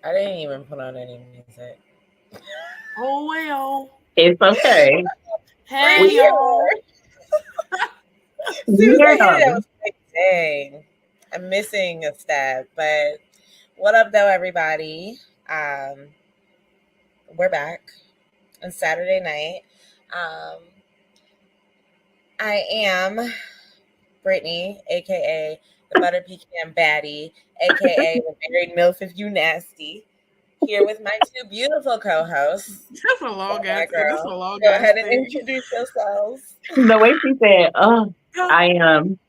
I didn't even put on any music. Oh well. It's okay. Hey y'all. Susan, We're that was like, dang. I'm missing a step, but what up though, everybody? We're back on Saturday night. I am Brittany, aka the Butter Pecan Baddie, aka the Married MILF if you nasty. Here with my two beautiful co-hosts. That's a long ass. That's a long Go ass ahead and thing. introduce yourselves. The way she said, I am.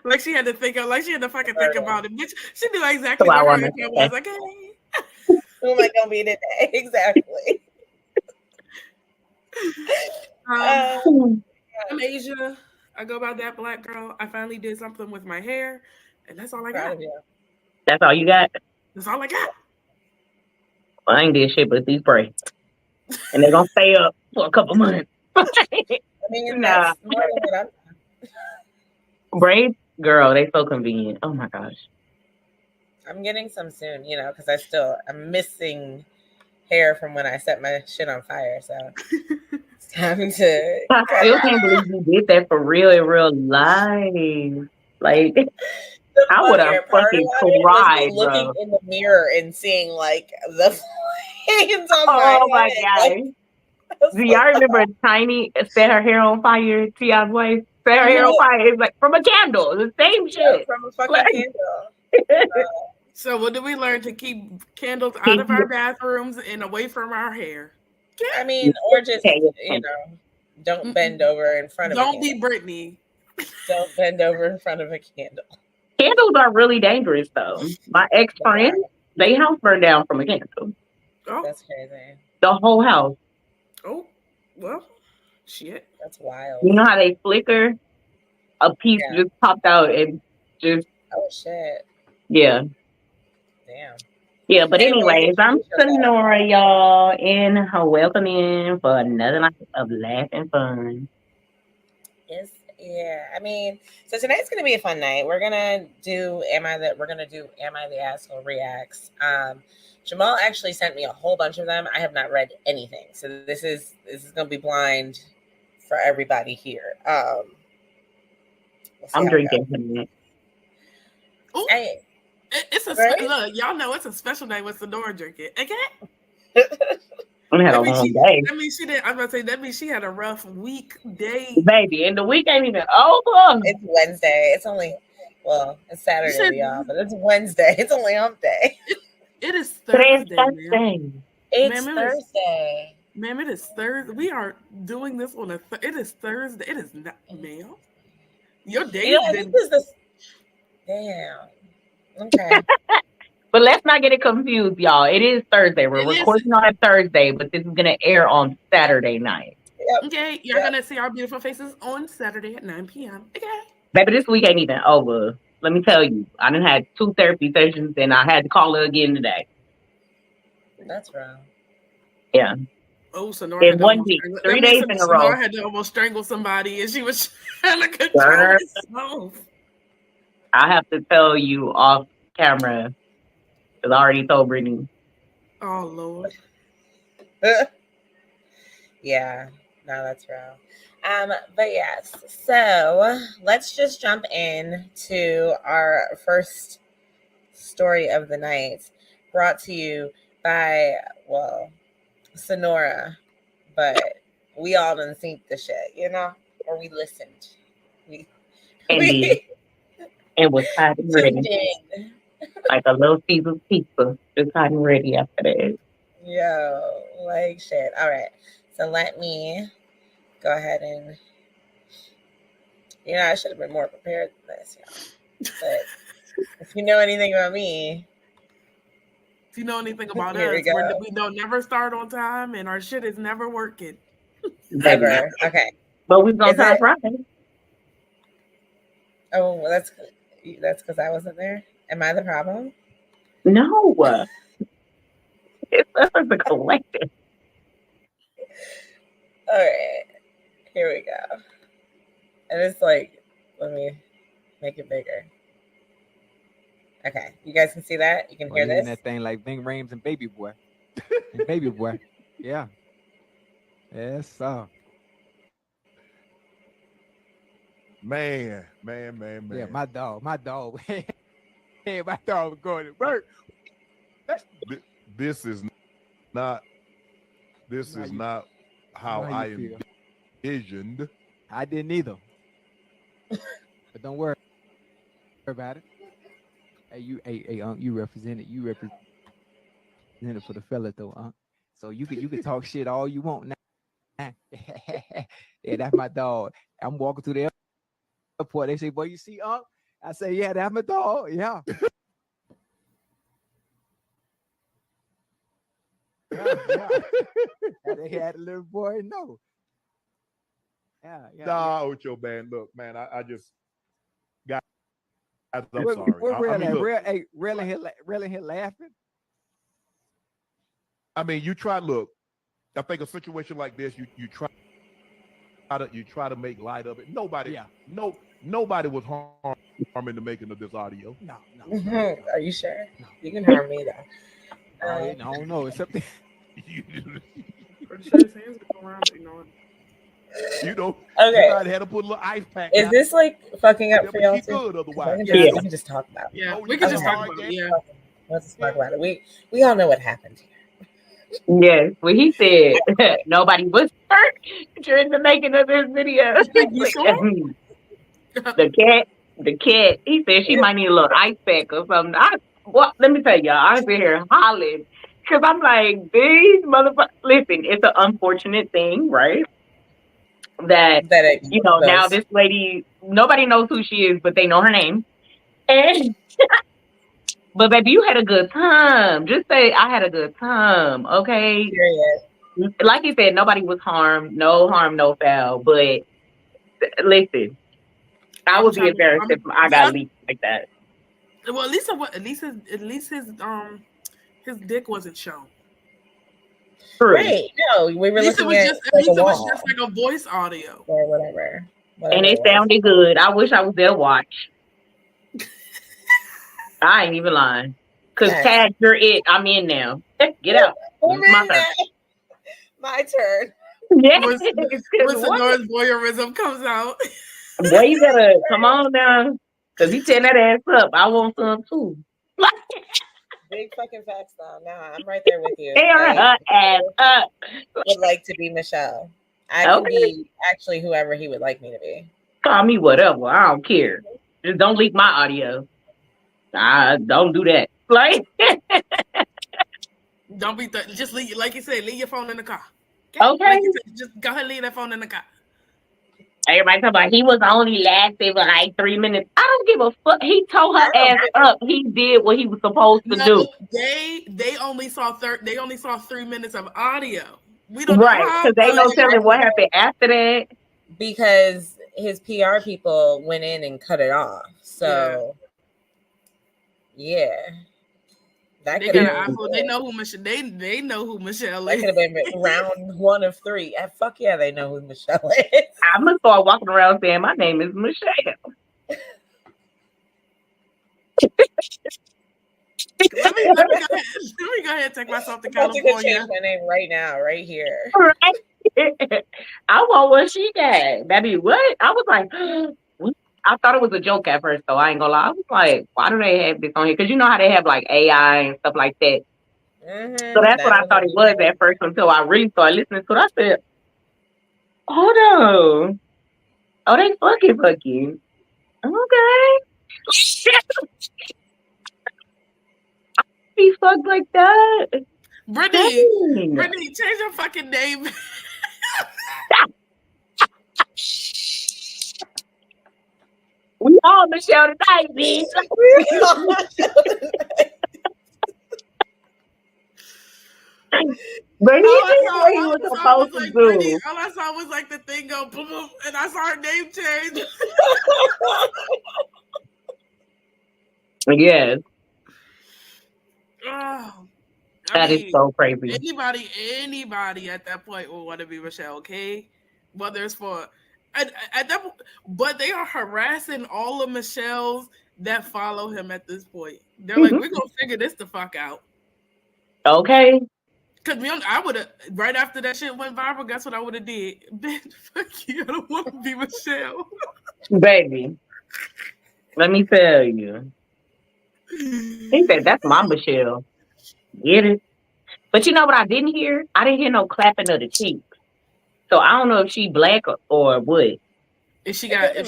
Like she had to think of, like she had to fucking think about it. Bitch, she knew exactly So I what her want answer to was. say. Okay. Who am I gonna be today? Exactly. I'm Asia. I go by that black girl. I finally did something with my hair, and that's all I got. That's all you got? That's all I got. Well, I ain't did shit but these braids. And they're going to stay up for a couple months. I mean, that's more than what I'm braids? Girl, they so convenient. Oh my gosh. I'm getting some soon, because I'm missing hair from when I set my shit on fire. So it's time to. I still can't believe you did that for real in real life. Like, I would have fucking cried, looking bro. in the mirror and seeing like the flames on Oh my head. gosh. Do y'all remember Tiny set her hair on fire? Tia's wife set her hair on fire. It's like from a candle. The same shit. From a fucking candle. So what did we learn? To keep candles out of our bathrooms and away from our hair. I mean, or just, don't bend over in front of a candle. Don't be Brittany. Don't bend over in front of a candle. Candles are really dangerous, though. My ex-friend, their house burned down from a candle. Oh, that's crazy. The whole house. Oh, well, shit. That's wild. You know how they flicker? A piece just popped out and just. Oh shit. Yeah. Damn. Yeah, but anyways, I'm Sonora, y'all, and welcome in for another night of laugh and fun. Yes, yeah. I mean, so tonight's gonna be a fun night. We're gonna do Am I the Asshole Reacts. Jamal actually sent me a whole bunch of them. I have not read anything, so this is gonna be blind for everybody here. I'm drinking tonight. It's a look, y'all know it's a special night with Sonora drinking. Okay. I had a long day. That means she didn't. I'm gonna say that means she had a rough weekday. Baby, and the week ain't even over. It's Wednesday. It's Saturday, y'all, but it's Wednesday. It's only hump day. It is Thursday. It's Thursday. Ma'am, it is Thursday. We are doing this on it is Thursday. It is not, ma'am. Your day Damn. Okay. But let's not get it confused, y'all. It is Thursday. We're recording on a Thursday, but this is going to air on Saturday night. Yep. Okay, you're going to see our beautiful faces on Saturday at 9 p.m. Okay. Baby, this week ain't even over. Let me tell you, I done had 2 therapy sessions, and I had to call her again today. That's wrong. Yeah. Oh, Sonora had 1 week, 3 days in a row. Sonora had to almost strangle somebody, and she was trying to control herself. I have to tell you off camera, because I already told Brittany. Oh, Lord. Yeah. No, that's wrong. But yes, so let's just jump in to our first story of the night, brought to you by, Sonora, but we all done seen the shit, or we listened. And was hot and ready. Like a little Caesar pizza, just hot and ready after that. Yo, like shit. All right. So let me go ahead and, I should have been more prepared than this, But if you know anything about me. If you know anything about us, we don't never start on time and our shit is never working. Never. Okay. But we've gone time Friday. Oh, well, that's because I wasn't there. Am I the problem? No. It's us as a collective. All right. Here we go. And it's like, let me make it bigger. Okay, you guys can see that. You can hear you in this. that thing like Ving Rhames and Baby Boy. And Baby Boy. Yeah. Yes, sir. Man. Yeah, my dog. Hey, my dog was going to work. This is not how how I you feel. envisioned. I didn't either. But don't worry about it. Hey, you represented for the fella though, So you could talk shit all you want now. Yeah, that's my dog. I'm walking through the airport. They say, "Boy, you see, I say, "Yeah, that's my dog." Yeah. Yeah. They had a little boy. No. Yeah. Nah, Ocho, man. Look, man, I just got. I'm sorry. We're real, I mean, look, real in here laughing. I mean, you try. Look, I think a situation like this, you try to make light of it. Nobody was harmed in the making of this audio. No. Are you sure? No. You can harm me though. I don't know. Except Pretty sure his hands go around, but you know, Okay. you might have had to put a little ice pack. Is this like fucking up Yeah, for but y'all she too? good otherwise. We can just talk about it. yeah, Oh, we you can got just a talk hard about it. game? Yeah. Let's talk about it. We all know what happened here. Yes, well, he said nobody was hurt during the making of this video. You sure? The cat. He said she might need a little ice pack or something. Let me tell y'all, I sit here hollering because I'm like, these motherfuckers. Listen, it's an unfortunate thing, right? That That it now goes. this lady, nobody knows who she is, but they know her name. And but baby, you had a good time. Just say I had a good time, okay? Period. Like you said, nobody was harmed. No harm, no foul. But listen, I would be embarrassed if I got leaked like that. Well, at least his dick wasn't shown. True. Right. No, we were At least it looking was at just like a wall like a voice audio. or whatever. And it it was. sounded good. I wish I was there to watch. I ain't even lying. Cause Okay. Tag, you're it. I'm in now. Get out. It's my turn. My turn. Yeah. Once What? Sonora's voyeurism comes out. Boy, you better come on now. Cause he tearing that ass up. I want some too. Big fucking facts though. Nah, I'm right there with you. Tear her ass up. Would like to be Michelle. I can be actually whoever he would like me to be. Call me whatever. I don't care. Just don't leak my audio. Don't do that. Like Don't be just leave, like you said, leave your phone in the car. Okay. Like you said, just go ahead and leave that phone in the car. Everybody talking about he was only lasting for like 3 minutes. I don't give a fuck. He told her ass up. He did what he was supposed to do. They only saw 3 minutes of audio. We don't right know because they don't tell him what happened after that. Because his PR people went in and cut it off. So yeah. That they got an they know who Michelle. They know who Michelle that is. could have been round 1 of 3. Fuck yeah, they know who Michelle is. I'm gonna start walking around saying my name is Michelle. let me go ahead and take myself to California. I'm change my name right now, right here. Right. I want what she got, baby. What? I was like, I thought it was a joke at first, though. I ain't gonna lie. I was like, why do they have this on here? Because you know how they have like AI and stuff like that. Mm-hmm. So that's what I thought it was at first until I really started listening to it. I said, hold on. Oh, they fucking. Okay. Be fucked like that. Brittany, change your fucking name. We all Michelle tonight, bitch. But he did what he was supposed to do. All I saw was like the thing go boom, boom, and I saw her name change. Yes. Oh, that is so crazy. Anybody at that point will want to be Michelle, okay? Whether it's for at that, but they are harassing all of Michelle's that follow him at this point. They're like, we're gonna figure this the fuck out. Okay. Cause I would have right after that shit went viral. Guess what I would have did? Bitch, fuck you. I don't want to be Michelle. Baby, let me tell you. He said, that's my Michelle. Get it? But you know what I didn't hear? I didn't hear no clapping of the cheeks. So I don't know if she black or what. If she got a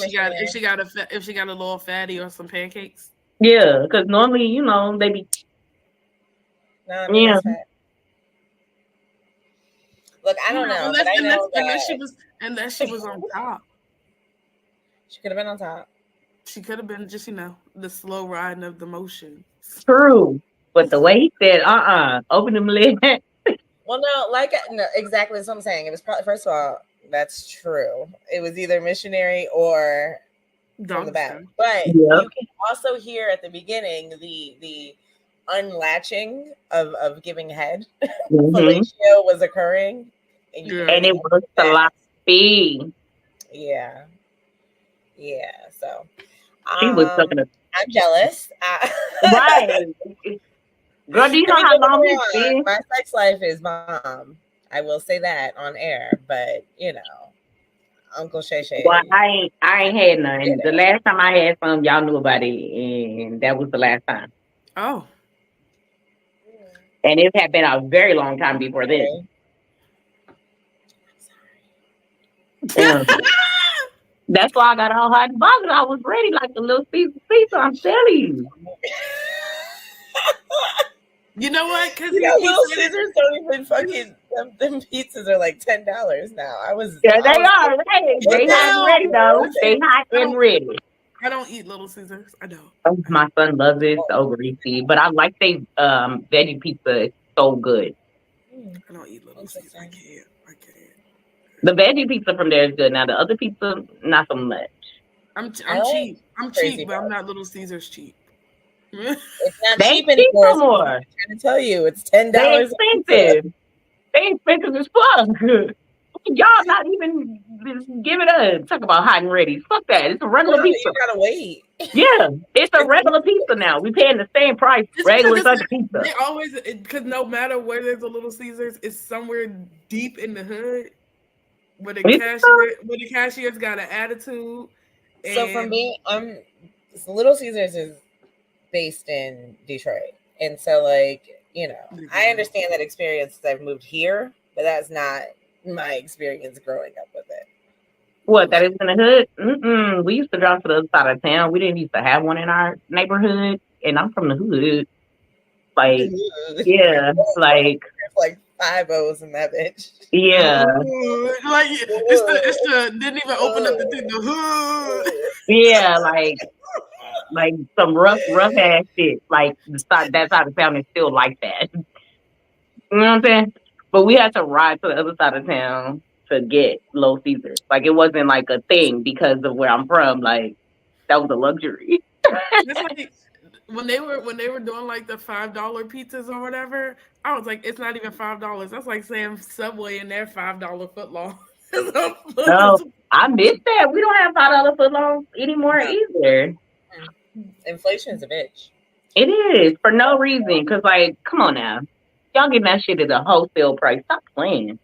little fatty or some pancakes. Yeah, because normally, you know, they be. No, I mean, Yeah. that's fat. Look, I don't know, but I know unless she was on top. She could have been on top. She could have been just, the slow riding of the motion. True. But the way he said, open them lids. Well, no, exactly that's what I'm saying. It was probably, first of all, that's true. It was either missionary or from the back. But you can also hear at the beginning the unlatching of giving head. Fellatio was occurring. And it was sloppy. Yeah. Yeah. So she was sucking it. I'm jealous. Right. Girl, do you know how long it's been? My sex life is bomb. I will say that on air, but Uncle Shay Shay. Well, I ain't had none. The last time I had some, y'all knew about it, and that was the last time. Oh. And it had been a very long time before then. That's why I got all hot and bothered. I was ready like a little Caesar. I'm telling you. You know what? Because Little Caesars don't even fucking them pizzas are like $10 now. Yeah, they are ready. They hot and ready though. They hot and ready. I don't eat Little Caesars. I don't. Oh, my son loves it. It's over easy. But I like they veggie pizza. It's so good. I don't eat Little Caesars. I can't. The veggie pizza from there is good. Now the other pizza, not so much. I'm cheap. I'm cheap, but I'm not Little Caesars cheap. It's not cheap anymore. No more. I'm trying to tell you, it's $10. They expensive. They expensive as fuck. Y'all not even giving us talk about hot and ready. Fuck that. It's a regular pizza. You gotta wait. Yeah, it's a regular pizza now. We paying the same price. Regular such pizza. They always because no matter where there's a Little Caesars, it's somewhere deep in the hood where the cashier's got an attitude. So for me, Little Caesars is based in Detroit, and so I understand that experience. I've moved here, but that's not my experience growing up with it. What, that is in the hood? Mm-mm. We used to drive to the other side of town. We didn't used to have one in our neighborhood, and I'm from the hood. Like, yeah, like 5 O's in that bitch. Yeah, like it's the didn't even open up the hood. Yeah, like some rough ass shit. Like that side of town is still like that. You know what I'm saying? But we had to ride to the other side of town to get Little Caesars. Like it wasn't like a thing because of where I'm from. Like that was a luxury. It's like when they were doing like the $5 pizzas or whatever, I was like, it's not even $5. That's like saying Subway and their $5 footlong. No, I missed that. We don't have $5 footlongs anymore either. Inflation is a bitch. It is for no reason. Cause like, come on now, y'all getting that shit at a wholesale price. Stop playing.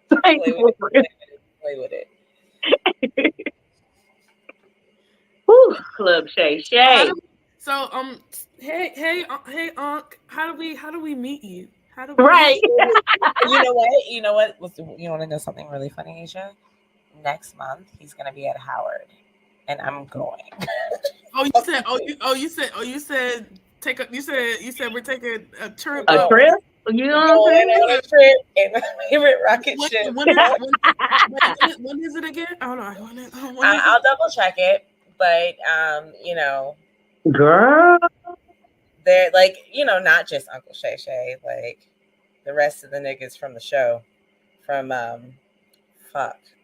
Play with it. Whew, Club Shay Shay. So hey Unc, how do we meet you? Right. You know what? You want to know something really funny, Asia? Next month he's gonna be at Howard, and I'm going. You said we're taking a trip. A trip? You know what I'm saying? On a trip in my favorite rocket ship. When is it again? I don't know. I'll double check it, but girl, they're not just Uncle Shay Shay, like the rest of the niggas from the show. From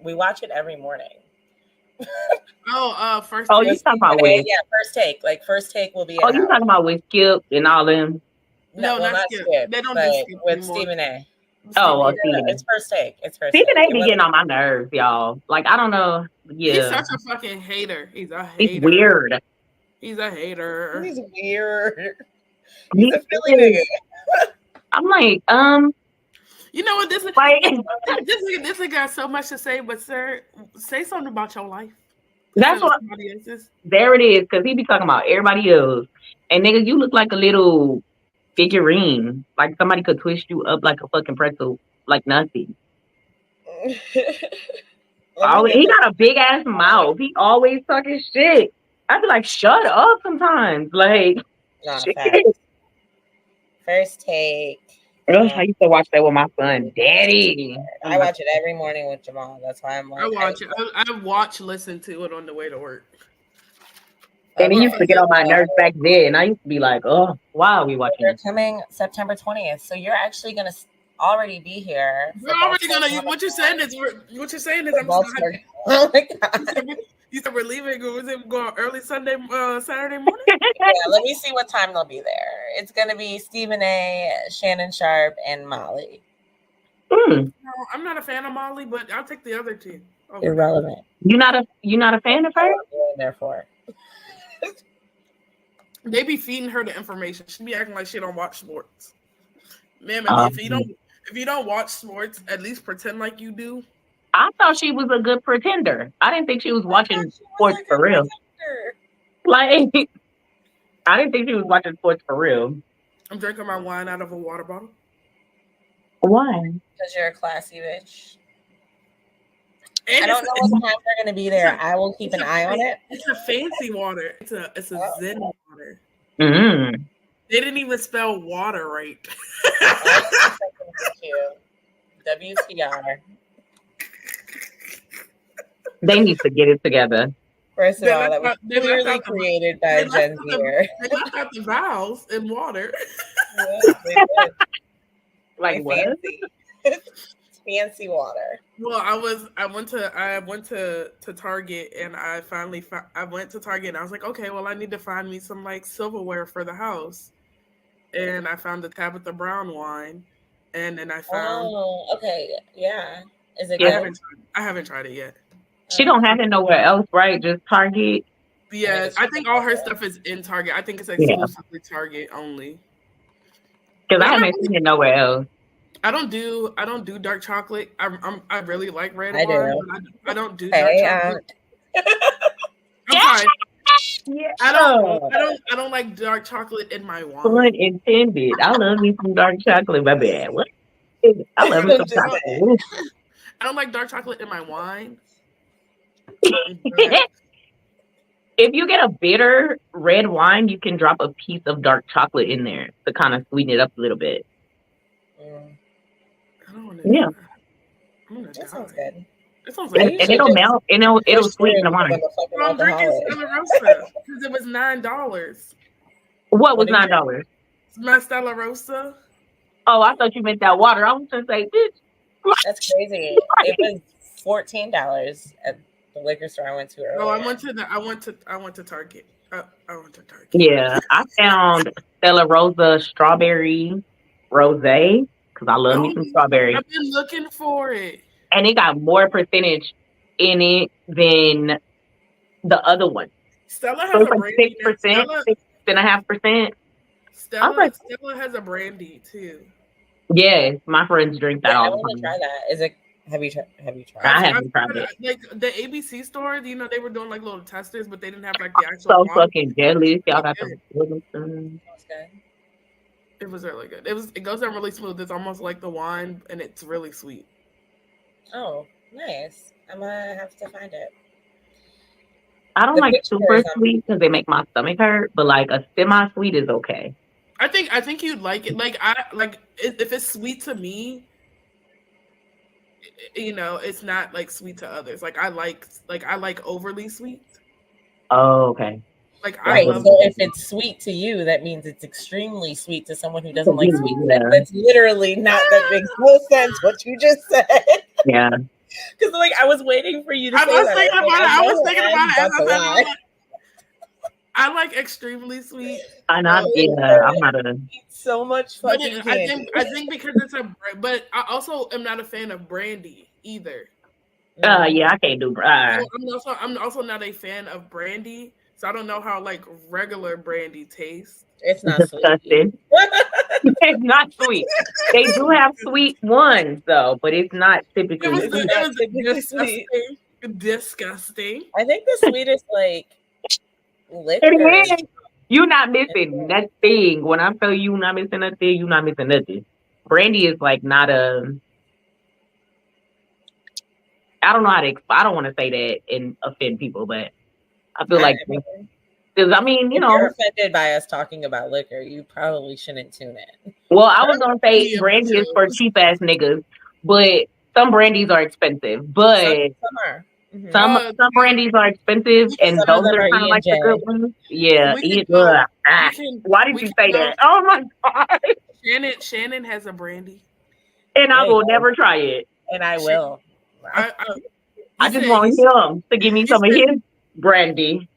we watch it every morning. First. Oh, you talking about with? Yeah, First Take. Like First Take will be. Oh, you talking about with Skip and all them? No, not Skip. They don't do Skip with anymore. Stephen A. Oh, well, Stephen A. It's first take. It's first Stephen take. A. be getting on my nerves, y'all. Like, I don't know. Yeah. He's such a fucking hater. He's a hater. It's weird. He's a hater. He's weird. He's a Philly nigga. I'm like, You know what? This like, nigga got so much to say, but sir, say something about your life. that's what. There it is, because he be talking about everybody else. And nigga, you look like a little figurine. Like somebody could twist you up like a fucking pretzel, like nothing. Oh, he got a big ass mouth. He always talking shit. I'd be like, shut up sometimes. Like, first take. I used to watch that with my son, Daddy. I watch it every morning with Jamal. That's why I'm like, I watch it. I listen to it on the way to work. And he used to get on my nerves back then. I used to be like, oh, why are we watching? They're coming September 20th, so you're actually gonna already be here. We're already gonna. What you're saying is I'm Baltimore. Oh my god! You said we're leaving. Was it going early Saturday morning? Yeah, let me see what time they'll be there. It's gonna be Stephen A., Shannon Sharp, and Molly. No, I'm not a fan of Molly, but I'll take the other two. Irrelevant. You not a fan of her? Therefore, they be feeding her the information. She be acting like she don't watch sports. Man, if you don't watch sports, at least pretend like you do. I thought she was a good pretender. I didn't think she was watching sports for real. Like, I didn't think she was watching sports for real. I'm drinking my wine out of a water bottle. Why? Because you're a classy bitch. And I don't know what time they're going to be there. I will keep an eye on it. It's a fancy water. It's a Zen water. Mm. They didn't even spell water right. WTR. They need to get it together. First of all, that was clearly created by Gen Zer. They left out the vowels in water. Yeah, like what? Fancy water. Well, I went to Target and I went to Target and I was like, okay, well, I need to find me some like silverware for the house, and I found the Tabitha Brown wine, and then I found. Oh, okay, yeah. Is it? Yeah. Good? I haven't tried it yet. She don't have it nowhere else, right? Just Target. Yeah, I think all her stuff is in Target. I think it's exclusively Target only. Because I haven't seen it nowhere else. I don't do dark chocolate. I really like red wine. But I don't do dark chocolate. I'm sorry. Yeah. I don't like dark chocolate in my wine. Pun intended. I love me some dark chocolate, my bad. What? I love me some chocolate. I don't like dark chocolate in my wine. If you get a bitter red wine, you can drop a piece of dark chocolate in there to kind of sweeten it up a little bit. Yeah. That sounds good. It sounds like and it'll melt. It'll sweeten the wine. I'm drinking Stella Rosa because it was $9. What was $9? My Stella Rosa. Oh, I thought you meant that water. I was gonna say, bitch. That's crazy. It was $14 at the liquor store I went to earlier. No, I went to Target. I went to Target. Yeah, I found Stella Rosa strawberry rosé because I love me some strawberry. I've been looking for it, and it got more percentage in it than the other one. Stella has a brandy. 6%, 6.5%. Stella has a brandy too. Yes, my friends drink that all the time. I want to try that. Is it? Have you tried? I haven't tried it. Like the ABC store, they were doing like little testers, but they didn't have like the actual. So fucking jealous. Y'all got the. It was really good. It goes down really smooth. It's almost like the wine, and it's really sweet. Oh, nice. I'm gonna have to find it. I don't like super sweet because they make my stomach hurt, but like a semi-sweet is okay. I think you'd like it. Like if it's sweet to me, it's not like sweet to others. Like I like overly sweet. Oh, okay. Like right. So if it's sweet to you, that means it's extremely sweet to someone who doesn't like sweet. Yeah. That's literally not. That makes no sense. What you just said. Yeah. Because like I was waiting for you to. I was thinking about it. I like extremely sweet. And Oh, I'm not a. eat so much But fucking I candy. think because it's but I also am not a fan of brandy either. Yeah, I can't do. So I'm also not a fan of brandy. So I don't know how like regular brandy tastes. It's not sweet. Disgusting. It's not sweet. They do have sweet ones though, but it's not typically It's sweet. not It was typically sweet. disgusting. I think the sweetest like It liquor. is. You're not missing that thing. When I tell you you're not missing nothing, you're not missing nothing. Brandy is like not a. I don't know how to. I don't want to say that and offend people, but I feel like mean, because I mean, if you're offended by us talking about liquor, you probably shouldn't tune in. Well, I was gonna say Yeah, brandy is too. for cheap ass niggas, but some brandies are expensive. But Some are. Mhm. some brandies are expensive, and Some of those them are are kind of E and like the good J. ones. Yeah, We can go. We can. why did We you can say go. that? Oh my god! Shannon has a brandy. And I There you will go. never try it. And I will. I I just want him to give me some of his brandy.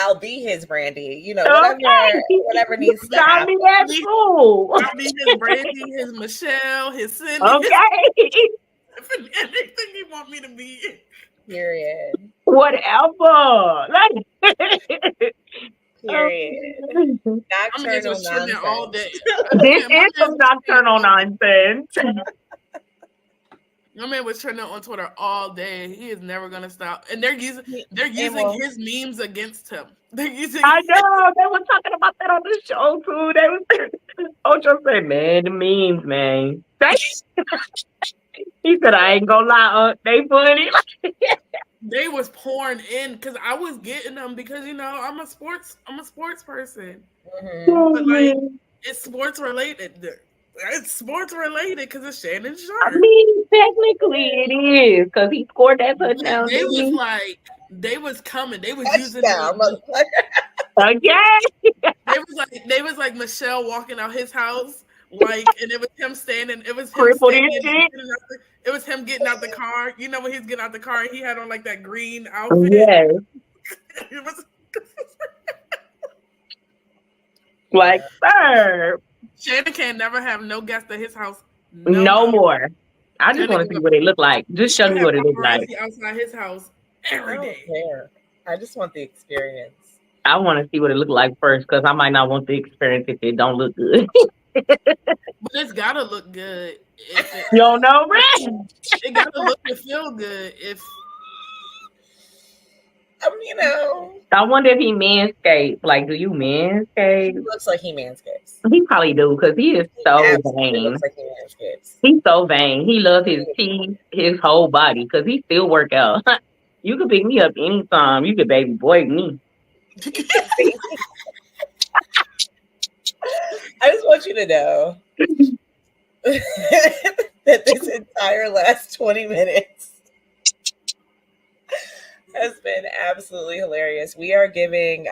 I'll be his brandy. You know, Okay. whatever needs to Call happen. me at school. I need his Brandy, his Michelle, his Cindy. Okay. Anything you want me to be. Period. Whatever. Period. I'm here Nocturnal just trending all day. This is some nocturnal nonsense. My man was trending on Twitter all day. He is never gonna stop. And they're using his memes against him. They're using I know. They were talking about that on the show too. They was Ocho said, man, the memes, man. He said, I ain't gonna lie, they funny. they was pouring in because I was getting them because I'm a sports person. Mm-hmm. But like it's sports related. It's sports related because it's Shannon Sharp. I mean, technically it is because he scored that touchdown. They was like, they was coming. They was using okay. They was like Michelle walking out his house, like, and it was him standing. It was him Crippled standing. It was him getting out the car. You know when he's getting out the car, and he had on like that green outfit. Yes. It was like, sir. Shannon can never have no guests at his house. No more. I just want to see what it look like. Just show me what it look like. Outside his house every day. I just want the experience. I want to see what it look like first because I might not want the experience if it don't look good. But it's gotta look good. You don't know, right? It gotta look and feel good. If I wonder if he manscapes. Like, do you manscape? He looks like he manscapes. He probably do because he is so vain. Looks like he manscapes. He's so vain. He loves his teeth, his whole body because he still work out. You can pick me up anytime. You can baby boy me. I just want you to know that this entire last 20 minutes has been absolutely hilarious. We are giving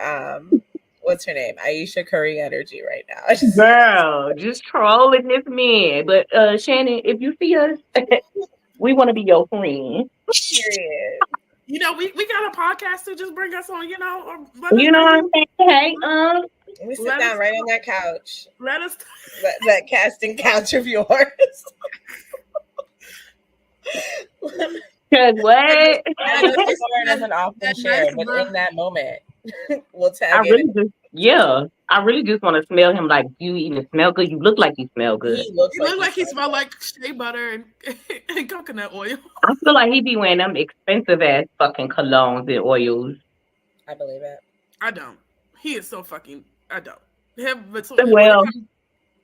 what's her name? Aisha Curry energy right now. Girl, just trolling this man. But Shannon, if you see us, we want to be your friend. Period. We got a podcast to just bring us on, you know what I'm saying? Hey, we sit down right on that couch. Let us that casting couch of yours. Cause what? Doesn't often share, but in that moment, we'll tag I really just want to smell him. Like, you even smell good. You look like you smell good. He looks like he smells like shea butter and coconut oil. I feel like he be wearing them expensive ass fucking colognes and oils. I believe it. I don't. He is so fucking. I don't.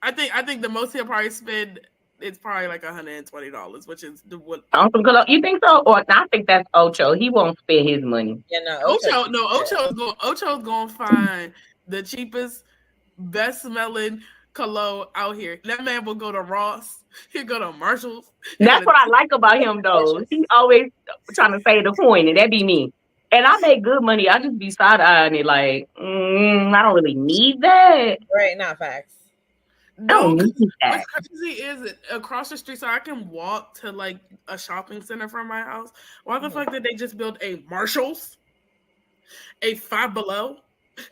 I think the most he'll probably spend is probably like $120, which is on some cologne. You think so? Or I think that's Ocho. He won't spend his money. Yeah, no. Ocho's going to find the cheapest, best smelling cologne out here. That man will go to Ross. He'll go to Marshalls. That's what I like about him, though. He's always trying to say the point, and that be me. And I make good money. I just be side eyeing it like, I don't really need that. Right, not facts. No, need because that. what's crazy is across the street, so I can walk to like a shopping center from my house. Why the fuck did they just build a Marshalls, a Five Below?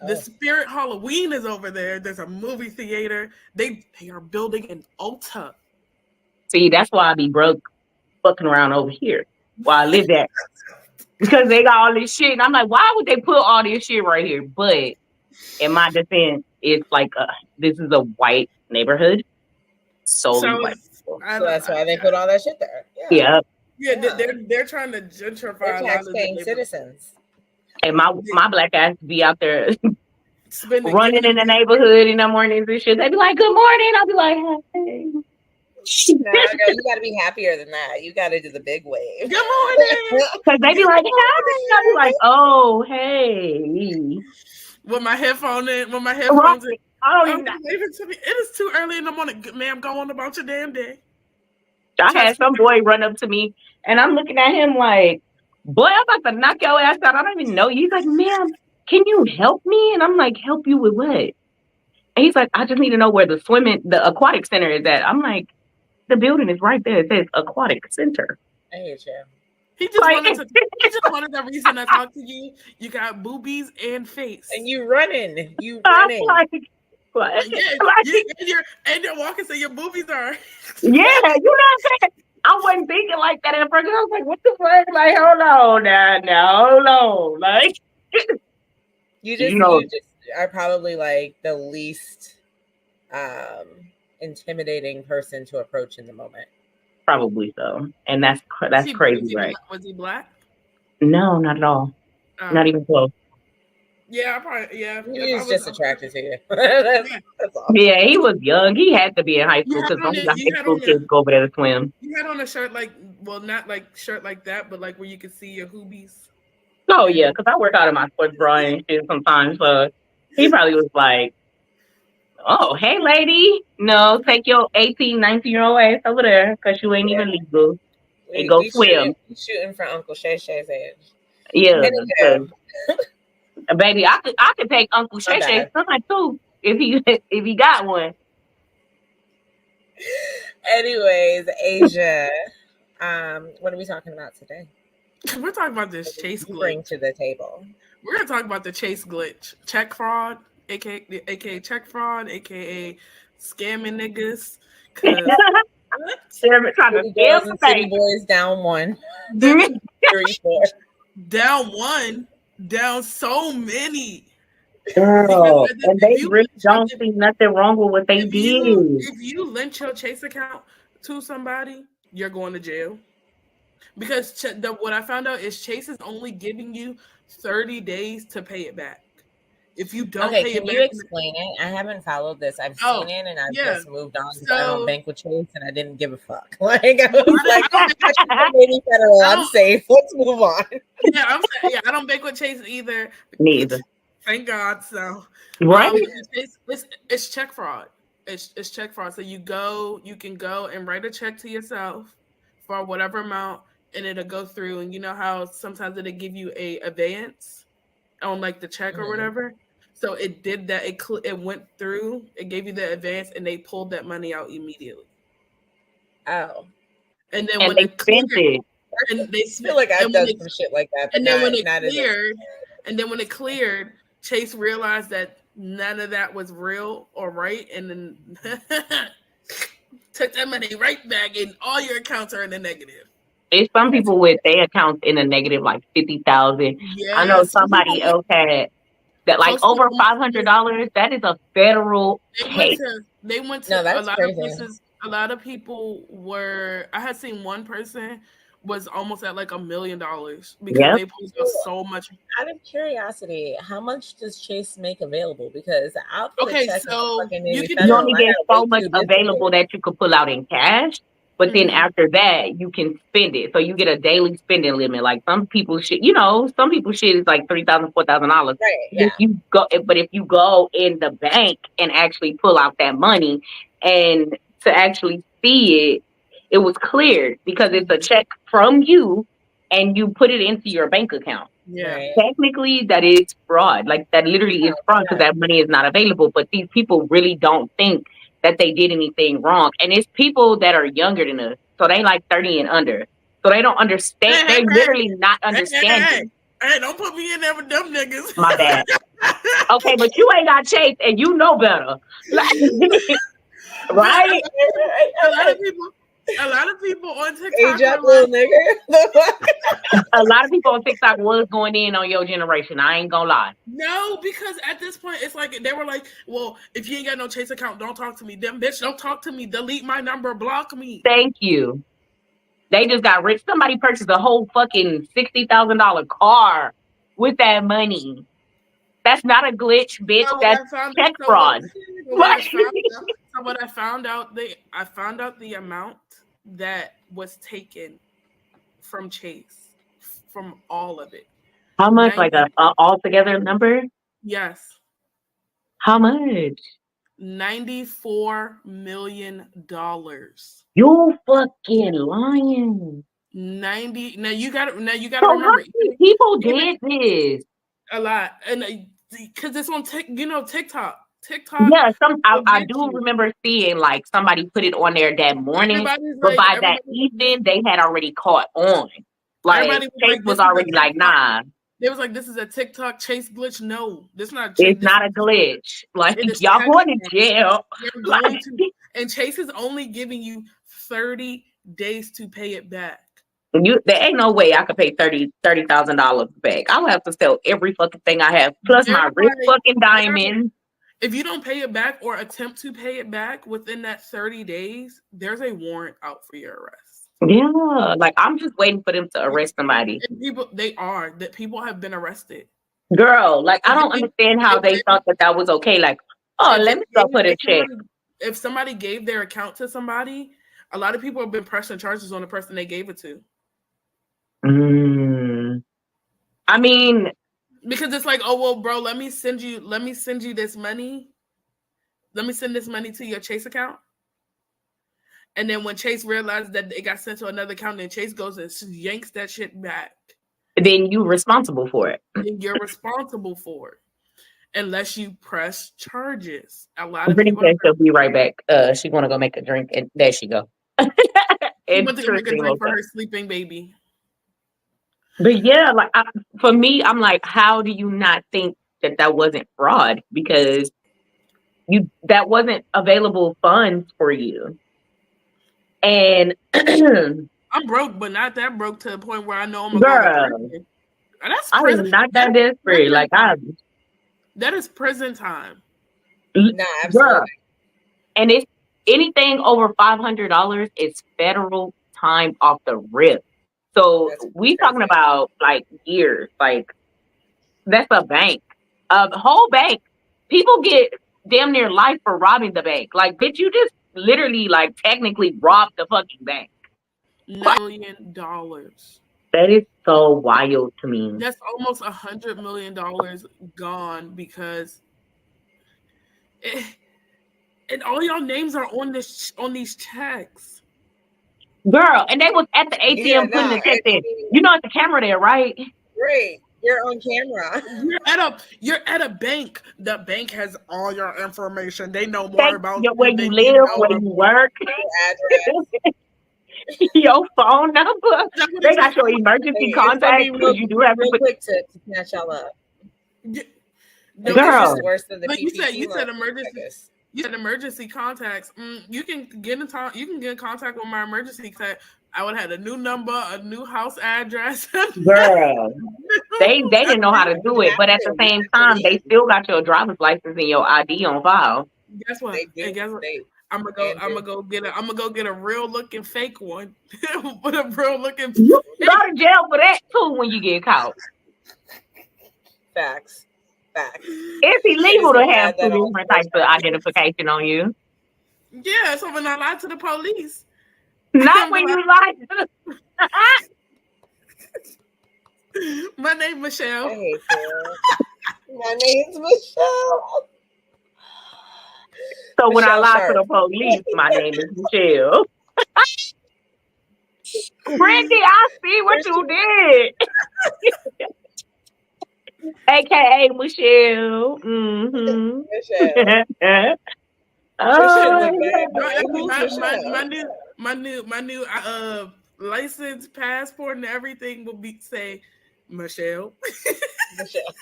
The Spirit Halloween is over there. There's a movie theater. They are building an Ulta. See, that's why I be broke fucking around over here while I live there. Because they got all this shit. And I'm like, why would they put all this shit right here? But in my defense, it's like this is a white neighborhood. Solely So white people. So that's why they put all that shit there. Yeah. Yeah. Yeah, they're trying to They're gentrify a lot of the tax-paying neighborhood. citizens. And my black ass be out there Spending running in the neighborhood in the mornings and shit. They be like, good morning. I'll be like, hey. No, girl, you got to be happier than that. You got to do the big wave. Good morning. Because they be like, hi. I'll be like, oh, hey. With my headphones in. I don't even. It is too early in the morning. Ma'am, go on about your damn day. I had some boy run up to me, and I'm looking at him like, boy, I'm about to knock your ass out. I don't even know you. He's like, ma'am, can you help me? And I'm like, help you with what? And he's like, I just need to know where the aquatic center is at. I'm like, the building is right there. It says aquatic center. I hate you. He just wanted a reason to talk to you. You got boobies and face. And you running. You running. Like, and you're walking, so your boobies are. Yeah, you know what I'm saying? I wasn't thinking like that at first. I was like, what the fuck? Like, hold on now, hold on. Like, you just are probably like the least intimidating person to approach in the moment. Probably so. And that's crazy, right? Was he black? No, not at all. Not even close. Yeah, probably. Yeah, he was just attracted to you. That's all. Yeah, he was young. He had to be in high school because some high school kids go over there to swim. You had on a shirt not like shirt like that, but like where you could see your hoobies. Oh yeah, because I work out in my sports bra and shit sometimes. So he probably was like, "Oh, hey, lady, no, take your 18, 19-year-old ass over there because you ain't even legal and go swim." Shooting for Uncle Shay Shay's age. Yeah. Baby, I could take Uncle Shay Shay's son too if he got one. Anyways, Asia, what are we talking about today? We're talking about this Chase glitch. Bring to the table. We're gonna talk about the Chase glitch, check fraud, aka check fraud, aka scamming niggas. Cause they're trying to scam City boys down 1, 3, 4. Down 1. Down so many. Girl, and they really don't see nothing wrong with what they did. If you link your Chase account to somebody, you're going to jail. Because what I found out is Chase is only giving you 30 days to pay it back. If you don't pay it back. Can you explain it? I haven't followed this. I've seen it and I've just moved on because I don't bank with Chase and I didn't give a fuck. Like, I was like, maybe federal, I'm safe. Let's move on. I don't bank with Chase either. Neither. Thank God. So right. It's check fraud. It's check fraud. So you can go and write a check to yourself for whatever amount and it'll go through. And you know how sometimes it'll give you a advance on like the check or whatever. So it did that. It went through. It gave you the advance, and they pulled that money out immediately. Oh, and then when they spent it, and they feel like I've done some shit like that. And then when it cleared, Chase realized that none of that was real or right, and then took that money right back, and all your accounts are in the negative. It's some people with their accounts in a negative like 50,000. Yes. I know somebody else had that like over $500. That is a federal case. They went to a lot of places. A lot of people were. I had seen one person was almost at like $1 million because they pulled out so much. Out of curiosity, how much does Chase make available? Because so you only get so much available that you could pull out in cash. But then after that, you can spend it. So you get a daily spending limit. Like some people shit, some people shit is like $3,000, $4,000. Right. Yeah. But if you go in the bank and actually pull out that money and to actually see it, it was cleared because it's a check from you and you put it into your bank account. Yeah. Right. Technically, that is fraud. Like that literally is fraud because that money is not available. But these people really don't think that they did anything wrong. And it's people that are younger than us. So they like 30 and under. So they don't understand. They're literally not understanding. Hey, don't put me in there with them niggas. My bad. Okay, but you ain't got Chase and you know better. Like, right? A lot of people on TikTok. Age up, little nigga. A lot of people on TikTok was going in on your generation. I ain't gonna lie. No, because at this point, it's like they were like, well, if you ain't got no Chase account, don't talk to me. Them bitch, don't talk to me. Delete my number, block me. Thank you. They just got rich. Somebody purchased a whole fucking $60,000 car with that money. That's not a glitch, bitch. That's check fraud. So what I found out, I found out the amount that was taken from Chase, from all of it. How much? 90, like a altogether number? Yes. How much? $94 million. You fucking lying. 90. Now you gotta so remember. How many people did this? A lot, and because it's on TikTok. Yeah, I do remember seeing like somebody put it on there that morning, but by that evening they had already caught on. Like Chase was already like, nah. They was like, this is a TikTok Chase glitch. No, this not. It's not a glitch. Like y'all going to jail. And Chase is only giving you 30 days to pay it back. There ain't no way I could pay $30,000 back. I would have to sell every fucking thing I have, plus my rich fucking diamonds. If you don't pay it back or attempt to pay it back within that 30 days, there's a warrant out for your arrest. Yeah, like I'm just waiting for them to arrest somebody. And people have been arrested. Girl, like I don't understand how they thought that was okay. Like, oh, let me go put a check. If somebody gave their account to somebody, a lot of people have been pressing charges on the person they gave it to. I mean, because it's like, oh well, bro, let me send you this money. Let me send this money to your Chase account. And then when Chase realized that it got sent to another account, then Chase goes and yanks that shit back. Then you're responsible for it. Then you're responsible for it. Unless you press charges. A lot of people. She'll be right back. She want to go make a drink, and there she go. She went to go make a drink for her sleeping baby. But yeah, like for me, I'm like, how do you not think that wasn't fraud? Because that wasn't available funds for you. And I'm broke, but not that broke to the point where I know I'm gonna go to prison. That's prison. I'm not that desperate. Like that is prison time. Nah, absolutely. Girl. And it's anything over $500 is federal time off the rip. So we talking about like years. Like that's a bank, a whole bank. People get damn near life for robbing the bank. Like, bitch, you just literally like technically robbed the fucking bank. $1 million. That is so wild to me. That's almost $100 million gone because and all y'all names are on these checks. Girl, and they was at the ATM putting the check in. You know, it's the camera there, right? Great. You're on camera. You're at a bank. The bank has all your information. They know more about where you live, where you work, address, your phone number. They got your emergency contact because you do have real quick to snatch y'all up. No, girl, worse than the but PPP you said emergency. You had emergency contacts. You can get in contact with my emergency contact. I would have had a new number, a new house address. Girl, they didn't know how to do it, but at the same time, they still got your driver's license and your ID on file. Guess what? I'm gonna go get a real looking fake one. With a real looking. You go to jail for that too when you get caught. Facts. It's illegal to have two different types of identification on you. Yeah, so when I lie to the police. Not when you lie to My name's Michelle. I hate you. My name's Michelle. So when I lie to the police, my name is Michelle. Brandy, I see what you did. AKA Michelle. Michelle. Tristan Oh, look bad. My new license, passport, and everything will be say Michelle. Michelle.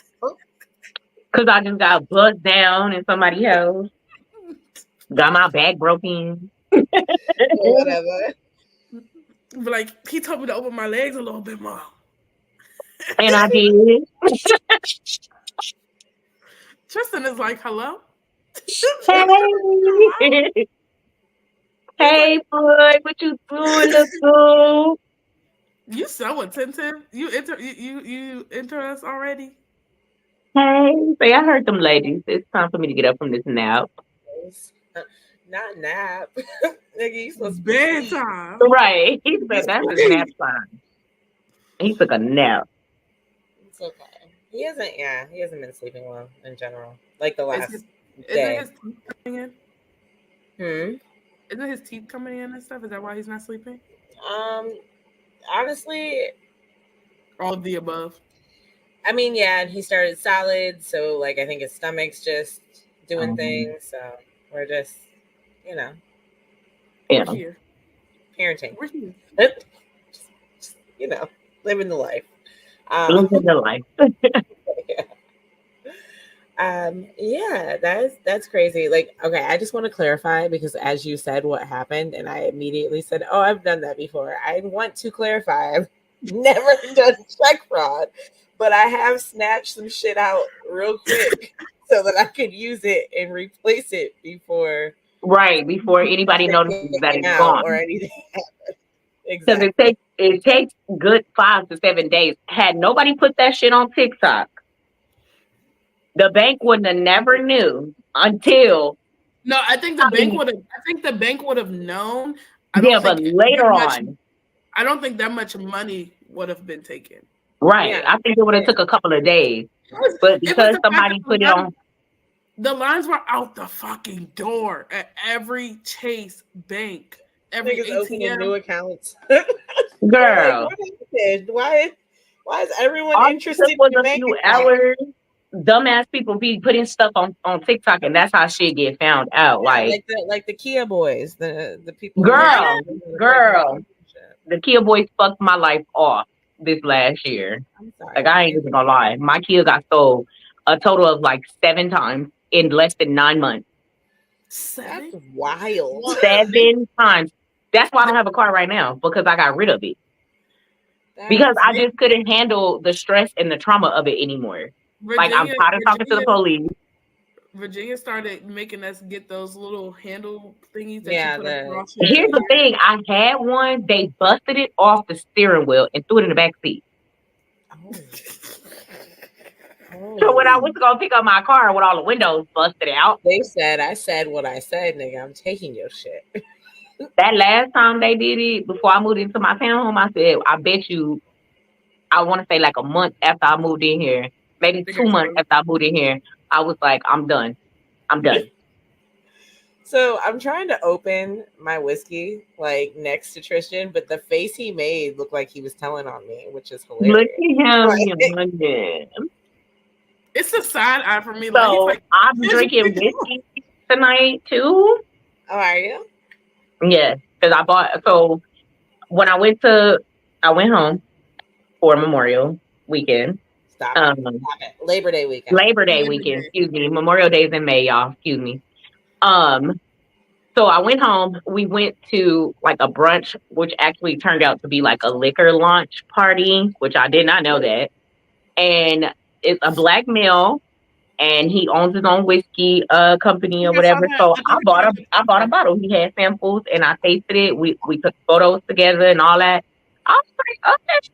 because I just got buzzed down in somebody else. Got my back broken. Whatever. But like he told me to open my legs a little bit more. And I did. Tristan is like, hello. Hey. Hey, boy, what you doing, little boo? You so attentive. You enter us already. Hey, say I heard them ladies. It's time for me to get up from this nap. Not nap. Nigga, you supposed to be asleep. Bedtime. Right. He said that's his nap time. He took a nap. It's okay. He hasn't been sleeping well in general. Like the last Isn't day. his teeth coming in? Isn't his teeth coming in and stuff? Is that why he's not sleeping? Honestly, all of the above. I mean, yeah, he started solid, so like I think his stomach's just doing things. So we're just, Yeah. We're here. Parenting. We're here. Just, living the life. Living the life. Yeah, that's crazy. Like, okay, I just want to clarify because as you said what happened, and I immediately said, oh, I've done that before. I want to clarify. I've never done check fraud, but I have snatched some shit out real quick so that I could use it and replace it before anybody notices that it's gone. or anything. Because Exactly. it takes good 5 to 7 days. Had nobody put that shit on TikTok, the bank wouldn't have never knew until. No, I think the bank would have. I think the bank would have known. But later on, I don't think that much money would have been taken. Right. Yeah. I think it would have took a couple of days. But because somebody put it on. The lines were out the fucking door at every Chase bank. Every niggas opening new accounts. Girl. Like, why is everyone interested in a few hours? Dumbass people be putting stuff on TikTok, and that's how shit get found out. Yeah, like the Kia boys, the people. Girl, the Kia boys fucked my life off this last year. I'm sorry. Like I ain't even gonna lie, my Kia got sold a total of like 7 times in less than 9 months. That's wild. 7 times. That's why I don't have a car right now because I got rid of it. Because I just couldn't handle the stress and the trauma of it anymore. Like I'm tired of talking to the police. Virginia started making us get those little handle thingies that you put across. Here's the thing: I had one. They busted it off the steering wheel and threw it in the back seat. So when I went to go pick up my car with all the windows busted out, I said what I said, nigga. I'm taking your shit. That last time they did it, before I moved into my townhome, I said, I bet you, I want to say like a month after I moved in here, maybe 2 months after I moved in here, I was like, I'm done. So I'm trying to open my whiskey like next to Tristan, but the face he made looked like he was telling on me, which is hilarious. Look at him. It's a side eye for me. So I'm drinking whiskey tonight too. Oh, are you? Yeah, because I bought. So when I went home for Memorial weekend. Stop it. Labor Day weekend. Excuse me. Memorial Day is in May, y'all. Excuse me. So I went home. We went to like a brunch, which actually turned out to be like a liquor launch party, which I did not know that. And it's a black male, and he owns his own whiskey company or whatever. So I bought a bottle. He had samples, and I tasted it. We took photos together and all that. I was like, okay.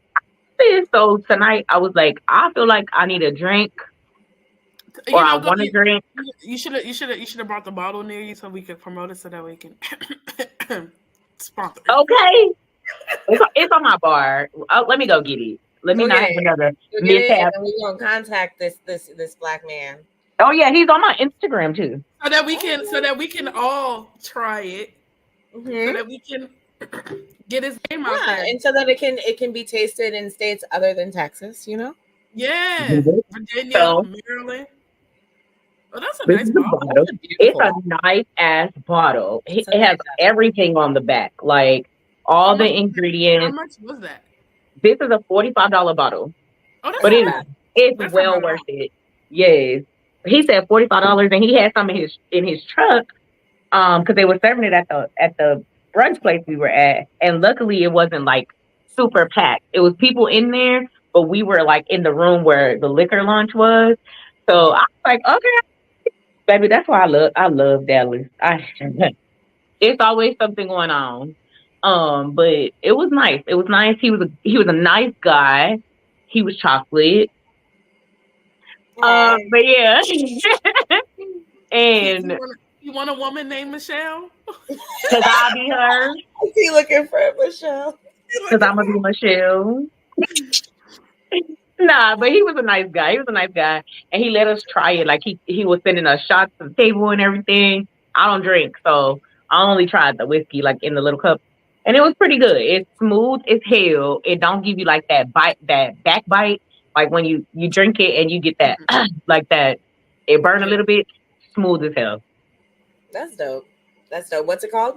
So tonight I was like, I feel like I need a drink. Or I want to drink. You should have brought the bottle near you so we could promote it so that we can sponsor. Okay, it's on my bar. Let me go get it. Let me not have another mishap. And we're gonna contact this black man. Oh yeah, he's on my Instagram too. So that we can all try it. So that we can get his name out there. And so that it can be tasted in states other than Texas, you know? Yeah. Virginia, Maryland. Oh, that's a This nice is a bottle. bottle. That's It's beautiful. a nice ass bottle. It's a It has nice ass everything on the back, like How all the much? How ingredients. much was that? This is a $45 bottle, Oh, that's That's but not not bad. bad. it's That's not well bad at worth all. it. Yes, he said $45, and he had some in his truck. Because they were serving it at the brunch place we were at, and luckily it wasn't like super packed. It was people in there, but we were like in the room where the liquor launch was. So I was like, okay, baby, that's why I love Dallas. It's always something going on. But it was nice. It was nice. He was a nice guy. He was chocolate. Right. But yeah, You, and you want a woman named Michelle? because I'll be her, Is he looking for Michelle? because I'm gonna be Michelle. Nah, but he was a nice guy. He was a nice guy, and he let us try it. Like he was sending us shots to the table and everything. I don't drink, so I only tried the whiskey like in the little cup, and it was pretty good. It's smooth as hell. It don't give you like that bite, that back bite, like when you drink it and you get that like that. It burn a Yeah. little bit. Smooth as hell. That's dope. That's dope. What's it called?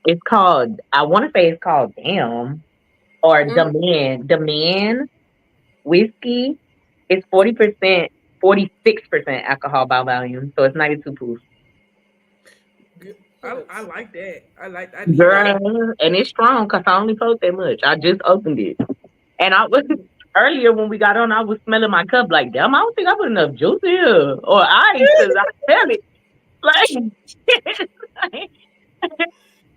It's called. I want to say it's called Damn or Mm. The Man whiskey. It's 40%, 46% alcohol by volume, so it's 92 proof. I like that. I need that. Girl, and it's strong because I only post that much. I just opened it, and I was earlier when we got on. I was smelling my cup like, damn, I don't think I put enough juice here or ice because I smell it like.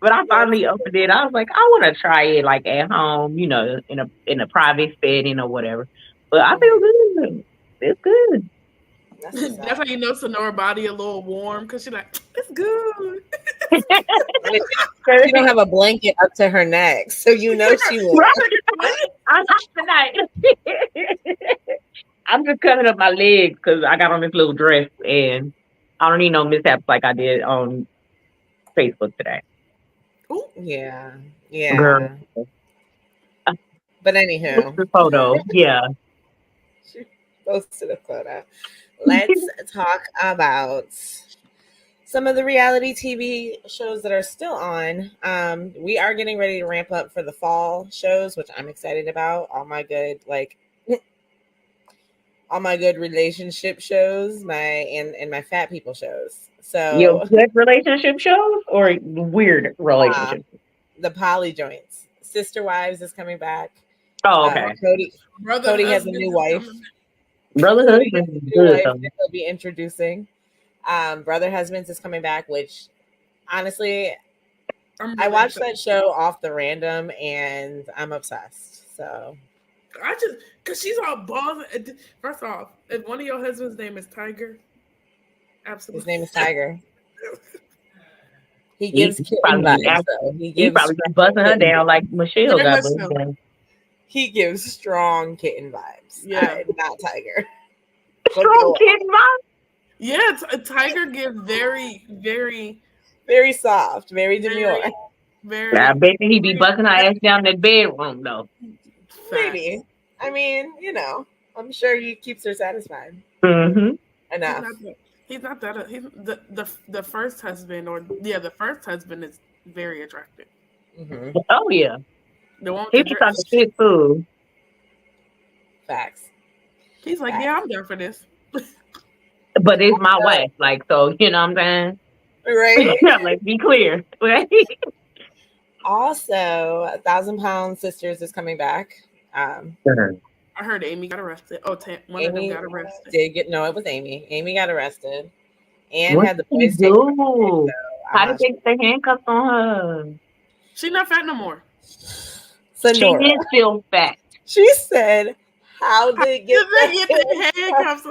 But I That's finally opened it. I was like, I want to try it like at home, in a private setting or whatever. But I feel good. It's good. that's what's That's up. how you know Sonora body a little warm because she's like, it's good. I mean, she don't have a blanket up to her neck, so you know she will. Right. I'm hot tonight. I'm just covering up my legs because I got on this little dress and I don't need no mishaps like I did on Facebook today. Ooh. Yeah, Girl, yeah. But what's anywho, the photo? Yeah. she posted a photo. Let's talk about some of the reality TV shows that are still on. We are getting ready to ramp up for the fall shows, which I'm excited about. All my good relationship shows, and my fat people shows. Your So good relationship shows or weird uh, relationships? the poly joints. Sister Wives is coming back. Oh, okay. Cody Brother Cody has a husband new is wife. coming. Brotherhood Cody has is a new good wife though. that he'll be introducing. Brother Husbands is coming back, which honestly, I'm I really watched excited. that show off the random and I'm obsessed. So I just because she's all balls. First off, if one of your husband's name is Tiger, his absolutely. name is Tiger. He He, gives he kitten probably be vibes act- though. he probably be busting her Kitten down like vibes. Michelle Very got much busted so. down. He gives strong kitten vibes. Yeah. Not Tiger. Don't get Strong away. kid, mom. Yeah, Tiger gives very, very, Very soft, very demure. very, I very, bet you he be busting her ass down in that bedroom though. Maybe. I mean, I'm sure he keeps her satisfied Mm-hmm. He's enough. not that. He's not that. He's the first husband, or yeah, the first husband is very attractive. Hmm. Oh yeah. The one with He the be talking dress. shit too. Facts. He's like, yeah, Facts. I'm down for this. But it's my So, wife, like, so you know what I'm right? saying? Like, be clear. Right? Also, 1,000 Pound Sisters is coming back. I heard Amy got arrested. Oh, one of them Amy got arrested. did get no, it was Amy. Amy got arrested and What had the did he boys taken away. do? So I'm How did not they get the handcuffs on her? She's not fat no more. sure. She Sonora. is still fat. She said, "How How they did get they get the the handcuffs?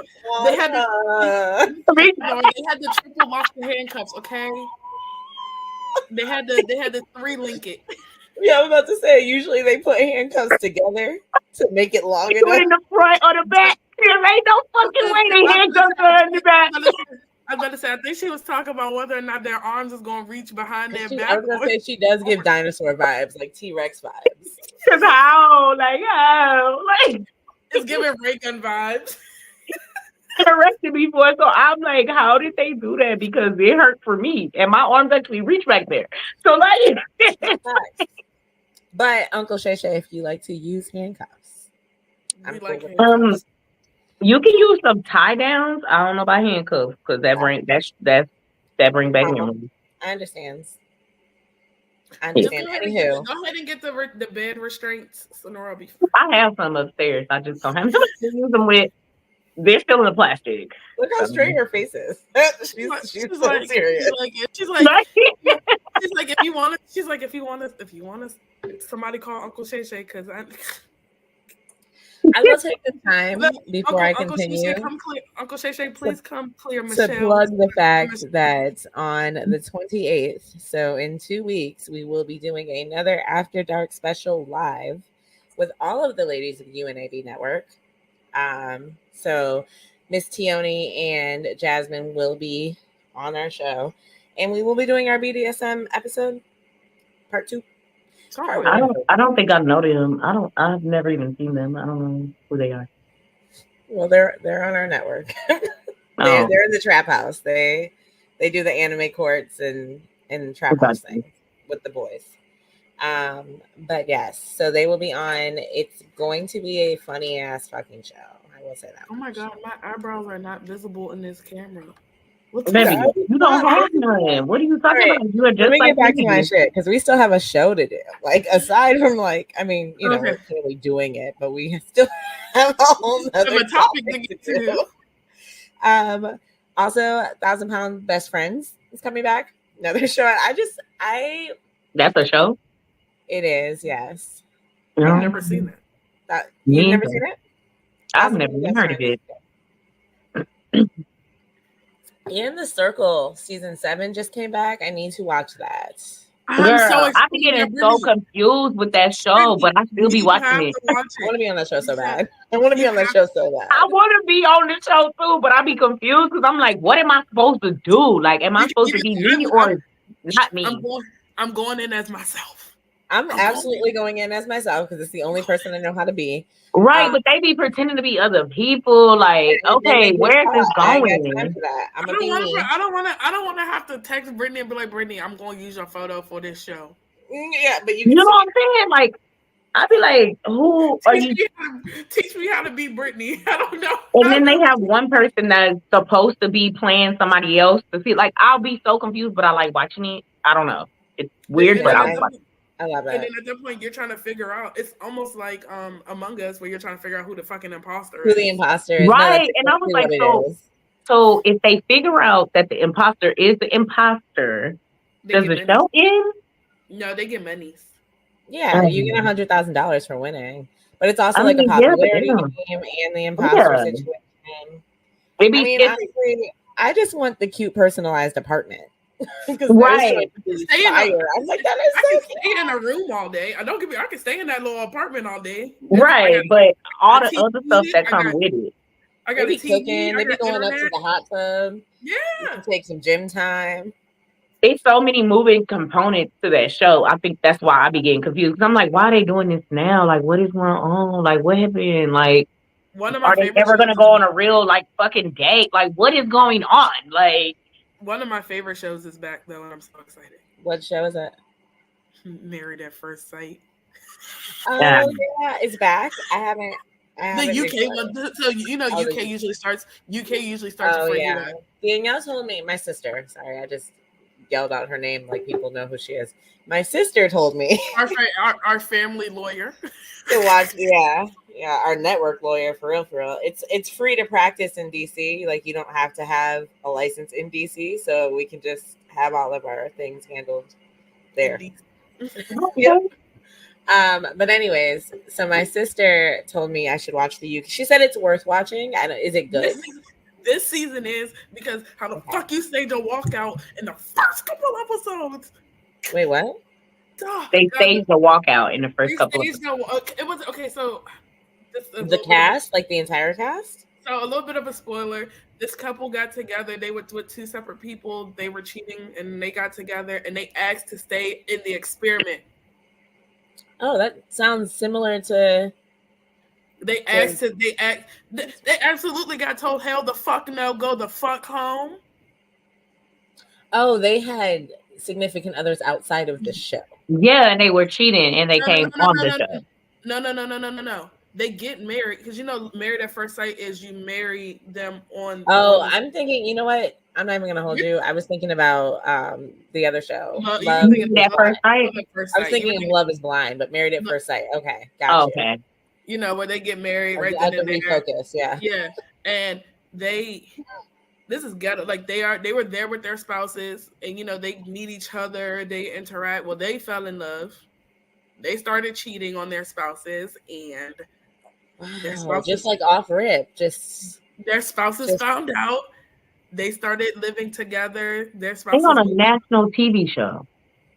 They had to. her?" No, they had to triple lock the handcuffs. Okay. They had to 3-link it. Yeah, I'm about to say. Usually they put handcuffs together to make it long They do it enough. in the front or the back. There ain't no fucking way they handcuffs her in the back. I was about to say, I think she was talking about whether or not their arms is going to reach behind their I back. was gonna say she does give dinosaur vibes, like T-Rex vibes. Cause how? Like, how? Like, It's giving ray gun vibes. arrested before, so I'm like, how did they do that? Because it hurt for me, and my arms actually reach back there. So like, But Uncle Shay Shay, if you like to use handcuffs, I'm We cool like with handcuffs. you can use some tie downs. I don't know about handcuffs because that bring back memories. I understand. I Yeah. Just understand. go ahead Anywho, and get the bed restraints. Sonora will be fine. I have some upstairs. I just don't have to use them with. They're still in the plastic. look how straight her face is. she's so serious. She's like, if you want to, somebody call Uncle Shay Shay because I will take the time before I Uncle continue Shay Shay, Uncle Shay Shay, please come clear Michelle. to plug the fact that on the 28th, so in 2 weeks, we will be doing another After Dark special live with all of the ladies of the UNAB network. So Miss Tioni and Jasmine will be on our show, and we will be doing our BDSM episode, part 2. I don't think I know them. I've never even seen them. I don't know who they are. Well, they're on our network. they're in the trap house. They do the anime courts and trap house things with the boys. But yes, so they will be on. It's going to be a funny ass fucking show. I will say that. Oh my god, my eyebrows are not visible in this camera. Baby, you don't have none. What are you talking about? You are just Let me like get back me. to my shit because we still have a show to do. Like aside from we're clearly doing it, but we still have a whole other topic to get to. Also, 1,000 Pound Best Friends is coming back. Another show. That's a show. It is, yes. I've never seen that. You've never seen it? I've never even heard of it. In the Circle season 7 just came back. I need to watch that. Girl, I be getting so confused with that show, but I still be watching it. I want to be on that show so bad. I want to be on that show so bad. I want to be on the show too, but I be confused because I'm like, what am I supposed to do? Like, am I supposed to be me or not me? I'm going in as myself. I'm absolutely going in as myself because it's the only person I know how to be. Right, but they be pretending to be other people. Like, okay, where is this going? I don't want to have to text Brittany and be like, Brittany, I'm going to use your photo for this show. Yeah, but you know what I'm saying? Like, I'd be like, who are you? Teach me how to be Brittany. I don't know. And then they have one person that's supposed to be playing somebody else to see. Like, I'll be so confused, but I like watching it. I don't know. It's weird, but I like it. I love it. And then at that point, you're trying to figure out. It's almost like Among Us, where you're trying to figure out who the fucking imposter is. Who the imposter is. Right. And I was like, so if they figure out that the imposter is the imposter, does the show end? No, they get monies. Yeah, you get $100,000 for winning. But it's also like a popularity game and the imposter situation. Honestly, I just want the cute personalized apartment. Right. I'm like, that is I can stay in a room all day. I can stay in that little apartment all day. Right, but all the other stuff that comes with it. I got be cooking. They be going up to the hot tub. Yeah. Take some gym time. There's so many moving components to that show. I think that's why I be getting confused. Because I'm like, why are they doing this now? Like, what is going on? Like, what happened? Like, are they ever going to go on a real, like, fucking date? Like, what is going on? Like, one of my favorite shows is back, though, and I'm so excited. What show is it? Married at First Sight. Oh, yeah, it's back. I haven't the UK one. So UK usually starts. Oh yeah. Danielle told me. My sister. Sorry, I just yelled out her name like people know who she is. My sister told me. Our family lawyer. To watch. Yeah. Our network lawyer for real. It's free to practice in DC. Like you don't have to have a license in DC, so we can just have all of our things handled there. Yep. But anyways, so my sister told me I should watch the UK. She said it's worth watching. Is it good? This season is because how the fuck you staged a walkout in the first couple episodes. Wait, what? They staged a walkout in the first couple of episodes. It was okay, so the cast, like the entire cast? So a little bit of a spoiler. This couple got together. They were with two separate people. They were cheating and they got together and they asked to stay in the experiment. Oh, that sounds similar to They asked to, they absolutely got told, hell the fuck no, go the fuck home. Oh, they had significant others outside of the show. Yeah, and they were cheating, and they came on the show. No. They get married because married at first sight is you marry them on. Oh, on I'm thinking. You know what? I'm not even gonna hold you. I was thinking about the other show. Love at First Sight. I was thinking of Love Is Blind, but Married at First Sight. Okay, gotcha. Okay. Where they get married right I then can refocus. Yeah. Yeah, and this is ghetto. Like they were there with their spouses, and they meet each other, they interact. Well, they fell in love. They started cheating on their spouses, and their spouses, just like off rip, their spouses found out. They started living together. Their spouses They're on a national TV show.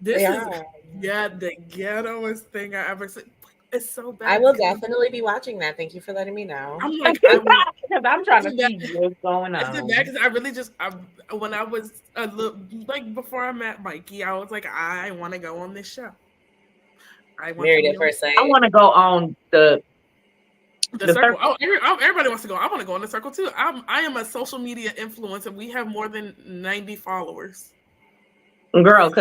This is the ghettoest thing I ever seen. It's so bad. I will definitely be watching that. Thank you for letting me know. I'm like, I'm trying to see what's going on. It's bad because I really when I was a little, like before I met Mikey, I was like, I want to go on this show. Married at First Sight. I want to go on the circle. Oh, everybody wants to go. I want to go on the circle too. I am a social media influencer. We have more than 90 followers. Girl.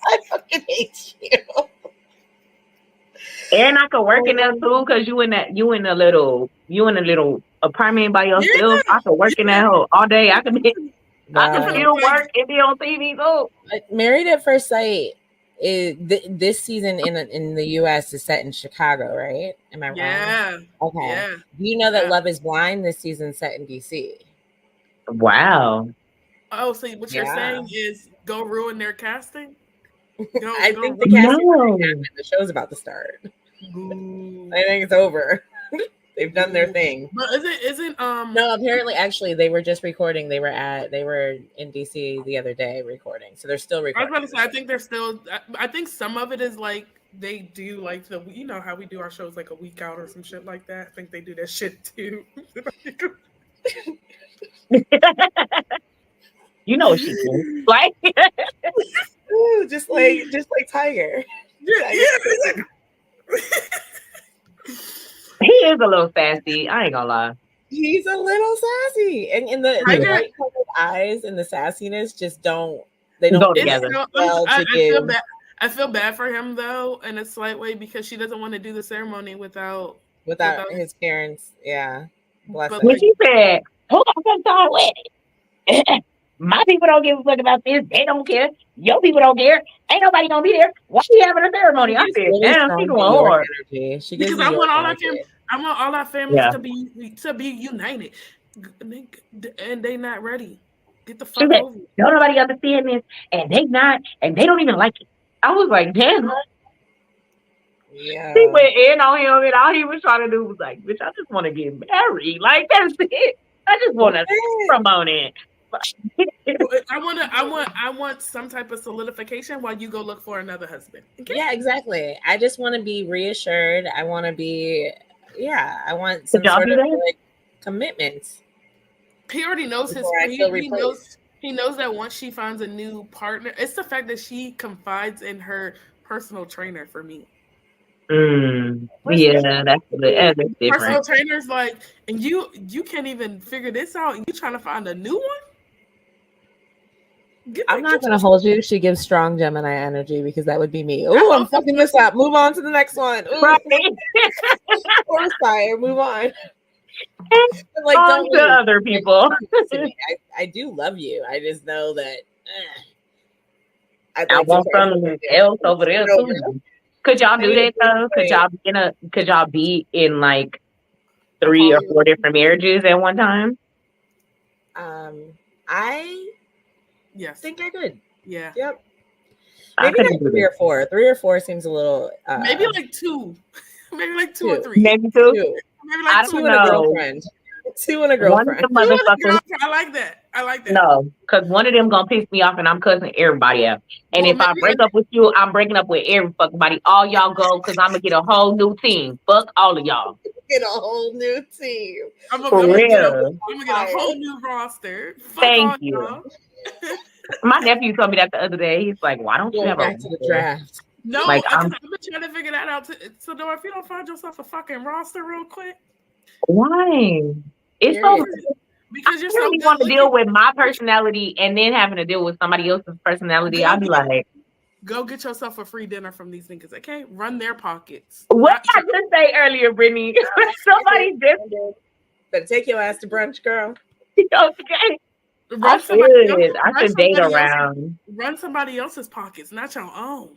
I fucking hate you. And I could work in that too, because you in a little apartment by yourself. I could work in that hole all day. I can still work and be on TV too. Married at First Sight is this season in the US is set in Chicago, right? Am I wrong? Yeah. Okay. Yeah. Do you know that Love Is Blind this season set in DC? Wow. Oh, so what you're saying is go ruin their casting? I think the casting the show's about to start. I think it's over. They've done their thing. But isn't No, apparently actually they were just recording. They were in DC the other day recording. So they're still recording. I was about to say I think they're still I think some of it is like they do like how we do our shows like a week out or some shit like that. I think they do that shit too. You know what she did. Like ooh, just like Tiger. Yeah. He is a little sassy. I ain't gonna lie. He's a little sassy, and in the light colored eyes and the sassiness just don't go together. I feel bad for him though in a slight way because she doesn't want to do the ceremony without his parents. Yeah, when she said, "Hold on, I'm with it." My people don't give a fuck about this. They don't care. Your people don't care. Ain't nobody gonna be there. Why are you having a ceremony? I said, damn, she going hard. Because I want all our families to be united, and they not ready. Get the fuck over. Don't nobody understand this, and they don't even like it. I was like, damn. Yeah. She went in on him, and all he was trying to do was like, bitch, I just want to get married. Like that's it. I just want to promote it. I want some type of solidification while you go look for another husband. Okay? Yeah, exactly. I just want to be reassured. I want to be, I want some sort of like commitment. He already knows he knows that once she finds a new partner, it's the fact that she confides in her personal trainer for me. Yeah, that's different. Personal trainer's like, and you can't even figure this out, and you trying to find a new one. I'm not going to hold you. She gives strong Gemini energy because that would be me. Oh, I'm fucking this up. Move on to the next one. Or fire. Move on. Like, don't to other people. I do love you. I just know that I want something else over there too. Could y'all do that though? Could y'all be in like 3 or 4 different marriages at one time? Yes. Think I could. Yeah. Yep. Maybe not 3 or 4. 3 or 4 seems a little. Maybe like 2. Maybe like 2 or 3. Maybe 2. Maybe like 2 and a girlfriend. 2 and a girlfriend. I like that. No, because one of them gonna piss me off, and I'm cussing everybody out. And if I break up with you, I'm breaking up with every fucking body. All y'all go, because I'm gonna get a whole new team. Fuck all of y'all. Get a whole new team. I'm gonna get a whole new roster. Thank you. My nephew told me that the other day. He's like, "Why don't you have back to the draft?" No, Like, I've been trying to figure that out. So, no, if you don't find yourself a fucking roster real quick, why? It's so. Period. because I you're so really good want to deal looking, with my personality and then having to deal with somebody else's personality. I'd be like, go get yourself a free dinner from these niggas, okay? Run their pockets. what Not did I just say earlier, Brittany? Somebody just Better take your ass to brunch, girl. okay. run somebody else. I should date around, Run somebody else's pockets, not your own.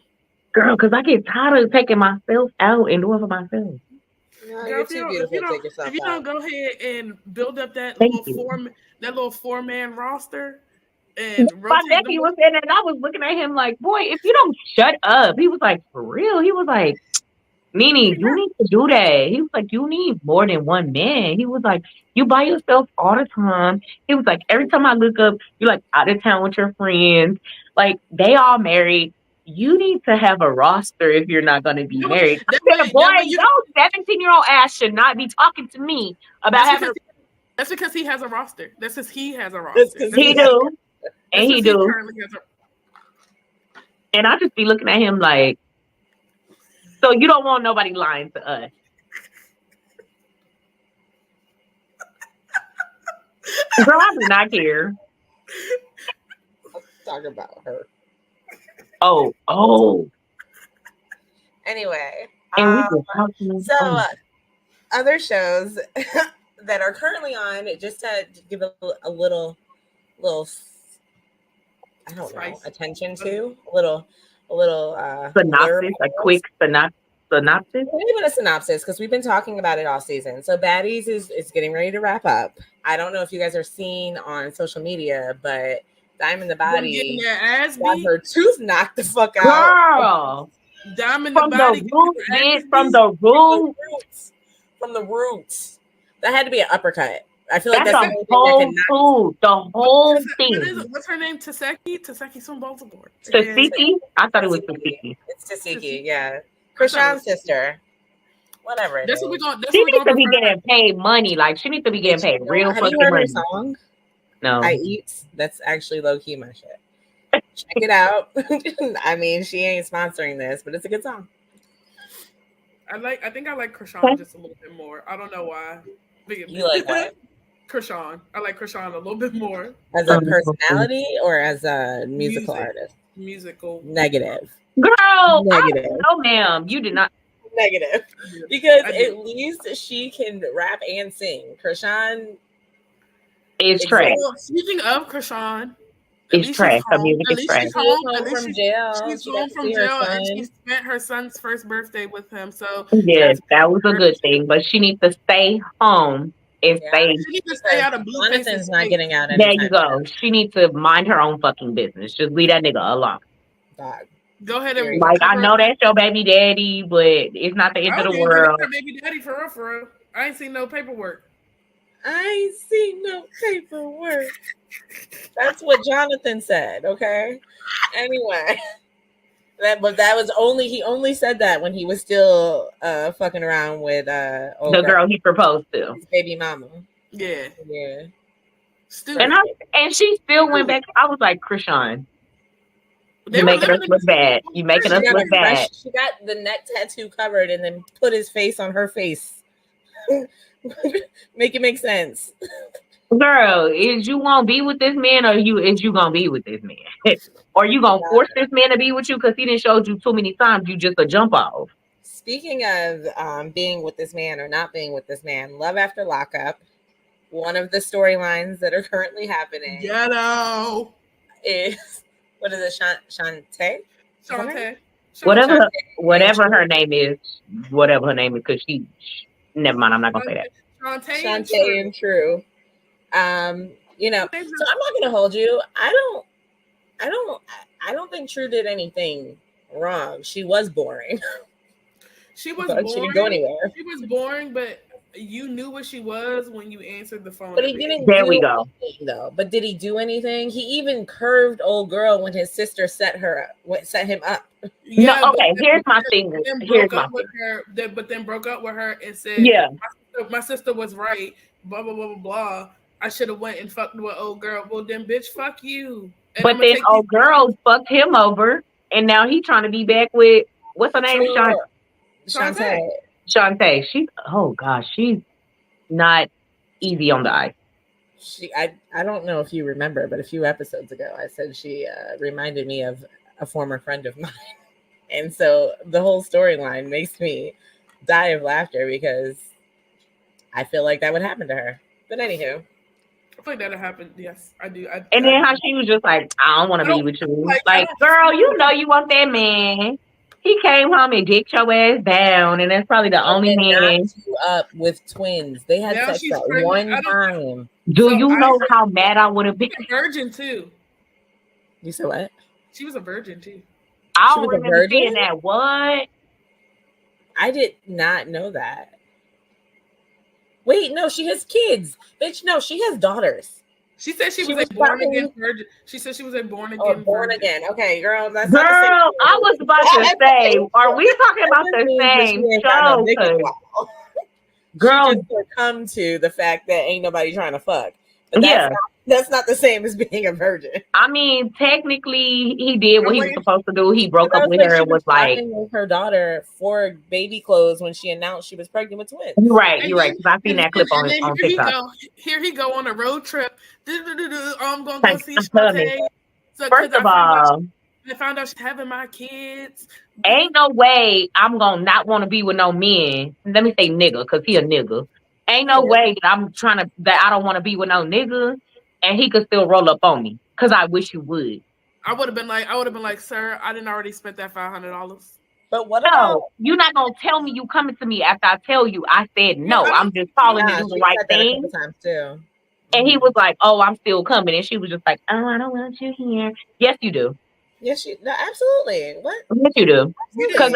girl, because I get tired of taking myself out and doing for myself. No, Girl, you're too beautiful to take yourself if you out. don't go ahead and build up that Thank you. little 4-man roster and My rotate nephew was saying that, and I was looking at him like, boy, if you don't shut up. He was like, for real. He was like, Nene, you need to do that. He was like, you need more than one man. He was like, you by yourself all the time. He was like, every time I look up, you're like out of town with your friends. Like, they all married. You need to have a roster if you're not going to be married. I said, boy, your 17-year-old ass should not be talking to me about having that's because he has a roster. That's because he has a roster. He do. And he do. Currently has a... And I just be looking at him like, so you don't want nobody lying to us. Girl, I do not care. Talk about her. Oh. Anyway, And we just talking. so other shows that are currently on, just to give a little, I don't know, attention to a little synopsis, a quick synopsis. Not even a synopsis, because we've been talking about it all season. So Baddies is getting ready to wrap up. I don't know if you guys are seeing on social media, but Diamond the Body got her tooth knocked the fuck out. Girl, Diamond from the Body from the roots. From the roots. That had to be an uppercut. I feel like that's the whole thing. What's her name? Taseki's from Baltimore. Tasiki? I thought it was Tasiki. It's Tasiki, yeah. Krishan's sister. Whatever. That's what we're going. She needs to be getting paid money. Like, she needs to be getting paid real fucking money. Have you heard her song? No. I Eat. That's actually low key my shit. Check it out. I mean, she ain't sponsoring this, but it's a good song. I think I like Krishan just a little bit more. I don't know why. You like what? Krishan. I like Krishan a little bit more. As a personality or as a musical artist? Musical. Negative. Girl, negative. No, ma'am. You did not. Negative. Because at least she can rap and sing. Krishan is trash. Speaking of Krishan, it's trash. Her music is trash. She's home from jail. She's home from jail, and she spent her son's first birthday with him. So yes, that was a good thing. But she needs to stay home and stay. She needs to stay out of Blueface's not getting out. There you go. She needs to mind her own fucking business. Just leave that nigga alone. God. Go ahead and like. I know that's your baby daddy, but it's not the end of the world. Her baby daddy for real. I ain't seen no paperwork. That's what Jonathan said. Okay. Anyway, that was only he only said that when he was still fucking around with the girl he proposed to, his baby mama. Yeah. Stupid. And she still went back. I was like, Krishan, you're making us look bad. You're making us look bad. She got the neck tattoo covered and then put his face on her face. Make it make sense. Girl, is you gonna be with this man or is you gonna be with this man? Or you gonna force this man to be with you because he didn't show you too many times, you just a jump off. Speaking of being with this man or not being with this man, Love After Lockup, one of the storylines that are currently happening Ghetto is what is it, Shantae? Whatever her name is, because she never mind, I'm not gonna say that. Shantae and True. You know, so I'm not gonna hold you. I don't think True did anything wrong. She was boring. She was boring. She didn't go anywhere. She was boring, but you knew what she was when you answered the phone. But he didn't. There we go. Though. But did he do anything? He even curved old girl when his sister set him up. Yeah, no, okay. Here's my thing. But then broke up with her and said, "Yeah, my sister was right." Blah blah blah blah blah. I should have went and fucked with old girl. Well, then, bitch, fuck you. And but then old girl fucked him over, and now he trying to be back with What's her name? Shantae. Shantae. Oh gosh, she's not easy on the eye. I don't know if you remember, but a few episodes ago, I said she reminded me of a former friend of mine. And so the whole storyline makes me die of laughter because I feel like that would happen to her. But anywho. I feel like that'll happen. Yes, I do. And then how she was just like, I don't want to be with you. Like, girl, you know you want that man. He came home and dicked your ass down, and that's probably the only man. Knocked you up with twins. They had sex at one time. Do you know how mad I would have been? A virgin too. You said what? She was a virgin too. I don't remember seeing that. What? I did not know that. Wait, no, she has kids. Bitch, no, she has daughters. She said she was a born again virgin. She said she was a born again. Born again. Okay, girl. That's girl, I was about to say, are we talking about the same show? Girl, she just come to the fact that ain't nobody trying to fuck. But that's not the same as being a virgin. I mean, technically, he did what he was supposed to do. He broke up with her and was like, with her daughter for baby clothes when she announced she was pregnant with twins. You're right. Because I seen that clip on TikTok. Here he go on a road trip. I'm gonna go see Shantae. First of all, I found out she's having my kids. Ain't no way I'm gonna not want to be with no men. Let me say nigga, because he a nigga. Ain't no way that I don't want to be with no nigga. And he could still roll up on me because I wish you would. I would have been like, sir, I didn't already spent that $500. But what about you're not gonna tell me you coming to me after I tell you I said no. I'm just calling to do the right thing. Times too. And he was like, "Oh, I'm still coming," and she was just like, "Oh, I don't want you here." Yes, you do. Yes, no, absolutely. What? Yes, you do. Because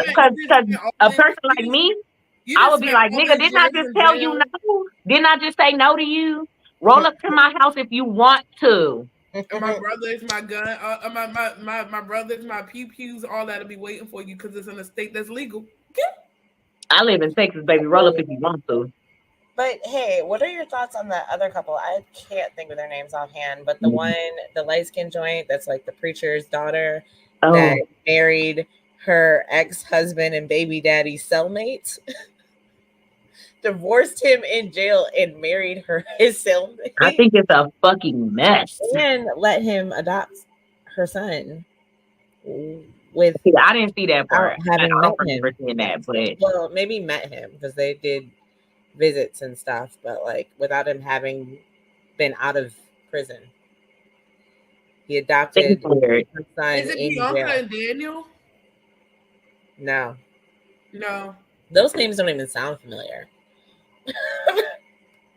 a person like me, I would be like, "Nigga, didn't I just tell you no? Didn't I just say no to you? Roll up to my house if you want to." My brothers, my gun, my brothers, my pew-pews, all that'll be waiting for you because it's in a state that's legal. I live in Texas, baby. Roll up if you want to. But hey, what are your thoughts on that other couple? I can't think of their names offhand, but the one, the light-skinned joint that's like the preacher's daughter that married her ex-husband and baby daddy's cellmate. Divorced him in jail and married his cellmate. I think it's a fucking mess. And let him adopt her son. With I didn't see that part. I don't remember seeing that, but well, maybe met him because they did visits and stuff, but like without him having been out of prison. He adopted her son. Is it Bianca and Daniel? No. No. Those names don't even sound familiar.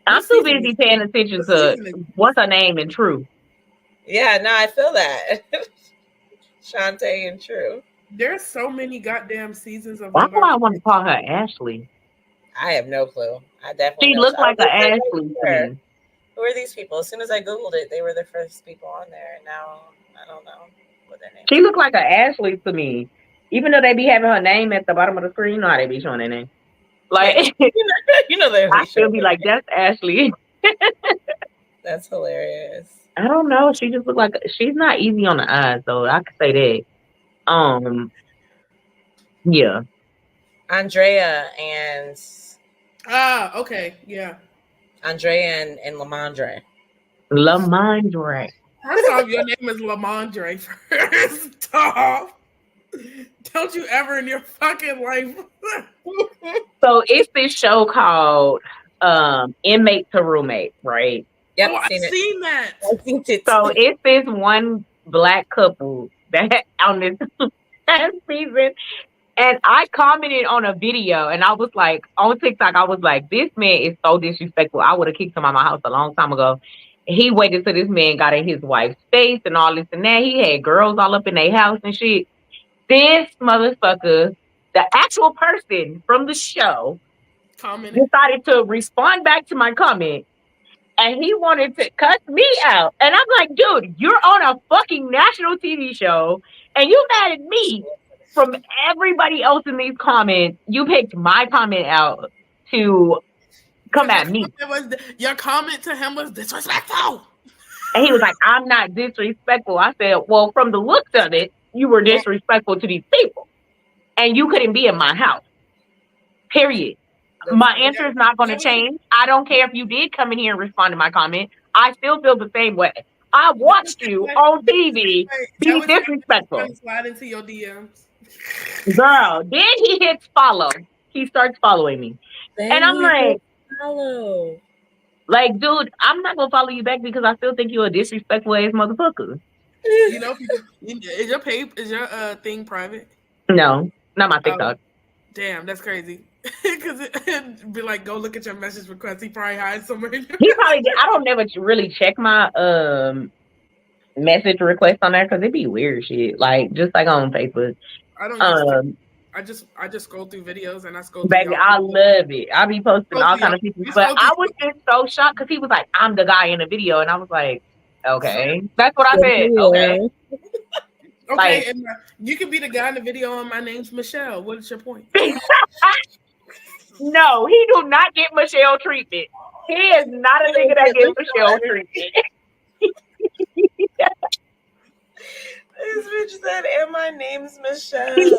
I'm too busy paying attention to what's her name and True. Yeah, no, I feel that. Shantae and True. There's so many goddamn seasons of. Why do I want to call her Ashley? I have no clue. I definitely. She looked like an Ashley to me. Who are these people? As soon as I Googled it, they were the first people on there. And now I don't know what their name is. She looked like an Ashley to me. Even though they be having her name at the bottom of the screen, you know how they be showing their name. Like, you know, I still be like, that's Ashley. That's hilarious. I don't know. She just looked like she's not easy on the eyes, though. I could say that. Yeah. Andrea and. Okay, yeah. Andrea and Lamondre. Lamondre. First off, your name is Lamondre. First off. Don't you ever in your fucking life. So it's this show called Inmate to Roommate, right? Yep, I've seen that. I think it's so it's this one black couple that on this season, and I commented on a video, and I was like, on TikTok, I was like, this man is so disrespectful. I would have kicked him out of my house a long time ago. He waited till this man got in his wife's face and all this and that. He had girls all up in their house and shit. This motherfucker, the actual person from the show, decided to respond back to my comment, and he wanted to cut me out. And I'm like, dude, you're on a fucking national TV show, and you mad at me from everybody else in these comments. You picked my comment out to come at me. Your comment to him was disrespectful. And he was like, I'm not disrespectful. I said, well, from the looks of it, you were disrespectful to these people. and you couldn't be in my house. Period. My answer is not going to change. I don't care if you did come in here and respond to my comment. I still feel the same way. I watched you on TV be disrespectful. Slide into your DMs. Girl, then he hits follow. He starts following me. Then and I'm like, follow. Like, dude, I'm not going to follow you back because I still think you're a disrespectful ass motherfucker. You know, is your thing private? No, not my TikTok. Damn, that's crazy. Because it'd be like, go look at your message request. He probably hides somewhere. He probably did. I don't never really check my message request on there because it'd be weird shit. Like, just like on Facebook. I don't I just scroll through videos and I scroll through. Baby, I love it. I be posting all kind of people. But I was just so shocked because he was like, I'm the guy in the video. And I was like, okay. That's what I said. Okay. Okay, like, and you can be the guy in the video and my name's Michelle. What is your point? No, he do not get Michelle treatment. He is not a nigga that gets Michelle treatment. This bitch said, and my name's Michelle. He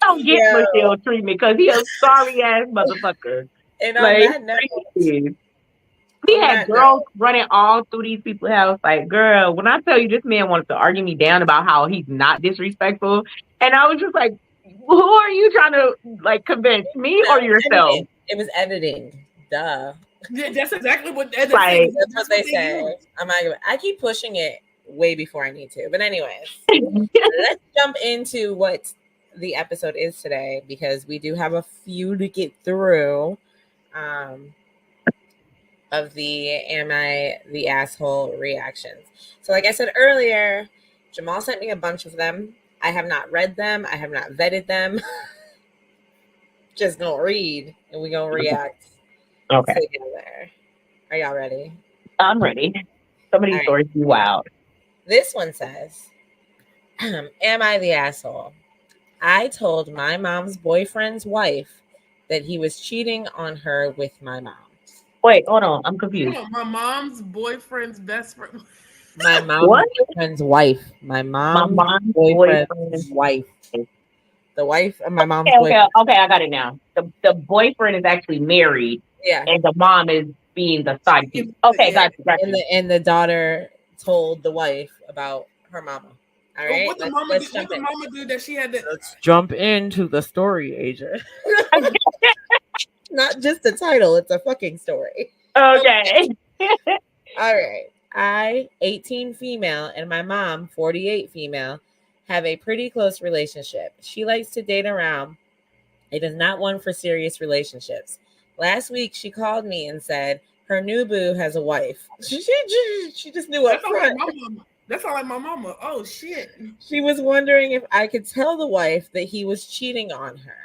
don't get Michelle treatment because he a sorry ass motherfucker. And on that note, he had girls running all through these people's house. Like, girl, when I tell you this man wanted to argue me down about how he's not disrespectful, and I was just like, who are you trying to like convince, me or yourself? It was editing. Duh. Yeah, that's exactly what that's what they say. I keep pushing it way before I need to. But anyways, let's jump into what the episode is today because we do have a few to get through. Of the Am I the Asshole reactions. So like I said earlier, Jamal sent me a bunch of them. I have not read them. I have not vetted them. Just gonna read and we gonna react. Okay. Together. Are y'all ready? I'm ready. Some of these stories be wild. This one says, Am I the asshole? I told my mom's boyfriend's wife that he was cheating on her with my mom. Wait, hold on. I'm confused. My mom's boyfriend's best friend. My mom's boyfriend's wife. My mom's boyfriend's wife. The wife of my mom's boyfriend. Okay, I got it now. The boyfriend is actually married. Yeah. And the mom is being the sidekick. Okay, got you. And the daughter told the wife about her mama. All right. What the mama did that she had to. Let's jump into the story, Asia. Not just the title, it's a fucking story. Okay. All right. I, 18 female, and my mom, 48 female, have a pretty close relationship. She likes to date around. It is not one for serious relationships. Last week, she called me and said her new boo has a wife. She just knew up front. That sounds like my mama. Oh, shit. She was wondering if I could tell the wife that he was cheating on her.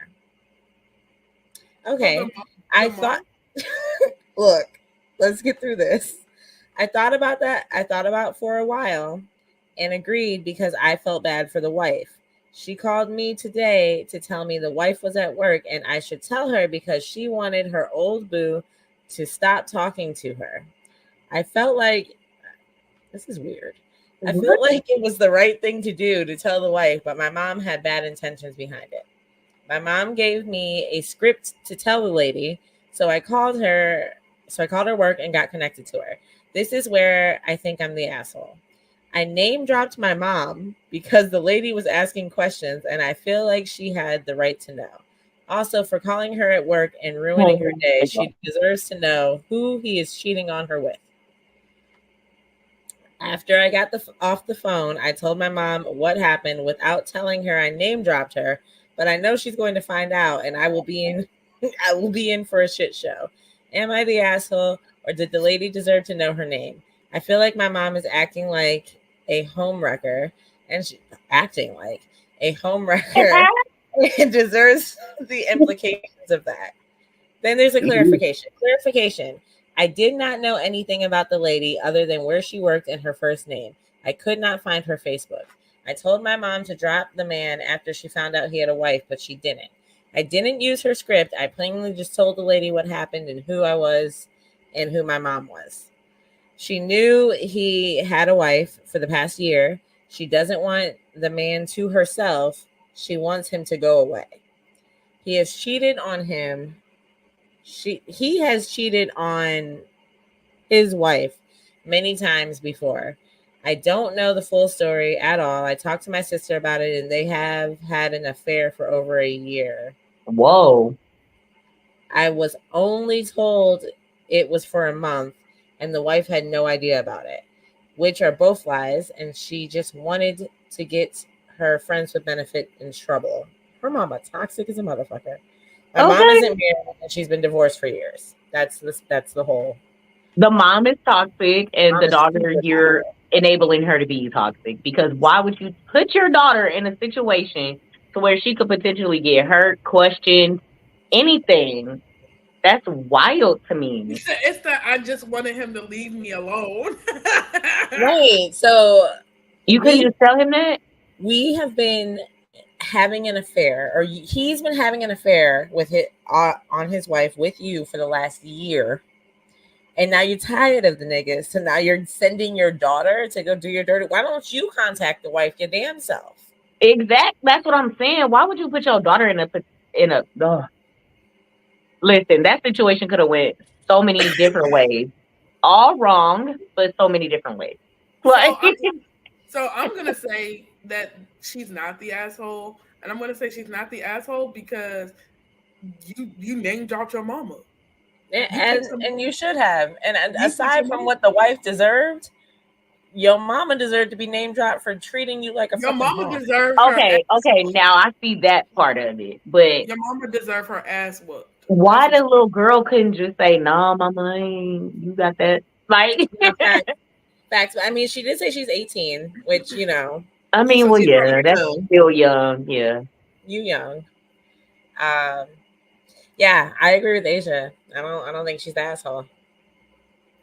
Okay, I thought, look, let's get through this. I thought about that. I thought about for a while and agreed because I felt bad for the wife. She called me today to tell me the wife was at work and I should tell her because she wanted her old boo to stop talking to her. I felt like, this is weird. I felt like it was the right thing to do to tell the wife, but my mom had bad intentions behind it. My mom gave me a script to tell the lady, so I called her work and got connected to her. This is where I think I'm the asshole. I name dropped my mom because the lady was asking questions and I feel like she had the right to know. Also, for calling her at work and ruining her day, she deserves to know who he is cheating on her with. After I got off the phone, I told my mom what happened without telling her I name dropped her. But I know she's going to find out, and I will be in for a shit show. Am I the asshole, or did the lady deserve to know her name? I feel like my mom is acting like a homewrecker, and and deserves the implications of that. Then there's a clarification. Clarification. I did not know anything about the lady other than where she worked and her first name. I could not find her Facebook. I told my mom to drop the man after she found out he had a wife, but she didn't. I didn't use her script. I plainly just told the lady what happened and who I was and who my mom was. She knew he had a wife for the past year. She doesn't want the man to herself. She wants him to go away. He has cheated on him. He has cheated on his wife many times before. I don't know the full story at all. I talked to my sister about it, and they have had an affair for over a year. Whoa. I was only told it was for a month, and the wife had no idea about it, which are both lies, and she just wanted to get her friends with benefit in trouble. Her mama toxic as a motherfucker. My mom Okay. isn't married, and she's been divorced for years. That's the whole. The mom is toxic, and Mom the is daughter, super you're toxic. enabling her to be toxic. Because why would you put your daughter in a situation to where she could potentially get hurt, questioned, anything? That's wild to me. It's that I just wanted him to leave me alone. Right. So You couldn't we just tell him that? we have been having an affair, or he's been having an affair with it on his wife with you for the last year, and now you're tired of the niggas. So now you're sending your daughter to go do your dirty. Why don't you contact the wife your damn self? That's what I'm saying. Why would you put your daughter in a? Ugh. Listen, that situation could have went so many different ways. All wrong, but so many different ways. so Like, I'm so I'm gonna say that she's not the asshole, and I'm gonna say she's not the asshole because you name dropped your mama. And you should have. And You put aside your from mama. what the wife deserved, your mama deserved to be name dropped for treating you like a Your fucking mama punk. deserved her ass. okay, now I see that part of it, but Your mama deserved her ass whooped. That's why what the little girl couldn't just say, "Nah, mama, you got that"? Like, Yeah, facts. I mean, she did say she's 18, which I mean, so well, she's yeah, probably that's young. still young, yeah. you young. Um, yeah, I agree with Asia. I don't think she's the asshole.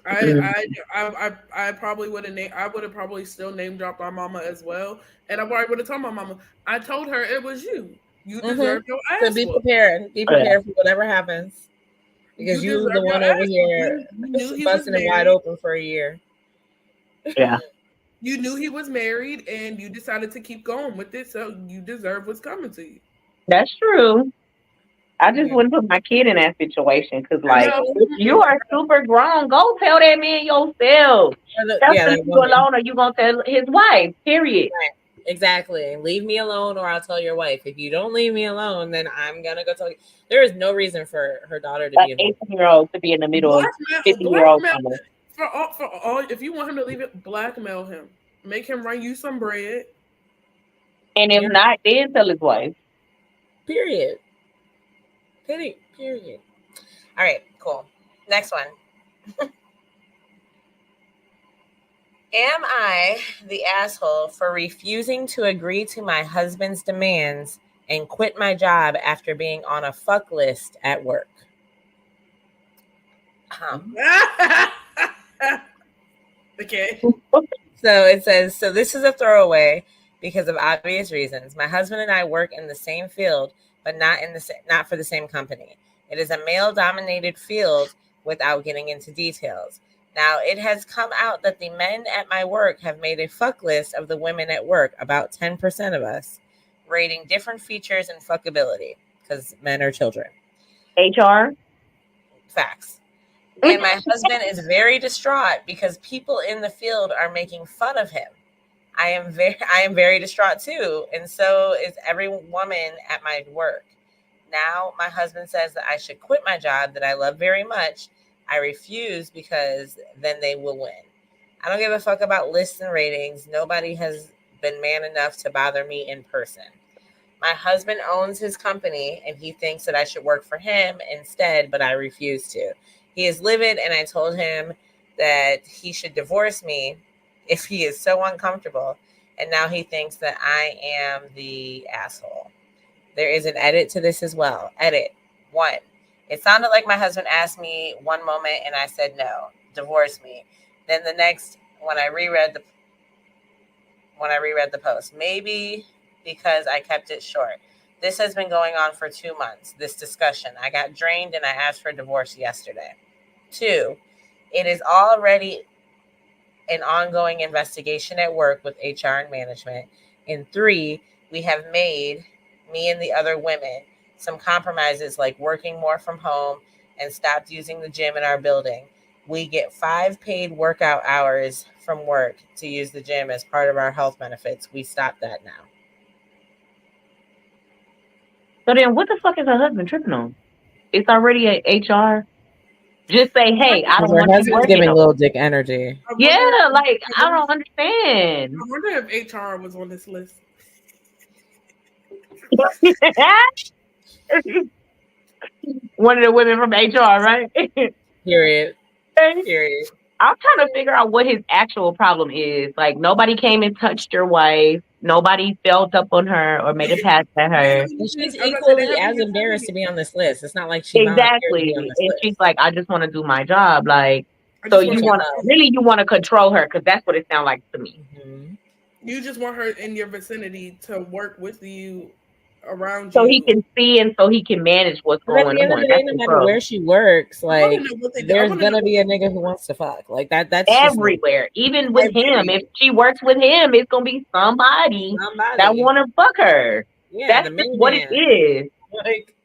Mm. I probably would have I would have probably still name dropped my mama as well, and I probably would have told my mama. I told her it was you. You Mm-hmm. deserve your So ass be whooped. prepared. Be Yeah, prepared for whatever happens, because You you the deserve your one over ass whooped. here You knew he was busting it wide married. open for a year. yeah, You knew he was married, and you decided to keep going with it. So you deserve what's coming to you. that's true. I just Yeah. wouldn't put my kid in that situation because, I like, No, mean, if you are super grown, go tell that man yourself. That's yeah, to leave that you woman. alone, or you gonna tell his wife. Period. Exactly. Leave me alone, or I'll tell your wife. If you don't leave me alone, then I'm gonna go tell you. There is no reason for her daughter to An be involved. 18-year-old to be in the middle of blackmail 50-year-old mama. for all. If you want him to leave it, blackmail him. Make him run you some bread. And if Yeah. not, then tell his wife. Period. Period. All right. Cool. Next one. Am I the asshole for refusing to agree to my husband's demands and quit my job after being on a fuck list at work? Okay. So it says, so this is a throwaway because of obvious reasons. My husband and I work in the same field, but not for the same company. It is a male-dominated field without getting into details. Now, it has come out that the men at my work have made a fuck list of the women at work, about 10% of us, rating different features and fuckability because men are children. HR. Facts. And my husband is very distraught because people in the field are making fun of him. I am very distraught too, and so is every woman at my work. Now my husband says that I should quit my job that I love very much. I refuse because then they will win. I don't give a fuck about lists and ratings. Nobody has been man enough to bother me in person. My husband owns his company and he thinks that I should work for him instead, but I refuse to. He is livid, and I told him that he should divorce me if he is so uncomfortable. And now he thinks that I am the asshole. There is an edit to this as well. Edit 1. It sounded like my husband asked me one moment and I said no, divorce me. Then the next, when I reread the post, maybe because I kept it short. This has been going on for 2 months, this discussion. I got drained and I asked for divorce yesterday. 2, it is already an ongoing investigation at work with HR and management. And 3, we have made me and the other women, some compromises like working more from home and stopped using the gym in our building. We get 5 paid workout hours from work to use the gym as part of our health benefits. We stopped that now. So then what the fuck is her husband tripping on? It's already a HR. Just say, hey, I don't Her want you husband's working giving no little more. dick energy. Yeah, like, I don't understand. I wonder if HR was on this list. One of the women from HR, right? Period. Period. I'm trying to figure out what his actual problem is. Like, nobody came and touched your wife. Nobody felt up on her or made a pass at her. And she's equally as embarrassed to be on this list. It's not like she volunteered to be on Exactly. this And list. she's like, I just want to do my job. Like, I so just you wanna- want to control her, because that's what it sounds like to me. Mm-hmm. You just want her in your vicinity to work with you, around So you. he can see and so he can manage what's But at going the end of on. the day, That's no matter control. where she works, I wanna like know what they do. there's I wanna know gonna be a what they nigga do. who wants to fuck. Like that's just me. Everywhere. Even with I him. agree. If she works with him, it's gonna be somebody that wanna fuck her. Yeah, That's the just main what it man. is. Like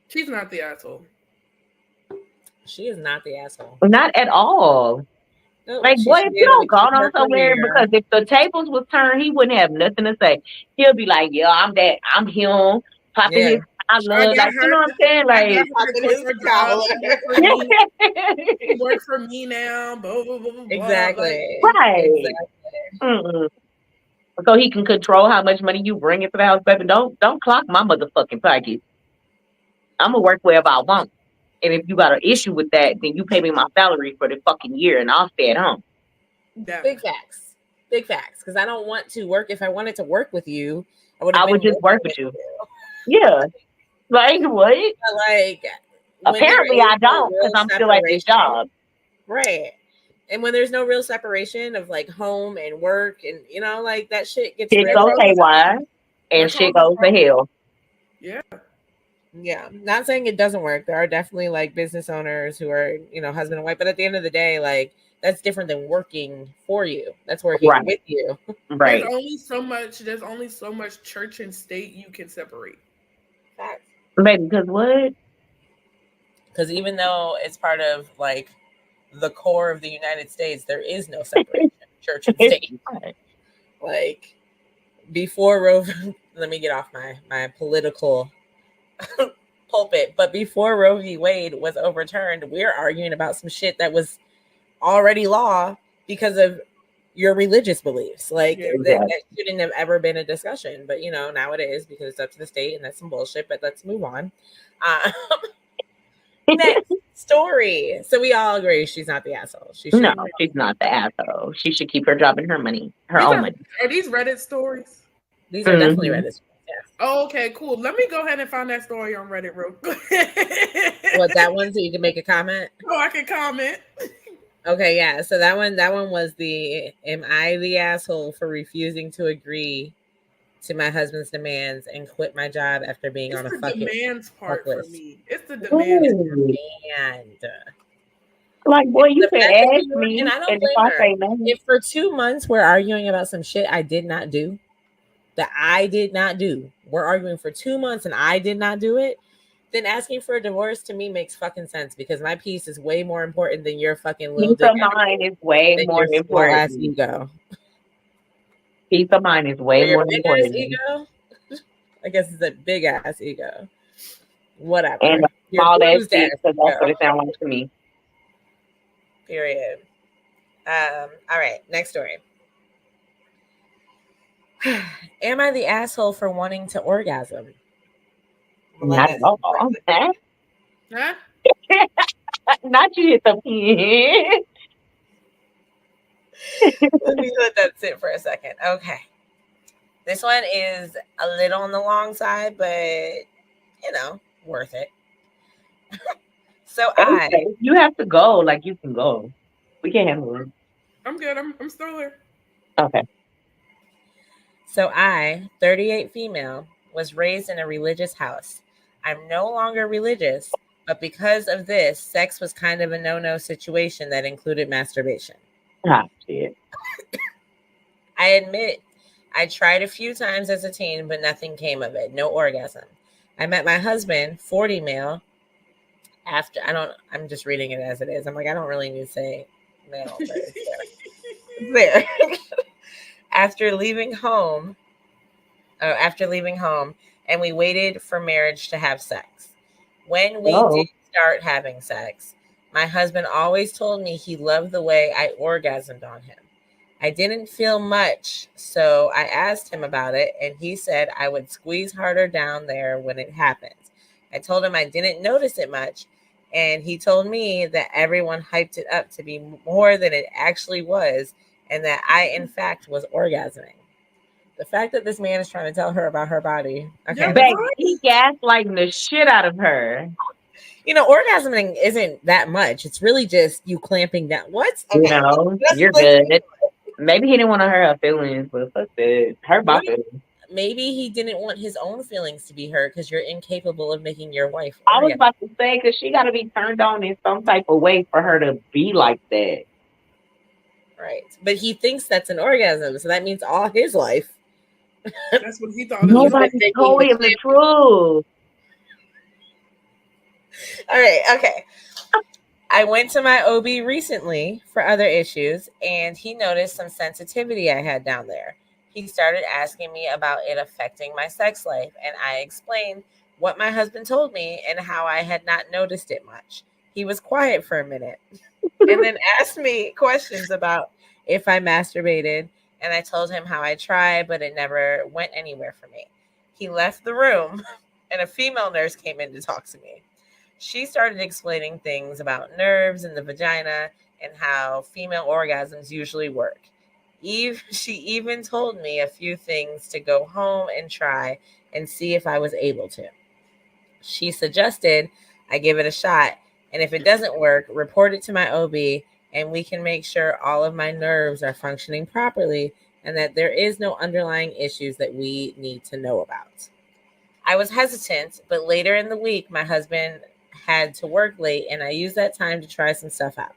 She's not the asshole. she is not the asshole. Not at all. No, Like, she boy, should if be you able to don't keep go on her somewhere, career. because if the tables was turned, he wouldn't have nothing to say. He'll be like, yeah, I'm that, I'm him, popping Yeah. his, I love, like, you know what I'm saying? I got Like, her to quit her job. She works for me. She works for me now. Blah, blah, blah, blah, Exactly. Like, right. Exactly. Mm-mm. So he can control how much money you bring into the house, baby. Don't clock my motherfucking pocket. I'm gonna work wherever I want. And if you got an issue with that, then you pay me my salary for the fucking year and I'll stay at home. yeah. Big facts. Big facts. Because I don't want to work. If I wanted to work with you, I would just work with you. Yeah. Like, what? But like, apparently I don't, because I'm still at this job. Right. And when there's no real separation of like home and work, and you know, like that shit gets Shit real. goes haywire and shit goes to hell. Yeah. Yeah. Not saying it doesn't work. There are definitely like business owners who are, you know, husband and wife, but at the end of the day, like that's different than working for you. That's working with you. Right. There's only so much church and state you can separate. Facts. Baby, because what? Because even though it's part of like the core of the United States, there is no separation, church and state. Like before Roe, let me get off my political pulpit, but before Roe v. Wade was overturned, we're arguing about some shit that was already law because of your religious beliefs. Like that shouldn't have ever been a discussion, but you know, now it is because it's up to the state, and that's some bullshit. But let's move on. Next story. So we all agree she's not the asshole. She's not the asshole. She should keep her job and her money, her own money. Are these Reddit stories? These are definitely Reddit stories. Yeah. Oh, okay, cool. Let me go ahead and find that story on Reddit real quick. What, that one, so you can make a comment? Oh, I can comment. Okay, yeah. So that one was the "Am I the asshole for refusing to agree to my husband's demands and quit my job after being on a fucking demands part for list?" me. It's the demand. Like, boy, you can ask me, and I don't blame her. If for 2 months we're arguing about some shit I did not do, we're arguing for 2 months and I did not do it, then asking for a divorce to me makes fucking sense, because my peace is way more important than your fucking little peace of mind is way more important. Ass ego. Peace of mind is way more important. Ego? I guess it's a big ass ego. Whatever. And a small ass dick, because that's what it sounds like to me. Period. All right, next story. Am I the asshole for wanting to orgasm? Not at all. Huh? Not you hit the pin. Let me let that sit for a second. Okay. This one is a little on the long side, but you know, worth it. So you have to go, like you can go. We can't handle it. I'm good. I'm still there. Okay. So I, 38 female, was raised in a religious house. I'm no longer religious, but because of this, sex was kind of a no-no situation that included masturbation. Ah, shit. I admit I tried a few times as a teen, but nothing came of it. No orgasm. I met my husband, 40 male, after I'm just reading it as it is. I'm like, I don't really need to say male, but it's there. It's there. After leaving home, and we waited for marriage to have sex. When we did start having sex, my husband always told me he loved the way I orgasmed on him. I didn't feel much, so I asked him about it, and he said I would squeeze harder down there when it happened. I told him I didn't notice it much, and he told me that everyone hyped it up to be more than it actually was, and that I, in fact, was orgasming. The fact that this man is trying to tell her about her body. Okay. Yeah, Baby, he gaslighting the shit out of her. You know, orgasming isn't that much. It's really just you clamping down. What? Okay. You know, you're good. Maybe he didn't want to hurt her feelings, but fuck it. Hurt my feelings. Maybe he didn't want his own feelings to be hurt because you're incapable of making your wife. I was about to say, because she got to be turned on in some type of way for her to be like that. Right. But he thinks that's an orgasm. So that means all his life. That's what he thought. Nobody told him the truth. All right. Okay. I went to my OB recently for other issues, and he noticed some sensitivity I had down there. He started asking me about it affecting my sex life, and I explained what my husband told me and how I had not noticed it much. He was quiet for a minute and then asked me questions about if I masturbated, and I told him how I tried, but it never went anywhere for me. He left the room, and a female nurse came in to talk to me. She started explaining things about nerves in the vagina and how female orgasms usually work. She even told me a few things to go home and try and see if I was able to. She suggested I give it a shot, and if it doesn't work, report it to my OB, and we can make sure all of my nerves are functioning properly and that there is no underlying issues that we need to know about. I was hesitant, but later in the week, my husband had to work late, and I used that time to try some stuff out.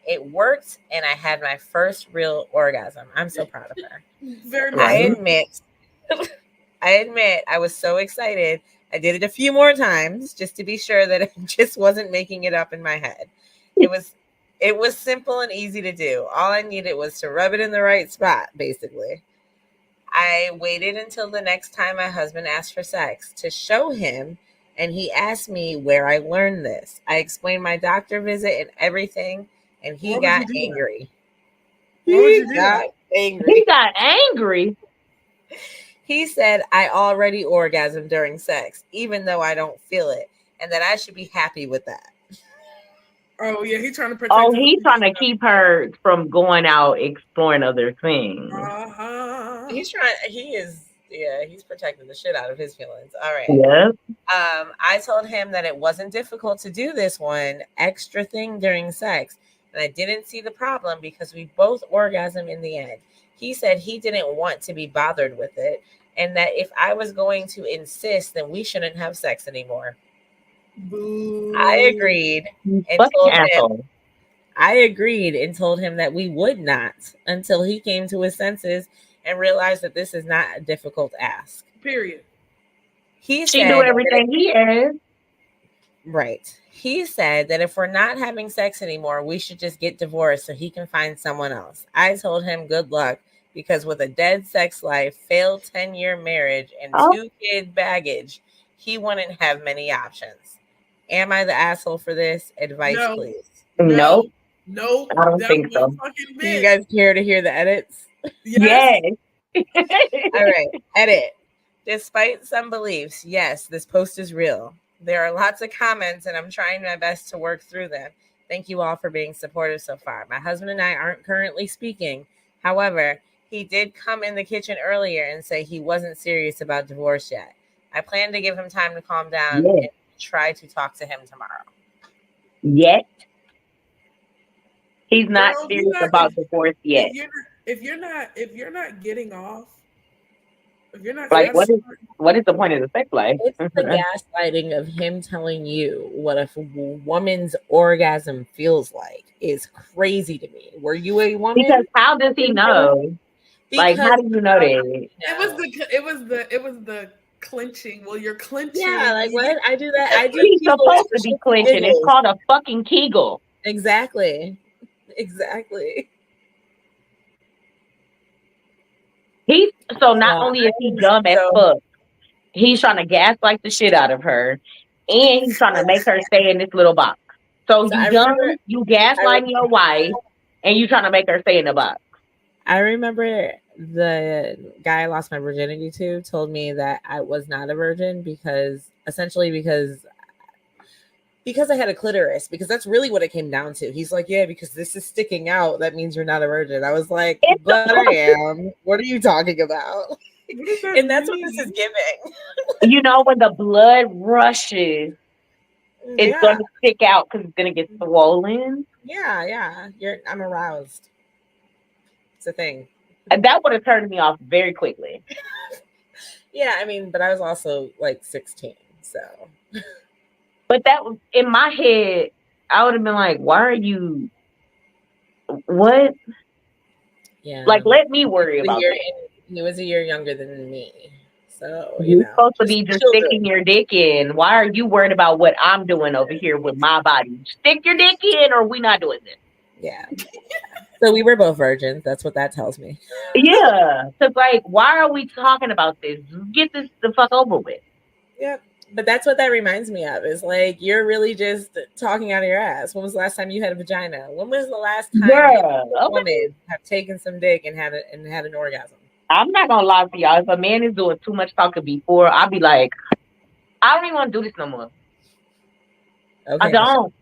It worked, and I had my first real orgasm. I'm so proud of her. Very much. I admit I was so excited. I did it a few more times just to be sure that it just wasn't making it up in my head. It was simple and easy to do. All I needed was to rub it in the right spot, basically. I waited until the next time my husband asked for sex to show him, and he asked me where I learned this. I explained my doctor visit and everything, and he got angry. He got angry. He said I already orgasmed during sex, even though I don't feel it, and that I should be happy with that. Oh, yeah, he's trying to protect her. He's trying to keep her from going out exploring other things. He's protecting the shit out of his feelings. All right. Yeah. I told him that it wasn't difficult to do this one extra thing during sex, and I didn't see the problem because we both orgasm in the end. He said he didn't want to be bothered with it, and that if I was going to insist, then we shouldn't have sex anymore. Boo. I agreed and told him that we would not until he came to his senses and realized that this is not a difficult ask. Period. She do everything he is. Right. He said that if we're not having sex anymore, we should just get divorced so he can find someone else. I told him good luck because with a dead sex life, failed 10-year marriage, and 2-kid baggage, he wouldn't have many options. Am I the asshole for this? Advice, please. No. No. I don't think so. Do you guys care to hear the edits? Yes. All right. Edit. Despite some beliefs, yes, this post is real. There are lots of comments, and I'm trying my best to work through them. Thank you all for being supportive so far. My husband and I aren't currently speaking. However, he did come in the kitchen earlier and say he wasn't serious about divorce yet. I plan to give him time to calm down and try to talk to him tomorrow. Yet? He's not serious about divorce yet. If you're not getting off, if you're not like, what is the point of the sex life? It's the gaslighting of him telling you what a woman's orgasm feels like is crazy to me. Were you a woman? Because how does he know? Like, how do you know that? It was the clenching. Well, you're clenching. Yeah, like what? I do that. I do He's Kegels supposed for to be shits and clenching. It's giggles. called a fucking Kegel. Exactly. So not only is he dumb as fuck, he's trying to gaslight the shit out of her, and he's trying to make her stay in this little box. So you dumb, you gaslighting your wife, and you trying to make her stay in the box. I remember the guy I lost my virginity to told me that I was not a virgin because I had a clitoris, because that's really what it came down to. He's like, yeah, because this is sticking out, that means you're not a virgin. I was like, but I am. What are you talking about? And that's what this is giving. You know, when the blood rushes, it's going to stick out because it's going to get swollen. Yeah. I'm aroused. It's a thing. And that would have turned me off very quickly. Yeah, I mean, but I was also like 16, so. But that was in my head. I would have been like, "Why are you? What? Yeah. Like, let me worry about that." He was a year younger than me, so you're supposed to be just sticking your dick in. Why are you worried about what I'm doing over here with my body? Stick your dick in, or we not doing this. Yeah. So we were both virgins. That's what that tells me. Yeah. Cause like, why are we talking about this? Get this the fuck over with. Yep. But that's what that reminds me of, is like, you're really just talking out of your ass. When was the last time you had a vagina? When was the last time a woman have taken some dick and had an orgasm? I'm not gonna lie to y'all. If a man is doing too much talking before, I'll be like, I don't even want to do this no more. Okay, I don't.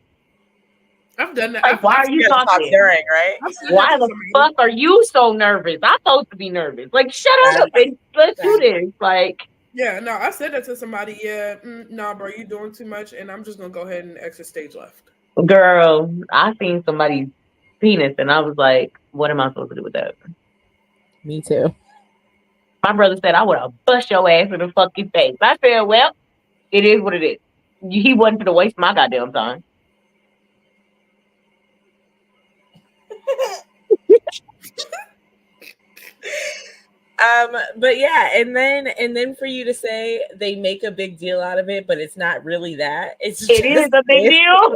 I've done that. Like, why are you talking? During, right? Why the fuck are you so nervous? I'm supposed to be nervous. Like, shut up and let's do this. Like, yeah, no, I said that to somebody. Yeah, nah, bro, you doing too much, and I'm just gonna go ahead and exit stage left. Girl, I seen somebody's penis, and I was like, what am I supposed to do with that? Me too. My brother said I would have bust your ass in the fucking face. I said, well, it is what it is. He wasn't going to waste my goddamn time. But yeah, and then for you to say they make a big deal out of it, but it's not really that. It is a big deal.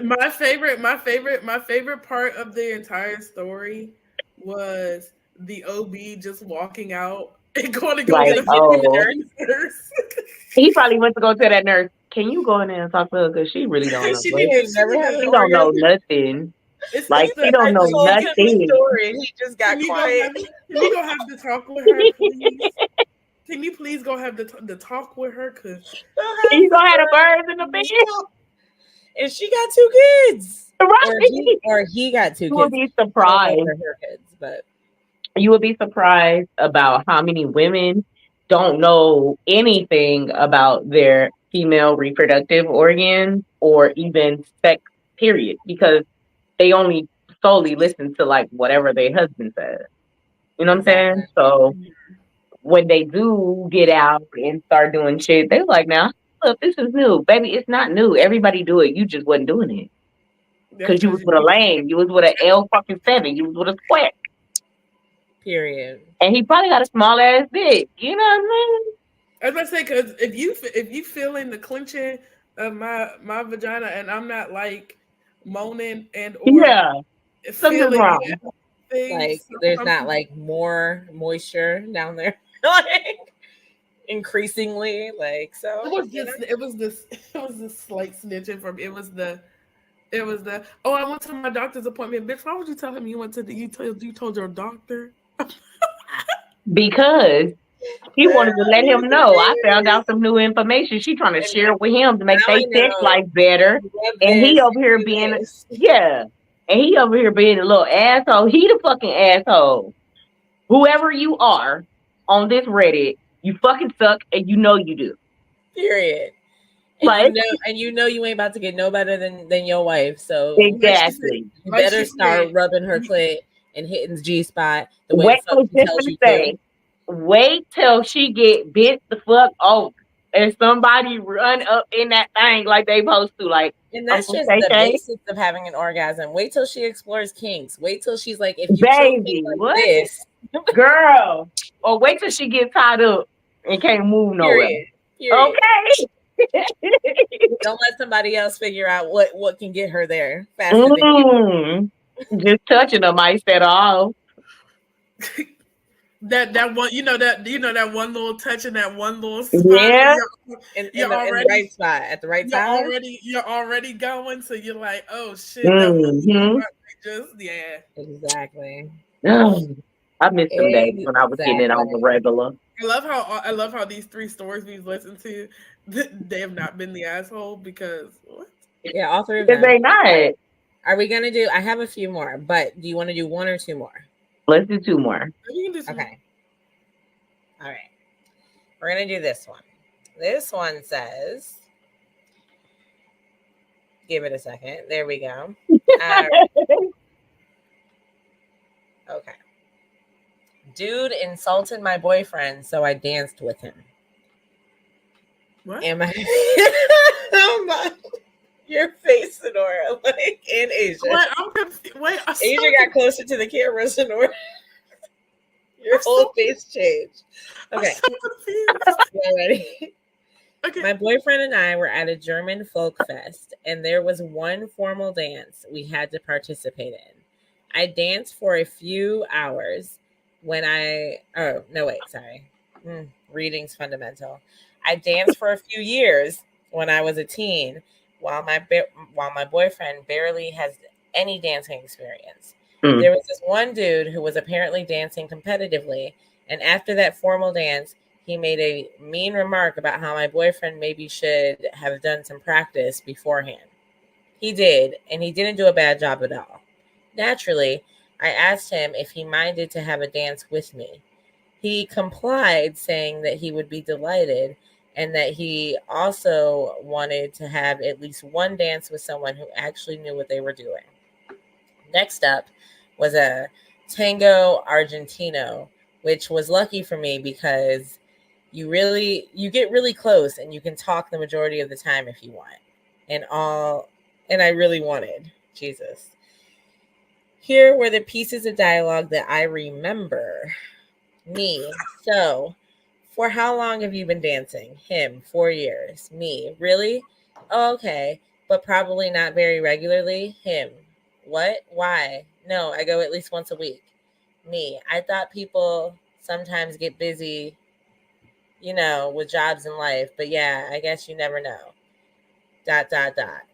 My favorite part of the entire story was the OB just walking out and going to go like, get a nurse. He probably went to go tell that nurse, can you go in there and talk to her? Because she really don't know. She don't know nothing. It's like, she don't know nothing. Story. He just got quiet. Can you go have the talk with her, please? Can you please go have the talk with her? Because you gonna have the birds in the bed. And she got 2 kids. Right. Or he got 2 kids. You would be surprised. Her kids, but you would be surprised about how many women don't know anything about their female reproductive organs or even sex, period, because they only solely listen to like whatever their husband says. You know what I'm saying? So when they do get out and start doing shit, they're like, now, look, this is new. Baby, it's not new. Everybody do it. You just wasn't doing it. Because you was with a lame. You was with an L7. You was with a square. Period. And he probably got a small ass dick. You know what I mean? I was about to say, because if you feeling the clenching of my vagina, and I'm not like moaning and or something's wrong. Like there's not like more moisture down there, like increasingly. Like so, it was this slight snitching from it was the oh, I went to my doctor's appointment. Bitch, why would you tell him you went to you told your doctor? Because he wanted to let him know. I found out some new information. She trying to share it with him to make their sex life better. And he over here being and he over here being a little asshole. He the fucking asshole. Whoever you are on this Reddit, you fucking suck, and you know you do. Period. And you know you ain't about to get no better than your wife. So exactly, you better start rubbing her clit and hitting the G spot the way she tells you to. Wait till she get bent the fuck off and somebody run up in that thing like they supposed to. Like, And that's Okay, just the okay. basics of having an orgasm. Wait till she explores kinks. Wait till she's like, if you choke me Baby, like what? this, Girl. Or wait till she get tied up and can't move nowhere. period. Period. Okay. Don't let somebody else figure out what can get her there faster than you. Just touching them might set her off. That one, that one little touch in that one little spot. Yeah. In You're the already right spot at the right time. you're already going, so you're like, oh shit, that was just Exactly. I miss them days when I was getting it on the Exactly. regular. I love how these 3 stories we've listened to, they have not been the asshole because what? Yeah, all 3 of Because them. they not. Are we gonna do? I have a few more, but do you want to do 1 or 2 more? Let's do 2 more. You can do some- Okay. All right. We're gonna do this one. This one says, give it a second. There we go. Okay. Dude insulted my boyfriend, so I danced with him. What? Am I? Oh my! Your face, Sonora, like in Asia. Wait, I'm confused. Wait, Asia got closer to the camera, Sonora. Your whole face changed. Okay. I'm so confused. You ready? Okay. My boyfriend and I were at a German folk fest, and there was one formal dance we had to participate in. I danced for a few hours when reading's fundamental. I danced for a few years when I was a teen, while my boyfriend barely has any dancing experience. There was this one dude who was apparently dancing competitively, and after that formal dance, he made a mean remark about how my boyfriend maybe should have done some practice beforehand. He did, and he didn't do a bad job at all. Naturally, I asked him if he minded to have a dance with me. He complied, saying that he would be delighted and that he also wanted to have at least one dance with someone who actually knew what they were doing. Next up was a tango argentino, which was lucky for me because you get really close and you can talk the majority of the time if you want. And I really wanted. Jesus. Here were the pieces of dialogue that I remember. Me. So, for how long have you been dancing? Him. 4 years. Me. Really? Oh, okay. But probably not very regularly. Him. What? Why? No, I go at least once a week. Me. I thought people sometimes get busy, with jobs in life. But yeah, I guess you never know. ...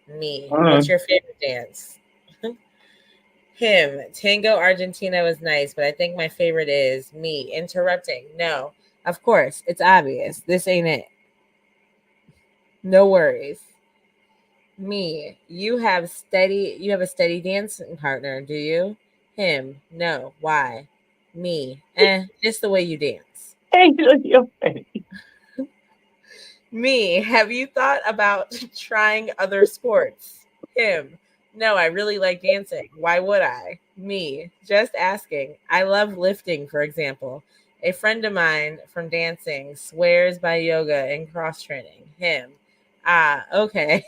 Me. What's your favorite dance? Him. Tango Argentina was nice, but I think my favorite is me. Interrupting. No. Of course. It's obvious. This ain't it. No worries. Me. You have a steady dancing partner, do you? Him. No. Why? Me. Just the way you dance. Your face. Me. Have you thought about trying other sports? Him. No, I really like dancing. Why would I? Me. Just asking. I love lifting, for example. A friend of mine from dancing swears by yoga and cross training. Him. Ah, okay.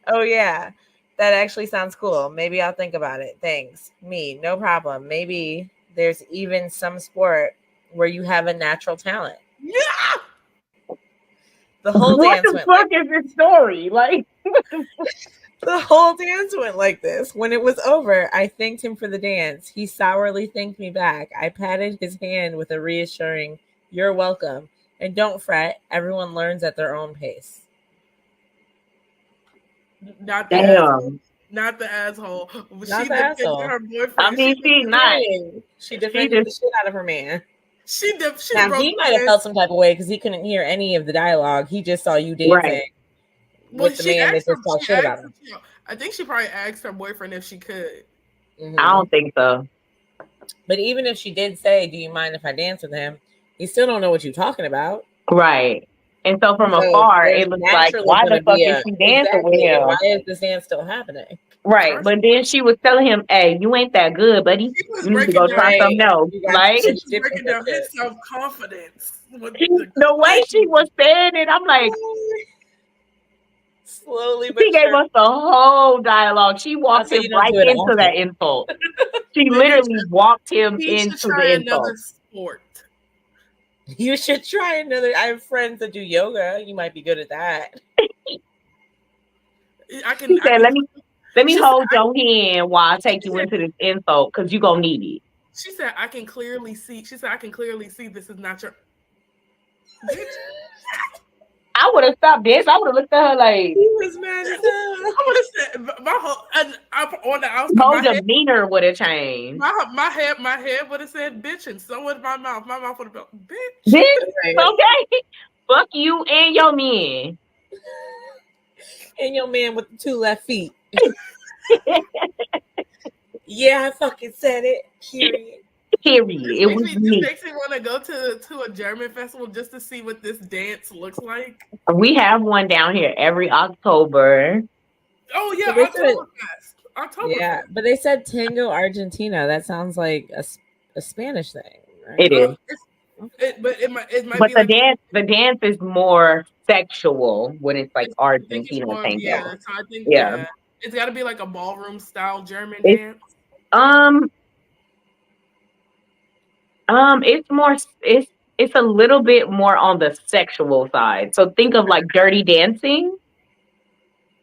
Oh, yeah. That actually sounds cool. Maybe I'll think about it. Thanks. Me. No problem. Maybe there's even some sport where you have a natural talent. Yeah. The whole What dance the went fuck is this story? Like, the whole dance went like this. When it was over, I thanked him for the dance. He sourly thanked me back. I patted his hand with a reassuring, "You're welcome. And don't fret. Everyone learns at their own pace." Not the damn. asshole. Not the asshole. Not She the defended asshole. her boyfriend. I mean, she's not. She defended the shit out of her man. She Now, broke he might have the felt some type of way because he couldn't hear any of the dialogue. He just saw you dancing Right. with the man that just talked shit about him. I think she probably asked her boyfriend if she could. Mhm. I don't think so. But even if she did say, "Do you mind if I dance with him?" he still don't know what you're talking about. Right. And so from So afar, there's it was like, naturally why the gonna fuck be is she dancing with exactly. him? Why is this dance still happening? Right. But then she was telling him, hey, you ain't that good, buddy. She was You need to breaking go down, try something else. You got Like, to she was dip breaking in that down his shit. self-confidence. With the way she was saying it, I'm like, Slowly but She gave surely. us the whole dialogue. She walked Also, him you don't right do it into that often. insult. She Maybe literally walked him he should into the try another insult. sport. You should try another. I have friends that do yoga. You might be good at that. I She can. said, let me She said, hold your hand while I take you into this insult because you're gonna need it. She said, I can clearly see. She said, I can clearly see this is not your. Bitch, I would have stopped this. I would have looked at her like, He was mad as hell. I would have said my whole on the outside. whole My head, demeanor would have changed. my head would have said bitch, and so would my mouth. My mouth would have been bitch. Bitch, Right. okay. Fuck you and your men. And your man with the 2 left feet. Yeah, I fucking said it. Period. Period. It was This me. makes me want to go to a German festival just to see what this dance looks like. We have one down here every October. Oh yeah, But they said- Oktoberfest. Yeah, but they said Tango Argentina. That sounds like a Spanish thing, right? It is. But it might But be the like dance is more sexual when it's like I think it's Argentina more, tango. yeah. So I think Yeah. it's got to be like a ballroom style German It's- dance. It's more it's a little bit more on the sexual side. So think of like Dirty Dancing,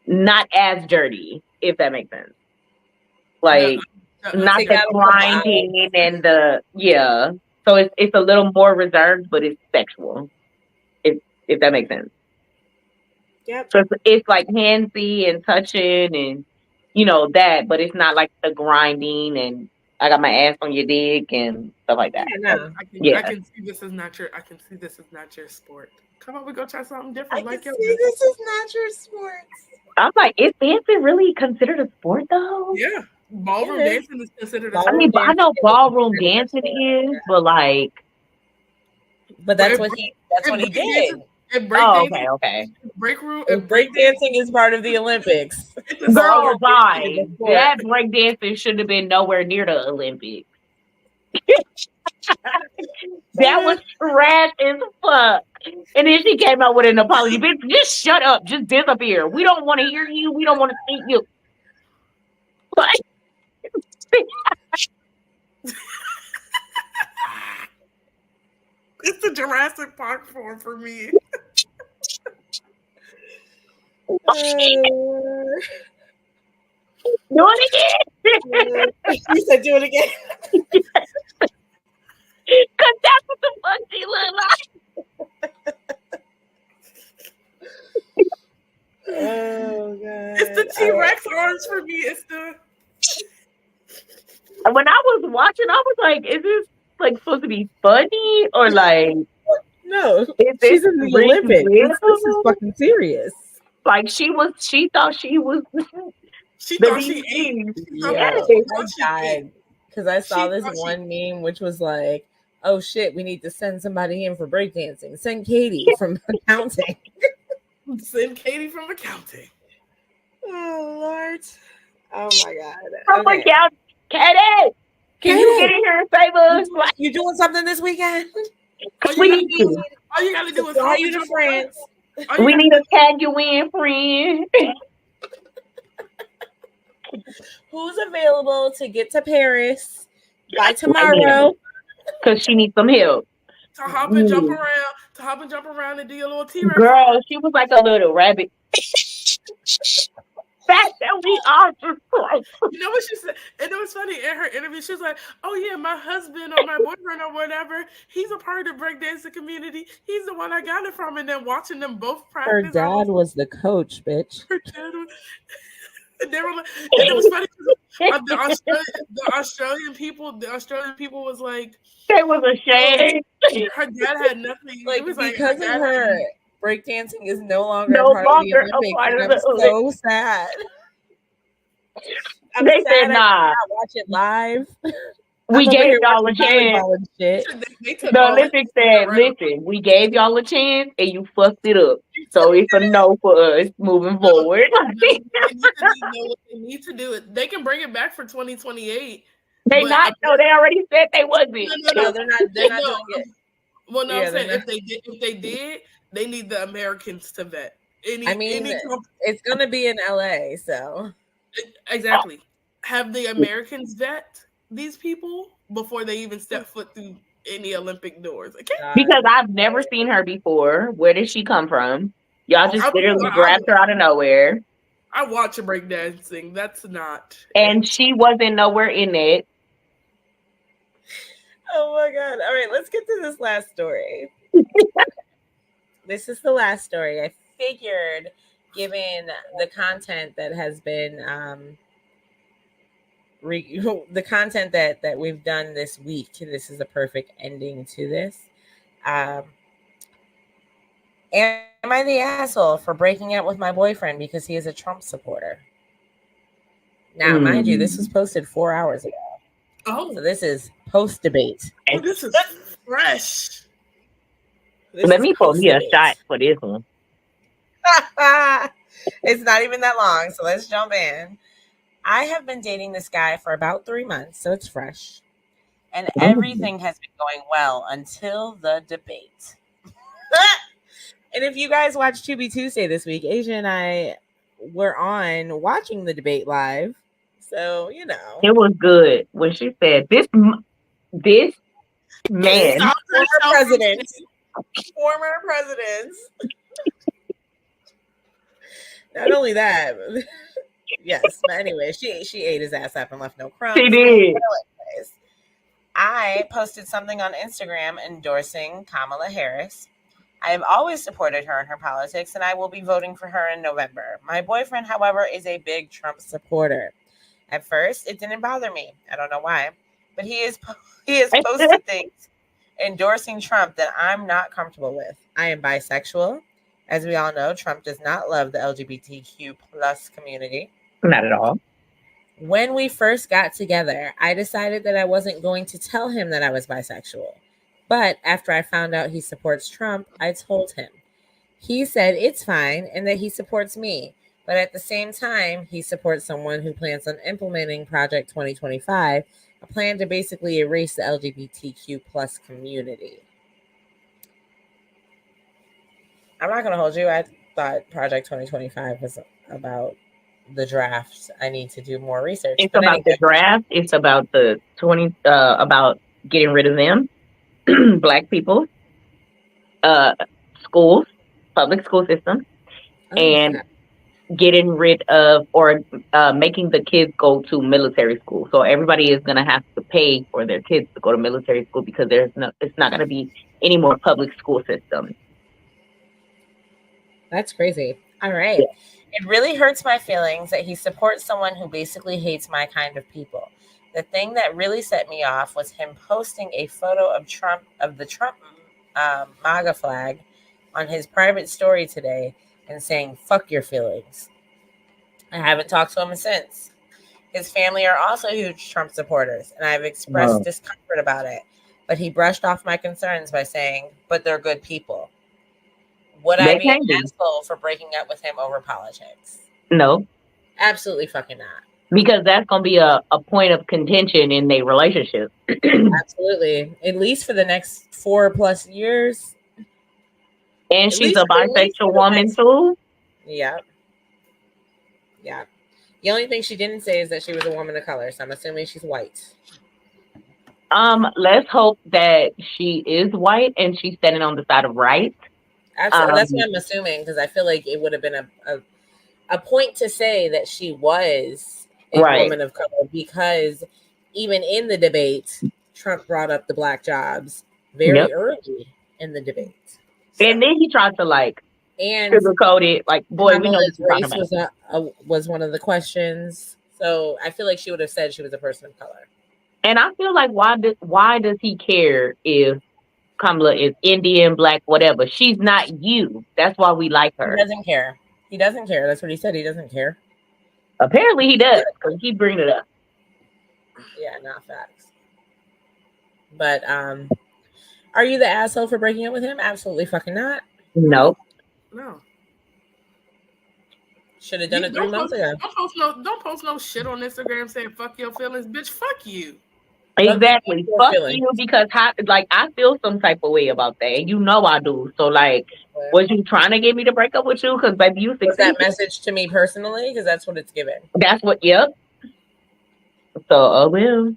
not as dirty, if that makes sense. Like not Take the out a couple grinding and the yeah. So it's a little more reserved, but it's sexual. If that makes sense. Yep. So it's like handsy and touching and that, but it's not like the grinding and I got my ass on your dick and stuff like that. Yeah, no. I can see this is not your. I can see this is not your sport. Come on, we go try something I different. can Like see this is not your sports. I'm like, is dancing really considered a sport though? yeah, ballroom It is. dancing is considered. I mean, I know ballroom dancing is, but like, but that's what he did. okay. Break dancing is part of the Olympics. Girl, bye. That break dancing should have been nowhere near the Olympics. That was trash as fuck. And then she came out with an apology. Bitch, just shut up. Just disappear. We don't want to hear you. We don't want to see you. Like, It's the Jurassic Park form for me. do it again. You said do it again. Because that's what the fuck she look like. Oh god. It's the T-Rex arms for me. It's the. When I was watching, I was like, is this like supposed to be funny or like No, is she's this in the really Olympics. real? This is fucking serious. Like she thought she was She the thought she ate. Yeah, Yes. I died because I saw this one meme which was like, "Oh shit, we need to send somebody in for breakdancing. Send Katie from accounting." Send Katie from accounting. Oh Lord! Oh my god! From accounting. Katie, can you get in here and save us? You doing something this weekend? We need to. All you gotta do is fly you to France. We need to tag you in, friend. Who's available to get to Paris by tomorrow? Because she needs some help. To hop and jump around and do your little T-Rex. Girl, she was like a little rabbit. That we are just like. You know what she said? And it was funny in her interview. She was like, "Oh yeah, my husband or my boyfriend or whatever, he's a part of the breakdancing community. He's the one I got it from." And then watching them both practice. Her dad was the coach, bitch. Her dad was. And they were like, and it was funny. The Australian people was like, they was ashamed. Her dad had nothing. Like, it was because of her, breakdancing is no longer No a part longer of the a Olympics. part of And the I'm so sad. I'm They sad said I nah. did not watch it live. We I'm over gave here y'all a watching chance. volleyball and shit. The Olympics said, "Listen, we gave y'all a chance and you fucked it up. So it's a no for us moving forward." They need to do it. They can bring it back for 2028. They not. No, they already said they wasn't. No, they're not. They're not doing it. Well, no, Yeah, I'm saying they're if they did, they need the Americans to vet. Any it's gonna be in LA, so exactly. Have the Americans vet these people before they even step foot through any Olympic doors? Okay. Because I've never seen her before. Where did she come from? Y'all just literally grabbed her out of nowhere. I watch breakdancing. That's not. And she wasn't nowhere in it. Oh my God. All right, let's get to this last story. This is the last story. I figured, given the content that has been the content that we've done this week, this is a perfect ending to this. Am I the asshole for breaking up with my boyfriend because he is a Trump supporter? Now, mind you, this was posted 4 hours ago. Oh, so this is post debate. Oh, this is fresh. Let me pour me a shot for this one. It's not even that long, so let's jump in. I have been dating this guy for about 3 months, so it's fresh. And everything has been going well until the debate. And if you guys watched To Be Tuesday this week, Asia and I were on watching the debate live. So, you know. It was good when she said, this man. Former presidents. Not only that, yes. But anyway, she ate his ass up and left no crumbs. She did. I posted something on Instagram endorsing Kamala Harris. I have always supported her in her politics, and I will be voting for her in November. My boyfriend, however, is a big Trump supporter. At first, it didn't bother me. I don't know why, but he has posted things endorsing Trump that I'm not comfortable with. I am bisexual. As we all know, Trump does not love the LGBTQ plus community. Not at all. When we first got together, I decided that I wasn't going to tell him that I was bisexual. But after I found out he supports Trump, I told him. He said it's fine and that he supports me. But at the same time, he supports someone who plans on implementing Project 2025, a plan to basically erase the LGBTQ plus community. I'm not going to hold you. I thought Project 2025 was about the draft. I need to do more research. It's about the draft. It's about the about getting rid of them, Black people, schools, public school system, and getting rid of or making the kids go to military school. So everybody is going to have to pay for their kids to go to military school because it's not going to be any more public school system. That's crazy. All right. Yeah. It really hurts my feelings that he supports someone who basically hates my kind of people. The thing that really set me off was him posting a photo of the Trump MAGA flag on his private story today and saying, "Fuck your feelings." I haven't talked to him since. His family are also huge Trump supporters, and I've expressed discomfort about it. But he brushed off my concerns by saying, "But they're good people." Would I be an asshole for breaking up with him over politics? No. Absolutely fucking not. Because that's going to be a point of contention in their relationship. Absolutely. At least for the next 4+ years. And she's a bisexual woman too? Yeah. Yeah. The only thing she didn't say is that she was a woman of color, so I'm assuming she's white. Let's hope that she is white and she's standing on the side of right. Absolutely. That's what I'm assuming, because I feel like it would have been a point to say that she was a woman of color, because even in the debate, Trump brought up the black jobs very early in the debate. So, and then he tried to sugarcoat it, like, boy, we know what race was one of the questions. So I feel like she would have said she was a person of color. And I feel like why does he care if Kamala is Indian, black, whatever? She's not you. That's why we like her. He doesn't care. He doesn't care. That's what he said. He doesn't care. Apparently he does, because he bring it up. Yeah, not facts. But are you the asshole for breaking up with him? Absolutely fucking not. No. No. Should have done it 3 months ago. Don't post no shit on Instagram saying "fuck your feelings," bitch. Fuck you. Exactly. Fuck you, because I feel some type of way about that, and you know I do. So with. Was you trying to get me to break up with you? Because baby, you Was that succeeded. message to me personally? Because that's what it's given. That's what. Yep. So, oh well.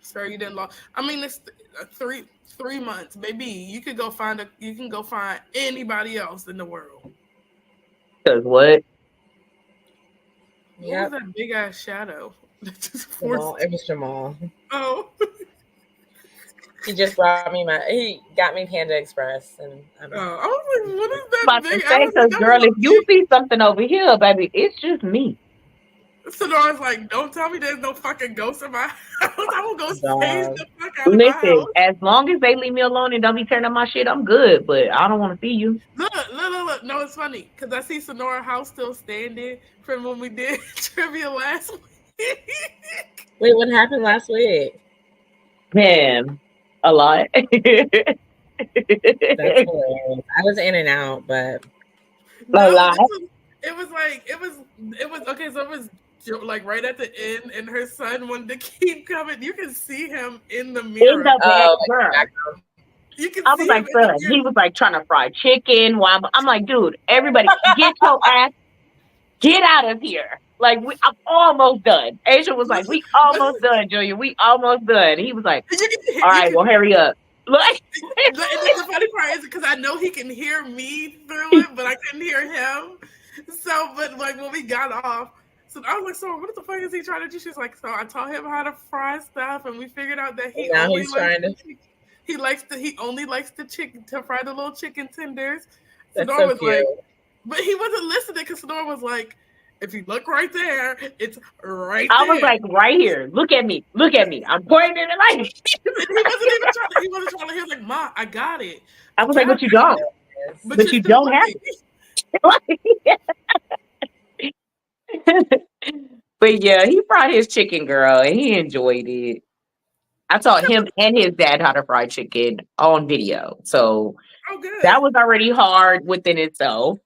Sir, you didn't log. I mean, it's 3 months, baby. You can go find anybody else in the world. Because what? What was that big ass shadow? Jamal. It was Jamal. Oh. He just brought me he got me Panda Express, and I was like, what is that About big? to say, because girl, if you see something over here, baby, it's just me. Sonora's like, don't tell me there's no fucking ghost in my house. I will go stage the fuck out of my Listen, house. as long as they leave me alone and don't be tearing up my shit, I'm good. But I don't want to see you. Look. No, it's funny because I see Sonora house still standing from when we did trivia last week. Wait, what happened last week? Man, a lot. That's hilarious. I was in and out, but a lot. It was okay. So it was like right at the end, and her son wanted to keep coming. You can see him in the mirror. In the background. You can I was like, son, he was like trying to fry chicken. While I'm like, dude, everybody get your ass, get out of here. Like, I'm almost done. Asia was like, we almost done, Julia. We almost done. He was like, all right, well, hurry up. Like, the funny part is because I know he can hear me through it, but I couldn't hear him. So, but like when we got off, so I was like, so what the fuck is he trying to do? She's like, so I taught him how to fry stuff, and we figured out that he only likes to fry the little chicken tenders. Sonora was like, but he wasn't listening because Sonora was like, if you look right there, it's right there. I was like, right here. Look at me. Look at me. I'm pointing it like. He wasn't trying to. He was like, Ma, I got it. I was like, but you don't. But you don't have it. But yeah, he fried his chicken, girl, and he enjoyed it. I taught him and his dad how to fry chicken on video. So that was already hard within itself.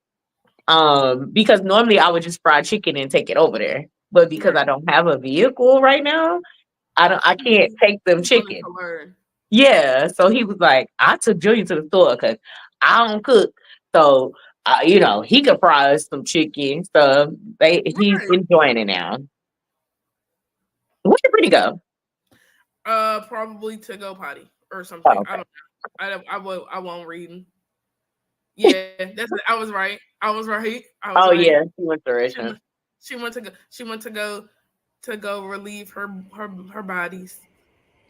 Because normally I would just fry chicken and take it over there. But because I don't have a vehicle right now, I can't take them chicken. Yeah. So he was like, I took Julian to the store because I don't cook. So he could fry us some chicken. So he's enjoying it now. Where'd Brittany go? Probably to go potty or something. Oh, okay. I won't read. Yeah, that's it. I was right. Yeah, she went to restroom. She went to go relieve her bodies.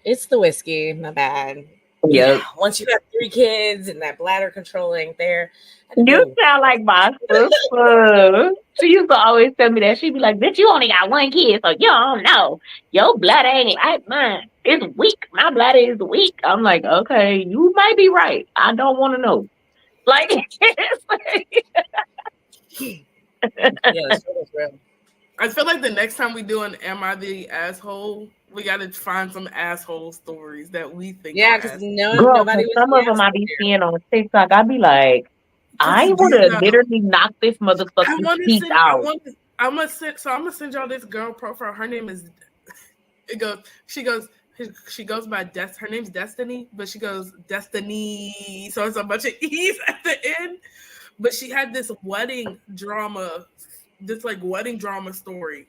It's the whiskey, my bad. Yep. Yeah. Once you have 3 kids and that bladder control ain't there. You sound like my sister. She used to always tell me that. She'd be like, bitch, you only got 1 kid, so you don't know. Your bladder ain't like mine. It's weak. My bladder is weak. I'm like, okay, you might be right. I don't want to know. Like, yeah, that's real. I feel like the next time we do an Am I the Asshole, we got to find some asshole stories that we think. Yeah, because nobody. Some of them I be seeing on TikTok. I be like, I would have literally knocked this motherfucking teeth out. I'm gonna send y'all this girl profile. Her name is. She goes by her name's Destiny, but she goes Destiny. So it's a bunch of E's at the end. But she had this wedding drama story.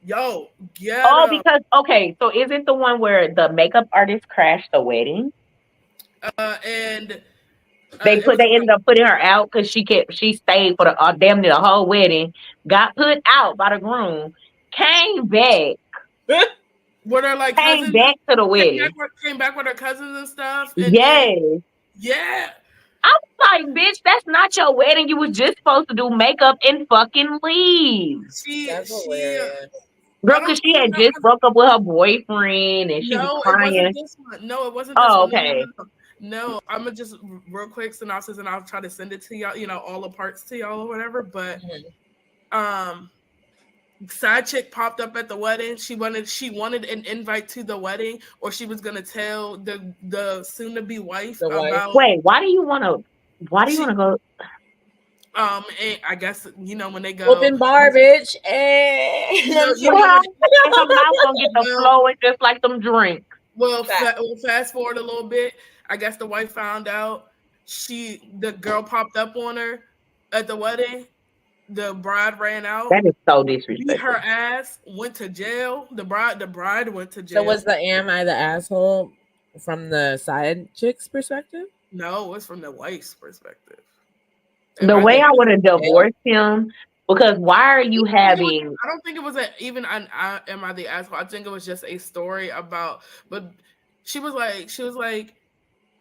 Yo, yeah. Oh, because so is it the one where the makeup artist crashed the wedding? And they ended up putting her out because she stayed for the damn near the whole wedding, got put out by the groom, came back. With her came back to the wedding. Came back with her cousins and stuff. And yeah. I was like, bitch, that's not your wedding. You was just supposed to do makeup and fucking leave. That's hilarious. Girl, because she had just broke up with her boyfriend and she was crying. It wasn't this one. No, it wasn't this one. Okay. No, I'm gonna just real quick synopsis and I'll try to send it to y'all, all the parts to y'all or whatever. But side chick popped up at the wedding. She wanted an invite to the wedding, or she was gonna tell the soon to be wife about. Wait, why do you want to go? And I guess when they go open bar, bitch. And her mouth gonna get the flowing just like them drinks. Well, fast forward a little bit. I guess the wife found out. the girl popped up on her at the wedding. The bride ran out, That is so beat disrespectful. her ass, went to jail. The bride went to So jail. was the am I the asshole from the side chick's perspective? No, it's from the wife's perspective. The Are way they I would have jail? divorced him, because why are you having? I don't think it was even an am I the asshole. I think it was just a story about. But she was like,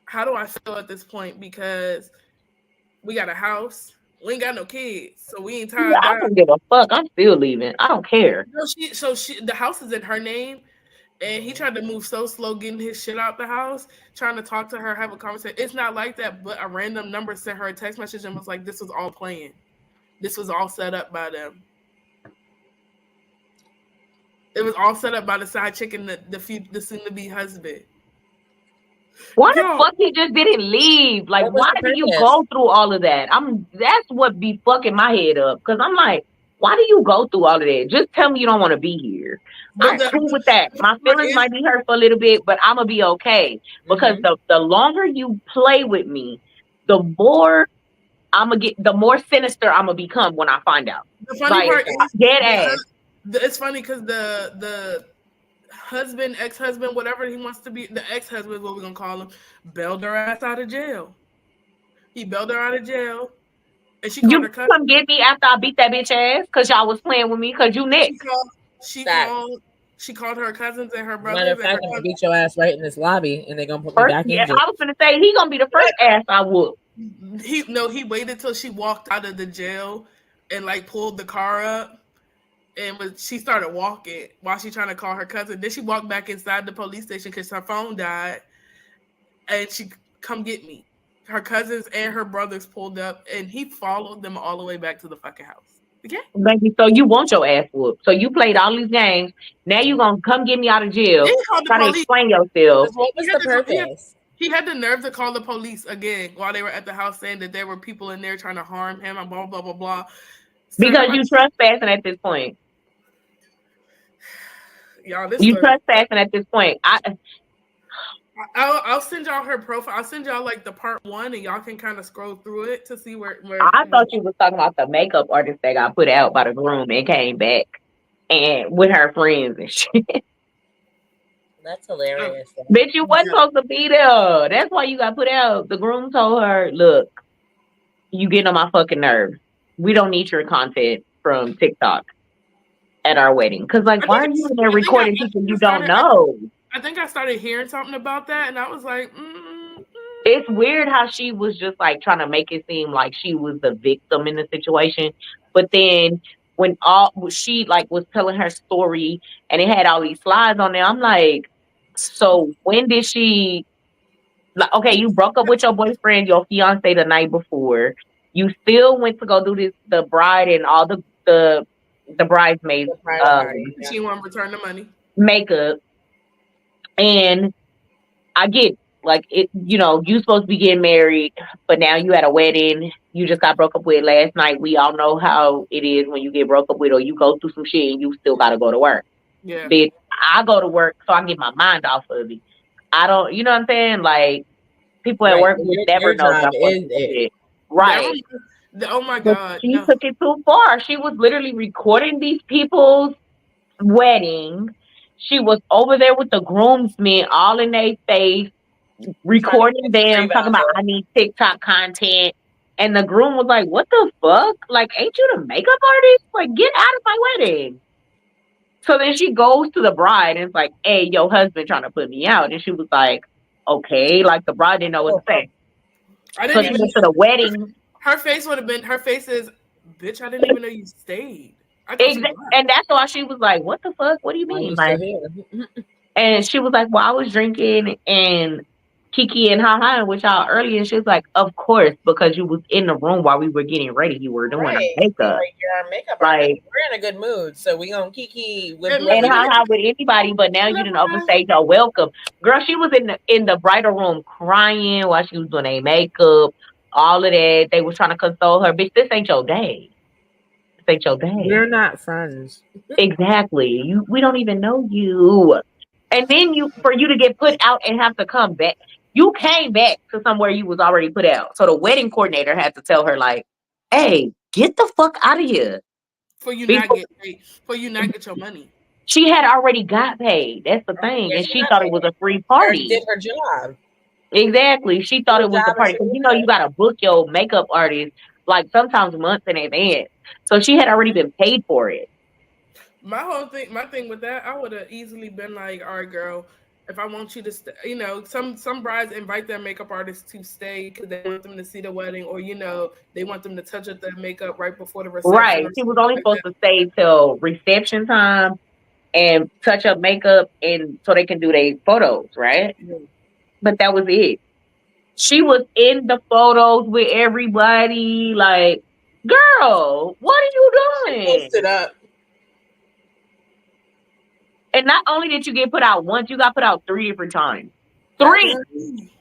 how do I feel at this point? Because we got a house, we ain't got no kids, so we ain't tied I down. don't give a fuck. I'm still leaving. I don't care. No, the house is in her name, and he tried to move so slow, getting his shit out the house, trying to talk to her, have a conversation. It's not like that, but a random number sent her a text message and was like, "This was all planned. This was all set up by them. It was all set up by the side chick and the soon to be husband." Why the Yo, fuck he just didn't leave? Like, What was why the do you purpose? go through all of that? That's what be fucking my head up. Cause I'm like, why do you go through all of that? Just tell me you don't want to be here. but I'm cool with that. My feelings might be hurt for a little bit, but I'm gonna be okay. Because the longer you play with me, the more the more sinister I'm gonna become when I find out. the funny Like, part is, dead ass. it's funny because the husband, ex-husband, whatever he wants to be, the ex-husband is what we're gonna call him, bailed her ass out of jail. He bailed her out of jail, and she called You her cousin. come get me after I beat that bitch ass because y'all was playing with me because you next. She called her cousins and her Matter brothers. of fact, I'm gonna beat your ass right in this lobby, and they're gonna put me First, back in yeah, jail. I was gonna say he gonna be the first ass I whoop. He waited till she walked out of the jail and like pulled the car up, and she started walking while she trying to call her cousin. Then she walked back inside the police station because her phone died, and she come get me. Her cousins and her brothers pulled up, and he followed them all the way back to the fucking house. Okay, Baby, so you want your ass whooped. So you played all these games. Now you gonna come get me out of jail. then he called the Try to police. explain yourself. What was the purpose? He had the nerve to call the police again while they were at the house, saying that there were people in there trying to harm him and blah blah blah blah. Because you trespassing at this point. Y'all, this You story. trespassing at this point. I'll send y'all her profile. I'll send y'all like the part 1, and y'all can kind of scroll through it to see where. I thought you was talking about the makeup artist that got put out by the groom and came back and with her friends and shit. That's hilarious. Bitch, you wasn't supposed to be there. That's why you got put out. The groom told her, "Look, you getting on my fucking nerves. We don't need your content from TikTok at our wedding." Cause like, why are you in there recording people you don't know? I think I started hearing something about that, and I was like, It's weird how she was just like trying to make it seem like she was the victim in the situation, but then when she like was telling her story and it had all these slides on there, I'm like, so when did she? Like, okay, you broke up with your boyfriend, your fiance the night before. You still went to go do the bride and all the bridesmaids. She want to return the money. Makeup. And I get like it, you supposed to be getting married, but now you at a wedding you just got broke up with last night. We all know how it is when you get broke up with or you go through some shit and you still gotta go to work. Yeah. Bitch, I go to work so I get my mind off of it. I don't, you know what I'm saying? Like people at work would never know that shit. Right. Oh my God. She took it too far. She was literally recording these people's wedding. She was over there with the groomsmen all in their face, recording them, talking about I need TikTok content. And the groom was like, "What the fuck? Like, ain't you the makeup artist? Like, get out of my wedding." So then she goes to the bride and it's like, "Hey, your husband trying to put me out." And she was like, "Okay." Like the bride didn't know what to say. I didn't even to the wedding. Her face would have been. Her face is, "Bitch, I didn't even know you stayed." Exactly. And that's why she was like, "What the fuck? What do you mean?" Like, and she was like, "Well, I was drinking and Kiki and Ha with y'all earlier." And she was like, "Of course, because you was in the room while we were getting ready. You were doing our makeup. You're our makeup like, artist. We're in a good mood, so we gonna Kiki with and Ha with anybody. But now you didn't overstay your welcome, girl." She was in the bridal room crying while she was doing a makeup. All of that. They was trying to console her. Bitch, this ain't your day. This ain't your day. We're not friends. Exactly. We don't even know you. And then for you to get put out and have to come back. You came back to somewhere you was already put out. So the wedding coordinator had to tell her, like, hey, get the fuck out of here. For you not Before get paid, for you not get your money. she had already got paid. That's the thing. Yeah, And she she got thought it paid. was a free She already party. did her job. Exactly. She thought Her it was the job, and party. she Because was you know you gotta book your makeup artist like sometimes months in advance. So she had already been paid for it. My thing with that, I would have easily been like, all right, girl, if I want you to stay, some brides invite their makeup artists to stay because they want them to see the wedding, or they want them to touch up their makeup right before the reception Right. or She was something only like supposed that. to stay till reception time and touch up makeup and so they can do their photos, right? But that was it. She was in the photos with everybody. Like, girl, what are you doing? posted up. And not only did you get put out once, you got put out 3 different times. That's 3.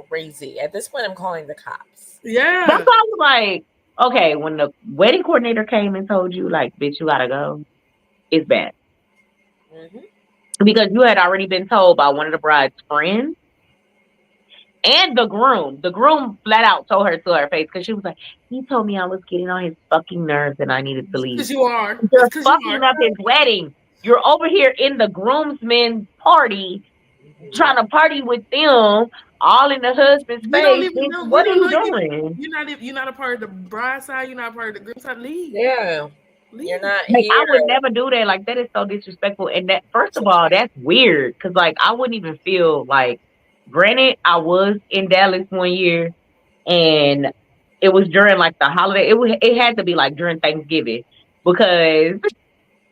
crazy. At this point, I'm calling the cops. That's Yeah. why I was like, okay, when the wedding coordinator came and told you, like, bitch, you gotta go, it's bad. Hmm. Because you had already been told by one of the bride's friends and the groom. The groom flat out told her to her face because she was like, he told me I was getting on his fucking nerves and I needed to leave. Because you are. It's You're because you fucking are. up his wedding. You're over here in the groomsmen party, trying to party with them, all in the husband's We don't face. even Bitch, know. We what are don't you know you. doing? You're not a part of the bride side. You're not a part of the groom side. Leave. Yeah, you're Leave. not Like, I here. would never do that. Like, that is so disrespectful. And that, first of all, that's weird. Cause, like, I wouldn't even feel like, granted, I was in Dallas one year and it was during like the holiday. It had to be like during Thanksgiving because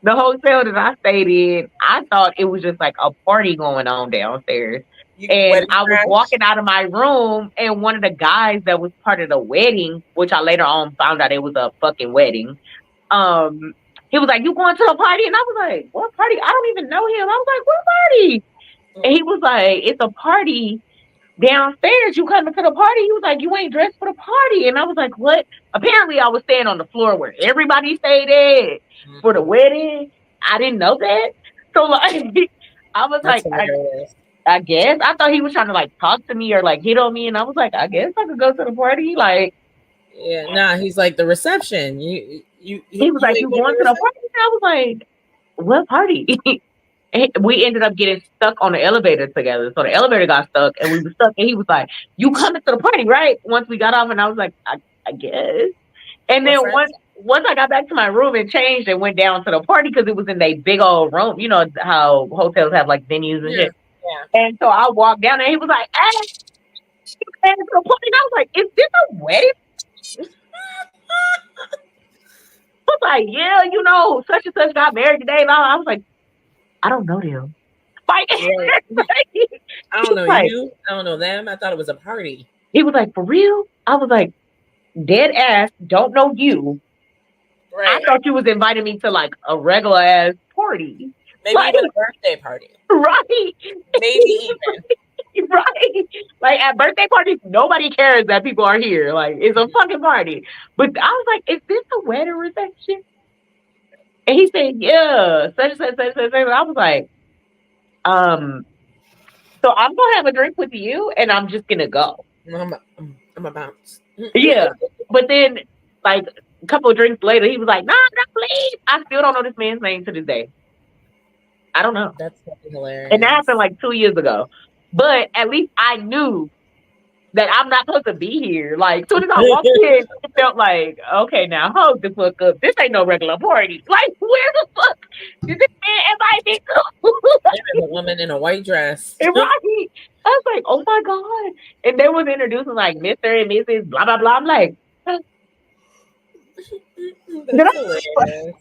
the hotel that I stayed in, I thought it was just like a party going on downstairs. You And wedding I was crash. walking out of my room, and one of the guys that was part of the wedding, which I later on found out it was a fucking wedding, um, he was like, "You going to a party?" And I was like, "What party? I don't even know him." I was like, "What party?" And he was like, "It's a party downstairs. You coming to the party?" He was like, "You ain't dressed for the party." And I was like, "What?" Apparently, I was staying on the floor where everybody stayed at for the wedding. I didn't know that. So like, I was That's like, hilarious. I guess I thought he was trying to like talk to me or like hit on me, and I was like, I guess I could go to the party. Like, Yeah, nah. He's like the reception. he was You like, ain't "You going to going the to the reception. party?" And I was like, "What party?" And we ended up getting stuck on the elevator together. So the elevator got stuck and we were stuck. And he was like, "You coming to the party, right?" Once we got off, and I was like, I guess. And We're then friends. once I got back to my room and changed and went down to the party because it was in a big old room. You know how hotels have like venues and Yeah. shit. And so I walked down and he was like, "Hey, you came to the party?" And I was like, "Is this a wedding?" I was like, "Yeah, such and such got married today." And I was like, "I don't know them." Like, Right. he I don't was know like, you. I don't know them. I thought it was a party. he was like, "For real?" I was like, "Dead ass, don't know you. I Right. thought you was inviting me to like a regular ass party." Maybe Like, even a birthday party. right. Maybe even. Right. Like at birthday parties, nobody cares that people are here. Like it's a fucking party. But I was like, "Is this a wedding reception?" And he said, "Yeah, such and such, such and such." And I was like, um, "So I'm gonna have a drink with you and I'm just gonna go." I'm a bounce. Yeah. But then like a couple of drinks later, he was like, "Nah, no, please." I still don't know this man's name to this day. I don't know. That's fucking And that hilarious. happened like 2 years ago. But at least I knew that I'm not supposed to be here. Like, soon as I walked in, it felt like, okay, now hold the fuck up. This ain't no regular party. Like, where the fuck did this man invite me to? There's a woman in a white dress. Right? I was like, oh my God. And they was introducing like Mr. and Mrs. blah, blah, blah. I'm like, did That's I hilarious.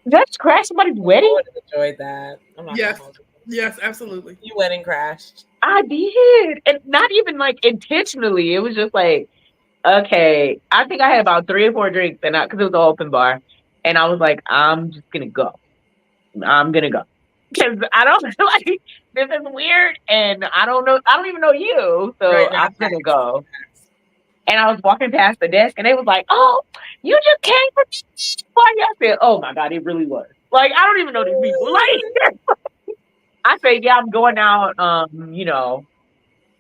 just crash somebody's I wedding? would have enjoyed that. I'm not gonna Yes. hold you. Yes, absolutely. You wedding crashed. I did. And not even like intentionally. It was just like, okay. I think I had about 3 or 4 drinks and because it was an open bar. And I was like, I'm just gonna go. I'm gonna go. Because I don't like this is weird and I don't know I don't even know you. So Right now, I'm gonna go. And I was walking past the desk and they was like, "Oh, you just came from this party." I said, "Oh my God, it really was." Like, I don't even know these people. Like I said, "Yeah, I'm going out,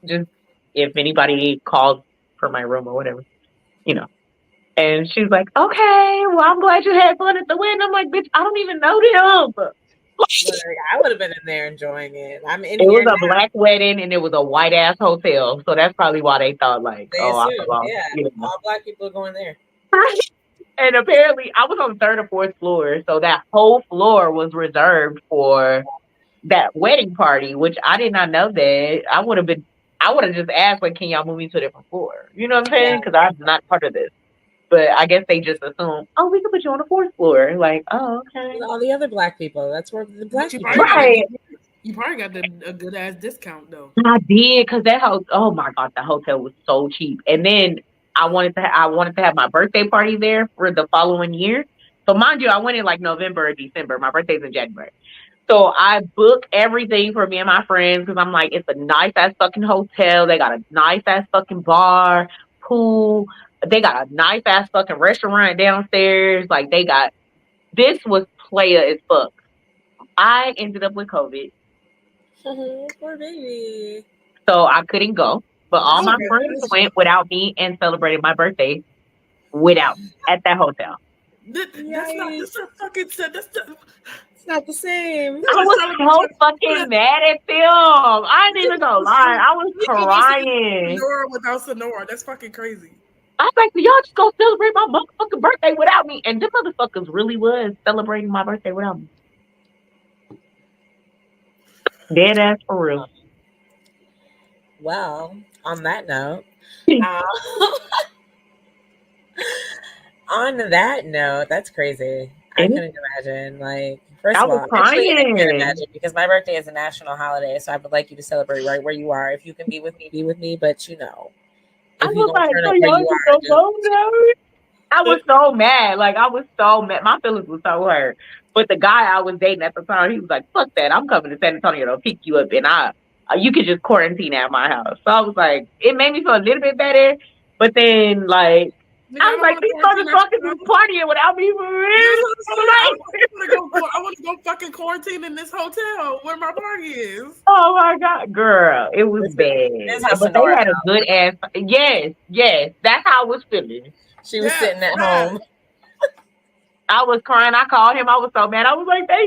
just if anybody calls for my room or whatever, you know. And she's like, okay, well, I'm glad you had fun at the wedding. I'm like, bitch, I don't even know them. Like, I would have been in there enjoying it. I'm in It was here a now. black wedding and it was a white ass hotel. So that's probably why they thought like, They oh, I assume, belong. yeah, You know. all black people are going there. And apparently I was on the third or fourth floor. So that whole floor was reserved for that wedding party, which I did not know that. I would have just asked, like, can y'all move me to a different floor? You know what I'm saying? Because I'm not part of this. But I guess they just assume, oh, we can put you on the fourth floor. Like, oh, okay. All the other black people. That's where the black You people probably are. got a good ass discount though. I did, because that house, oh my God, the hotel was so cheap. And then I wanted to have my birthday party there for the following year. So mind you, I went in like November or December. My birthday's in January. So I booked everything for me and my friends because I'm like, it's a nice ass fucking hotel. They got a nice ass fucking bar, pool. They got a nice ass fucking restaurant downstairs. Like this was playa as fuck. I ended up with COVID. Poor baby. So I couldn't go. But all my friends went without me and celebrated my birthday without me at that hotel. That's not fucking It's not the same. I was so fucking mad at them. I ain't even gonna lie. I was crying. Sonora without Sonora. That's fucking crazy. I was like, y'all just go celebrate my motherfucking birthday without me. And them motherfuckers really was celebrating my birthday without me. Dead ass for real. Well, on that note, that's crazy. I couldn't imagine. Like, first of all, actually, I can't imagine because my birthday is a national holiday, so I would like you to celebrate right where you are. If you can be with me, be with me. But if you don't turn up where you are, I was so mad. Like, I was so mad. My feelings were so hurt. But the guy I was dating at the time, he was like, fuck that. I'm coming to San Antonio to pick you up, and you could just quarantine at my house. So I was like, it made me feel a little bit better. But then, like, I was like, these motherfuckers is partying without me for real. I want to go fucking quarantine in this hotel where my party is. Oh my God, girl. It was bad. But they had a good ass. Yes. That's how I was feeling. She was sitting at home. I was crying. I called him. I was so mad. I was like, they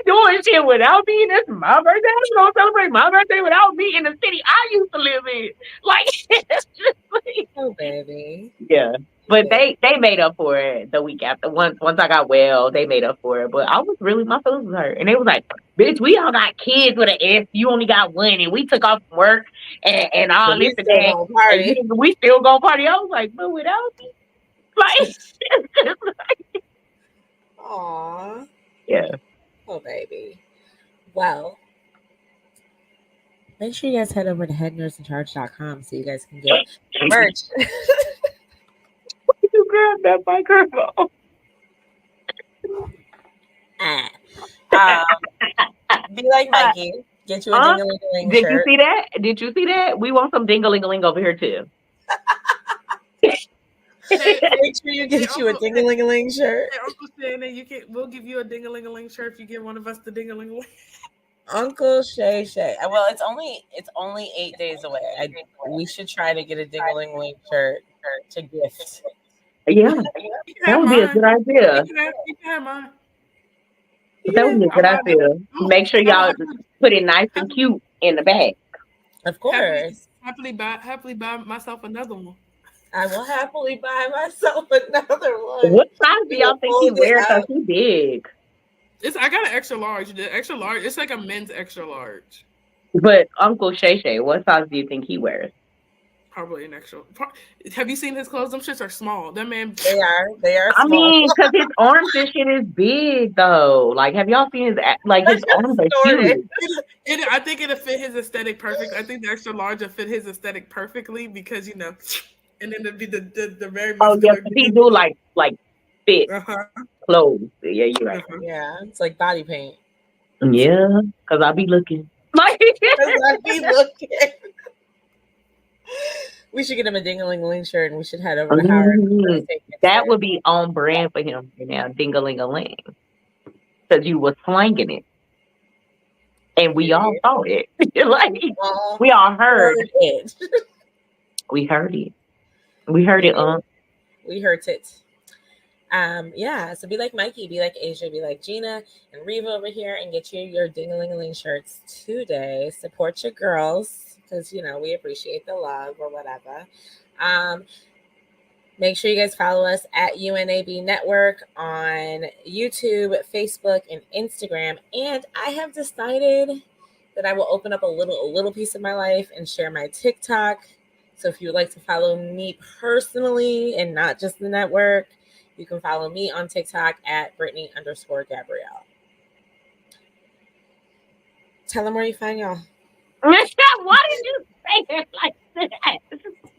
doing shit without me. That's my birthday. I'm gonna celebrate my birthday without me in the city I used to live in. Like, it's just like, oh baby. Yeah. But they made up for it the week after. Once I got well, they made up for it. But I was really, my feelings was hurt. And they was like, bitch, we all got kids with an S. You only got one. And we took off from work and all this and that. We still gonna party. I was like, but without me? Like, aww. Yeah. Oh baby. Well, make sure you guys head over to headnerdsincharge.com so you guys can get merch. You grab that microphone. Be like Mikey. Get you a ding-a-ling-a-ling shirt. Did you see that? We want some ding-a-ling-a-ling over here too. Make sure you get you a ding-a-ling-a-ling shirt. Hey, Uncle Shay, we'll give you a ding-a-ling-a-ling shirt if you get one of us the ding-a-ling-a-ling. Uncle Shay. Well, it's only 8 days away. We should try to get a ding-a-ling-a-ling shirt to gift. Yeah, that would be a good idea. You can have mine. That would be a good idea. Make sure y'all put it nice and cute in the bag. Of course. Happily buy myself another one. I will happily buy myself another one. What size do y'all think he wears? Because he big. I got an extra large. The extra large, it's like a men's extra large. But Uncle Shay, what size do you think he wears? Probably an extra. Have you seen his clothes? Them shits are small. That man. They are small. I mean, because his arms and shit is big though. Like, have y'all seen his arms are huge? I think it'll fit his aesthetic perfect. I think the extra large will fit his aesthetic perfectly because and then it'd be the very. Oh yeah, he do like fit clothes. Yeah, you're right. Yeah, it's like body paint. Yeah, because I be looking. We should get him a ding-a-ling-a-ling shirt and we should head over to Howard. That would be on brand for him right now, ding-a-ling-a-ling. Because you was slanging it. And we all saw it. Like, All we all heard. it. We heard it. We heard it, We heard it. Yeah, so be like Mikey, be like Asia, be like Gina and Reva over here, and get your ding-a-ling-a-ling shirts today. Support your girls, because we appreciate the love or whatever. Make sure you guys follow us at UNAB Network on YouTube, Facebook, and Instagram. And I have decided that I will open up a little piece of my life and share my TikTok. So if you would like to follow me personally and not just the network, you can follow me on TikTok at Brittany_Gabrielle. Tell them where you find y'all. Why did you say it like that?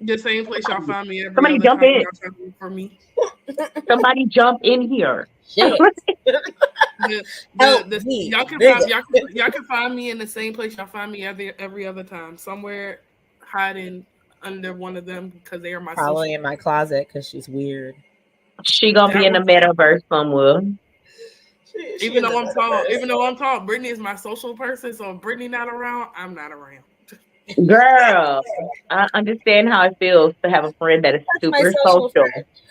The same place y'all find me every Somebody other jump time in. y'all try to look for me. Somebody jump in here. Shit. Y'all can find me in the same place y'all find me every other time. Somewhere hiding under one of them because they are my Probably in my closet because she's weird. She gonna be in the metaverse somewhere. Even though I'm tall, Brittany is my social person. So if Brittany not around, I'm not around. Girl, I understand how it feels to have a friend that is super social.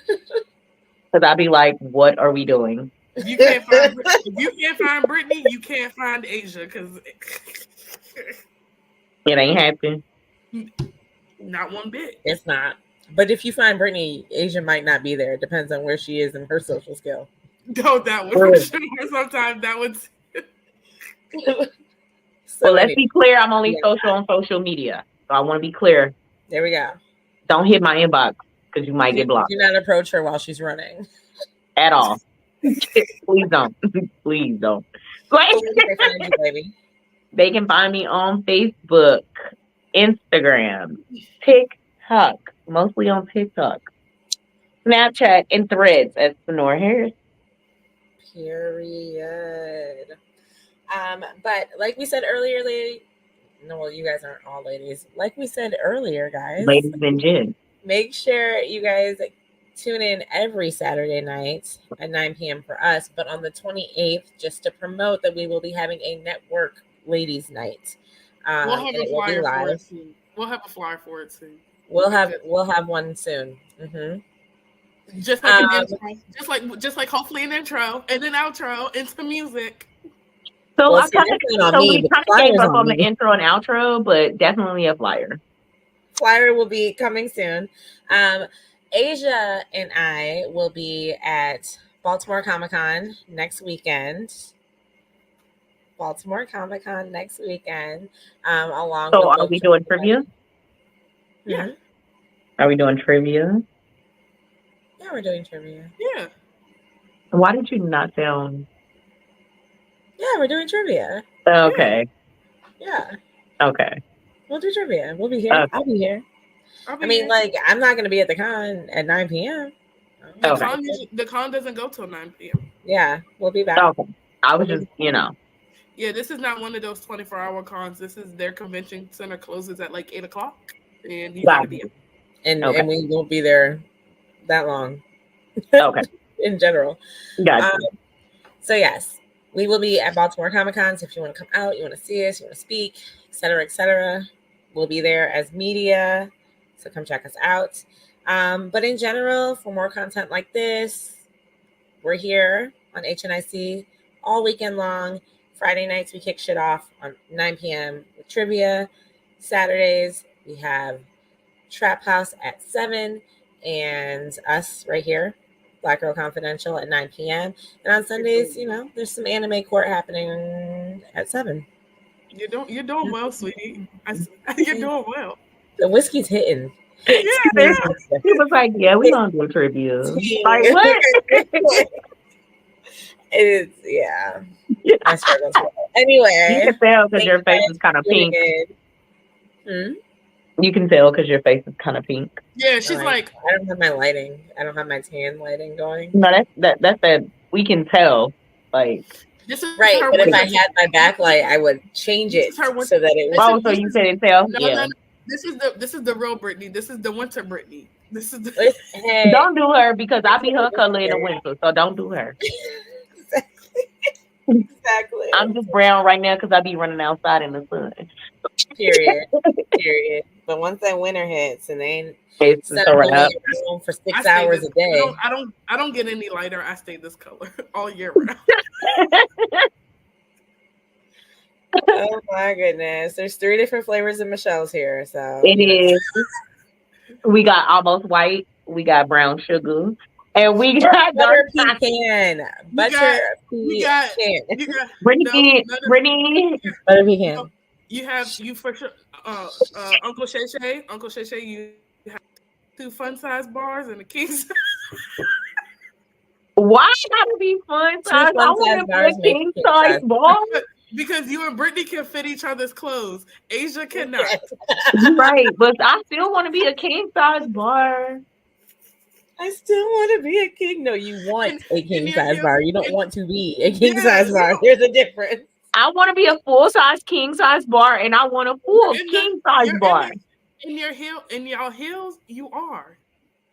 Because I'd be like, what are we doing? If you can't find Brittany, you can't find Asia because it ain't happening. Not one bit. It's not. But if you find Brittany, Asia might not be there. It depends on where she is in her social skill. No, that would for sure. Sometimes that would. Well, let's be clear. I'm only social on social media. So I want to be clear. There we go. Don't hit my inbox because you might get blocked. Do not approach her while she's running. At all. Please don't. Please don't. Where can they find you, baby? They can find me on Facebook, Instagram, TikTok, mostly on TikTok, Snapchat, and Threads as Sonora Harris. Period. But like we said earlier, you guys aren't all ladies. Like we said earlier, guys, ladies and gents, make sure you guys tune in every Saturday night at 9 p.m. for us. But on the 28th, just to promote that we will be having a network ladies' night. We'll have a flyer for it soon. We'll have a flyer for it soon. We'll have one soon. Mm-hmm. Just like an intro, just like hopefully an intro and an outro into music. So we kind of gave up on the intro and outro, but definitely a flyer. Flyer will be coming soon. Asia and I will be at Baltimore Comic-Con next weekend. Along so are we doing trivia? Yeah. Are we doing trivia? Yeah, we're doing trivia. Yeah. Why did you not sound? Yeah, we're doing trivia. Okay. Yeah. Okay. We'll do trivia. We'll be here. Okay. I'll be here. I'm not going to be at the con at 9 p.m. The con doesn't go till 9 p.m. Yeah, we'll be back. Okay. I was just, Yeah, this is not one of those 24-hour cons. This is their convention center closes at like 8 o'clock. And you gotta be and we won't be there that long. Okay. In general. Gotcha. So yes, we will be at Baltimore Comic-Con. So if you want to come out, you want to see us, you want to speak, etc., we'll be there as media. So come check us out. But in general, for more content like this, we're here on HNIC all weekend long. Friday nights, we kick shit off on 9 p.m. with trivia. Saturdays, we have Trap House at 7 and us right here, Black Girl Confidential at 9 p.m. And on Sundays, there's some anime court happening at 7. You're doing well, sweetie. You're doing well. The whiskey's hitting. Yeah, he was like, "Yeah, we don't do trivia." Like what? It's yeah. Anyway, you can tell because your face is kind of pink. You can tell because your face is kind of pink. Yeah, she's like, I don't have my lighting. I don't have my tan lighting going. No, that's that. We can tell. Like this is right, but if I had my backlight, I would change it so that it was. Oh, so you couldn't tell? No. This is the real Brittany. This is the winter Brittany. This is the. Hey. Don't do her because I be her color in the winter, so don't do her. Exactly. I'm just brown right now because I be running outside in the sun. Period. Period. But once that winter hits and they ain't It's sun a only in wrap. your room for I 6 stay hours this. a day. I don't get any lighter. I stay this color all year round. Oh my goodness. There's 3 different flavors of Michelle's here. So It is. We got almost white. We got brown sugar, and we got dark butter chocolate. pecan. We got Pecan. you got Brittany, no, Brittany. Butter pecan. you have you for sure Uncle Shay, you have 2 fun size bars and a king size. Why gotta be fun 2 size? I fun want size to be bars a make king king size size. bar. Because you and Brittany can fit each other's clothes. Asia cannot. You're right, but I still want to be a king size bar. I still want to be a king. No, you want a king size heel- bar. You don't and- want to be a king Yeah, size you bar. don't- There's a difference. I want to be a full size king size bar, and I want a full in the- king size you're bar. in your heels, you are.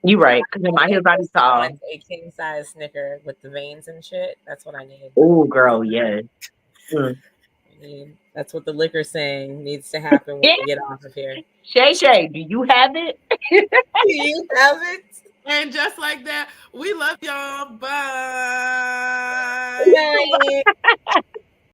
You're right, because in my heels I be I tall. want a king size Snicker with the veins and shit. That's what I need. Oh, girl, yes. I need. That's what the liquor's saying needs to happen when we get off of here. Shay, do you have it? Do you have it? And just like that, we love y'all. Bye. Bye.